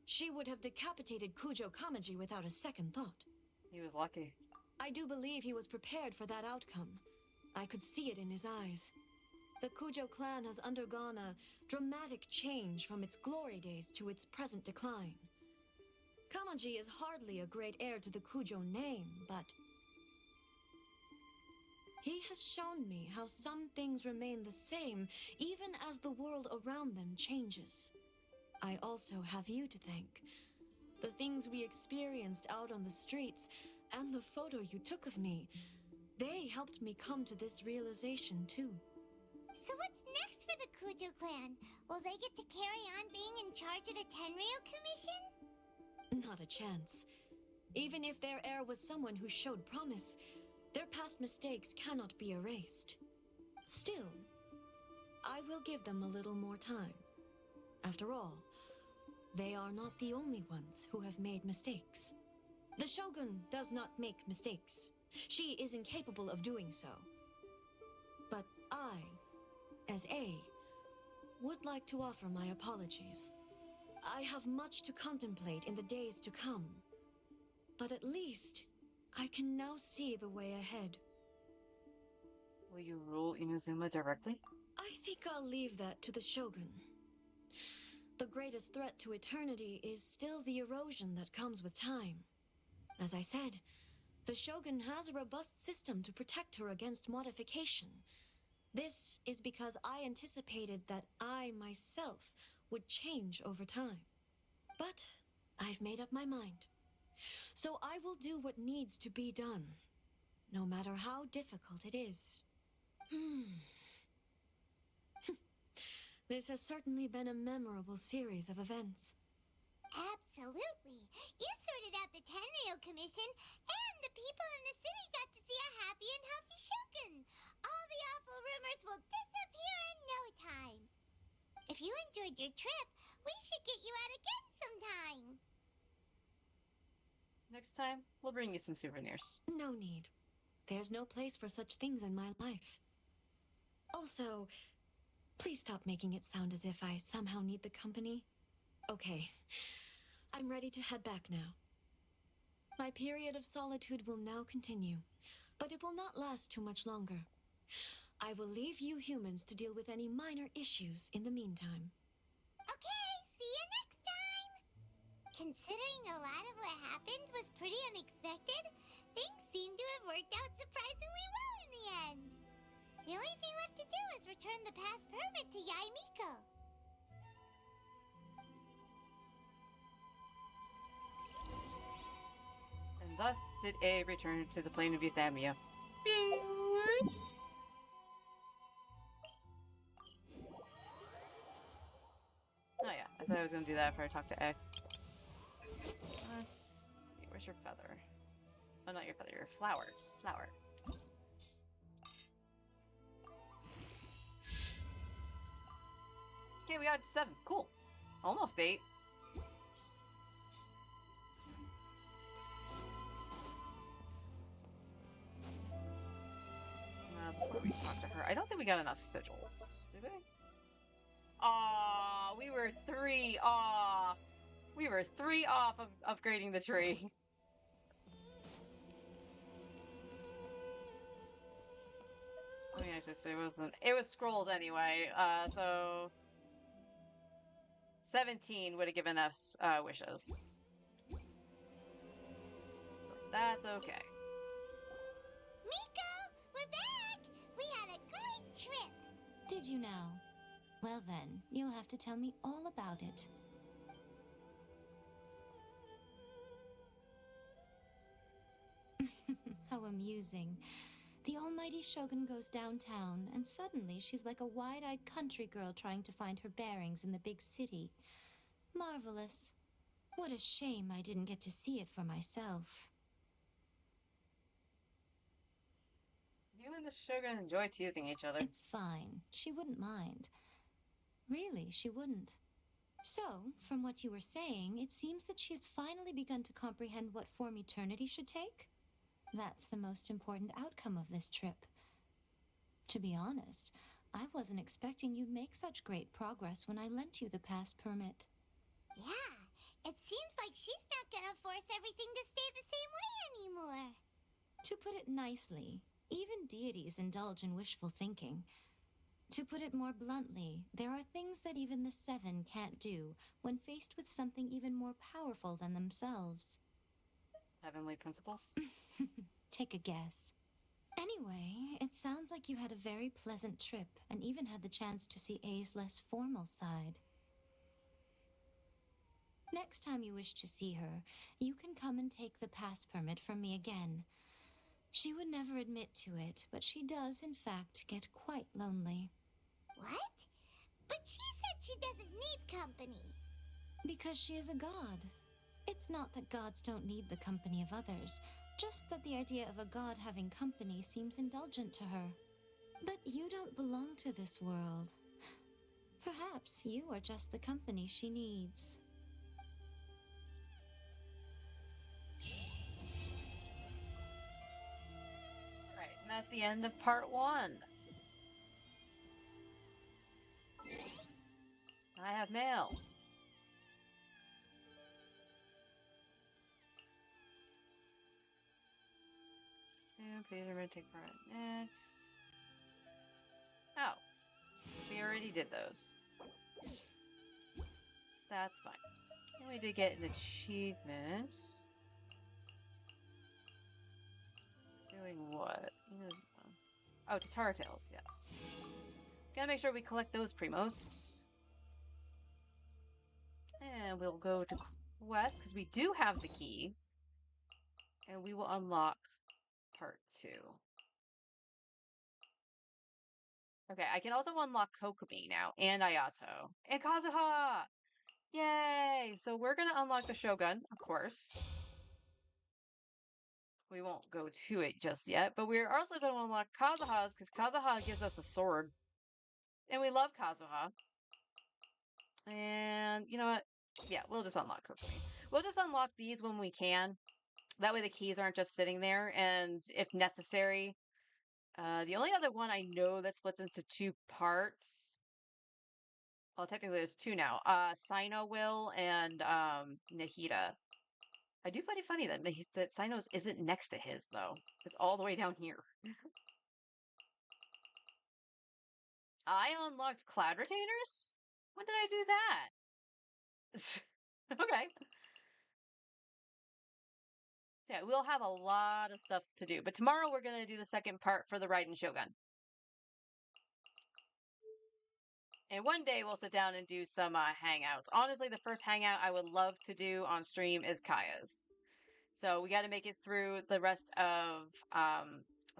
Speaker 9: she would have decapitated Kujo Kamaji without a second thought.
Speaker 1: He was lucky.
Speaker 9: I do believe he was prepared for that outcome. I could see it in his eyes. The Kujo clan has undergone a dramatic change from its glory days to its present decline. Kamaji is hardly a great heir to the Kujo name, but he has shown me how some things remain the same even as the world around them changes. I also have you to thank. The things we experienced out on the streets and the photo you took of me, they helped me come to this realization too.
Speaker 4: So what's next for the Kujo clan? Will they get to carry on being in charge of the Tenryou Commission?
Speaker 9: Not a chance. Even if their heir was someone who showed promise, their past mistakes cannot be erased. Still, I will give them a little more time. After all, they are not the only ones who have made mistakes. The Shogun does not make mistakes. She is incapable of doing so. But I, as A, would like to offer my apologies. I have much to contemplate in the days to come. But at least, I can now see the way ahead.
Speaker 1: Will you rule Inazuma directly?
Speaker 9: I think I'll leave that to the Shogun. The greatest threat to eternity is still the erosion that comes with time. As I said, the Shogun has a robust system to protect her against modification. This is because I anticipated that I myself would change over time. But I've made up my mind. So I will do what needs to be done, no matter how difficult it is. This has certainly been a memorable series of events.
Speaker 4: Absolutely. You sorted out the Tenryou Commission, and the people in the city got to see a happy and healthy Shogun. All the awful rumors will disappear in no time. If you enjoyed your trip, we should get you out again sometime.
Speaker 1: Next time, we'll bring you some souvenirs.
Speaker 9: No need. There's no place for such things in my life. Also, please stop making it sound as if I somehow need the company. Okay, I'm ready to head back now. My period of solitude will now continue, but it will not last too much longer. I will leave you humans to deal with any minor issues in the meantime.
Speaker 4: Okay, see you next time! Considering a lot of what happened was pretty unexpected, things seem to have worked out surprisingly well in the end. The only thing left to do is return the pass permit to Yai Miko.
Speaker 1: And thus did A return to the plane of Euthamia. Oh yeah, I said I was gonna do that after I talked to A. Let's see, where's your feather? Oh, not your feather, your flower. Flower. Okay, we got 7. Cool. Almost 8. Before we talk to her, I don't think we got enough sigils. Did we? Aw, we were 3 off. We were 3 off of upgrading the tree. Let me actually say it was scrolls anyway. So 17 would have given us wishes. So that's okay.
Speaker 4: Miko, we're back! We had a great trip!
Speaker 7: Did you now? Well then, you'll have to tell me all about it. How amusing. The almighty Shogun goes downtown, and suddenly she's like a wide-eyed country girl trying to find her bearings in the big city. Marvelous. What a shame I didn't get to see it for myself.
Speaker 1: You and the Shogun enjoy teasing each other.
Speaker 7: It's fine. She wouldn't mind. Really, she wouldn't. So, from what you were saying, it seems that she has finally begun to comprehend what form eternity should take? That's the most important outcome of this trip. To be honest, I wasn't expecting you'd make such great progress when I lent you the pass permit.
Speaker 4: Yeah, it seems like she's not gonna force everything to stay the same way anymore.
Speaker 7: To put it nicely, even deities indulge in wishful thinking. To put it more bluntly, there are things that even the Seven can't do when faced with something even more powerful than themselves.
Speaker 1: Heavenly principles?
Speaker 7: Take a guess. Anyway, it sounds like you had a very pleasant trip and even had the chance to see A's less formal side. Next time you wish to see her, you can come and take the pass permit from me again. She would never admit to it, but she does, in fact, get quite lonely.
Speaker 4: What? But she said she doesn't need company.
Speaker 7: Because she is a god. It's not that gods don't need the company of others, just that the idea of a god having company seems indulgent to her. But you don't belong to this world. Perhaps you are just the company she needs.
Speaker 1: Alright, and that's the end of part 1. I have mail. Soon, please remember to take part in it. Oh. We already did those. That's fine. And we did get an achievement. Doing what? Oh, Tatara Tales, yes. Gotta make sure we collect those primos. And we'll go to Quest, because we do have the keys. And we will unlock part 2. Okay, I can also unlock Kokomi now, and Ayato. And Kazuha! Yay! So we're gonna unlock the Shogun, of course. We won't go to it just yet, but we're also going to unlock Kazuha's, because Kazuha gives us a sword. And we love Kazuha. And you know what? Yeah, we'll just unlock Kokomi. We'll just unlock these when we can. That way the keys aren't just sitting there, and if necessary. The only other one I know that splits into 2 parts. Well, technically there's 2 now. Sino will and Nahida. I do find it funny that Cynos isn't next to his, though. It's all the way down here. I unlocked cloud retainers? When did I do that? Okay. Yeah, we'll have a lot of stuff to do. But tomorrow we're going to do the second part for the Raiden Shogun. And one day we'll sit down and do some hangouts. Honestly, the first hangout I would love to do on stream is Kaya's. So we got to make it through the rest of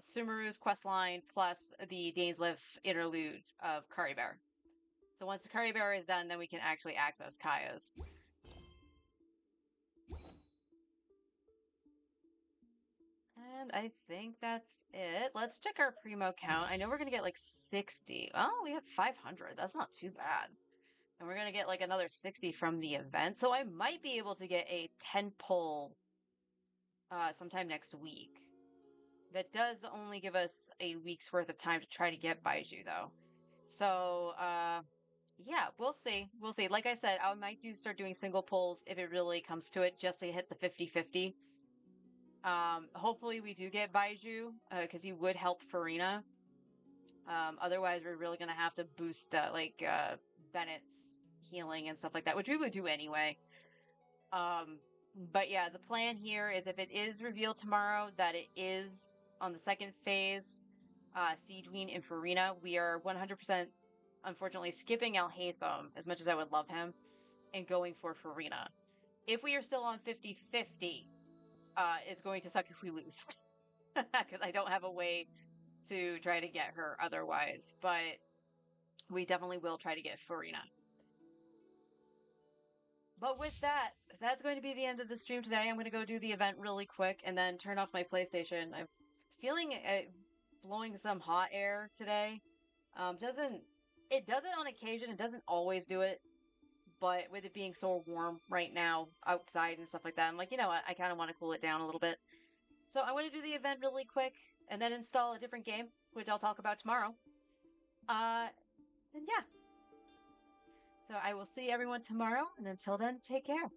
Speaker 1: Sumeru's quest line plus the Dainsleif interlude of Curry Bear. So once the Curry Bear is done, then we can actually access Kaya's. And I think that's it. Let's check our primo count. I know we're going to get like 60. Oh, we have 500. That's not too bad. And we're going to get like another 60 from the event. So I might be able to get a 10 pull sometime next week. That does only give us a week's worth of time to try to get Baiju, though. So, yeah, we'll see. We'll see. Like I said, I might start doing single pulls if it really comes to it, just to hit the 50-50. Hopefully we do get Baiju, because he would help Farina. Otherwise, we're really gonna have to boost, Bennett's healing and stuff like that, which we would do anyway. But yeah, the plan here is if it is revealed tomorrow that it is on the second phase, Seedween and Farina, we are 100% unfortunately skipping Al Hatham as much as I would love him and going for Farina. If we are still on 50-50, it's going to suck if we lose. Because I don't have a way to try to get her otherwise. But we definitely will try to get Farina. But with that, that's going to be the end of the stream today. I'm going to go do the event really quick and then turn off my PlayStation. I'm feeling blowing some hot air today. It does it on occasion. It doesn't always do it. But with it being so warm right now outside and stuff like that, I'm like, you know what? I kind of want to cool it down a little bit. So I'm going to do the event really quick and then install a different game, which I'll talk about tomorrow. And yeah. So I will see everyone tomorrow. And until then, take care.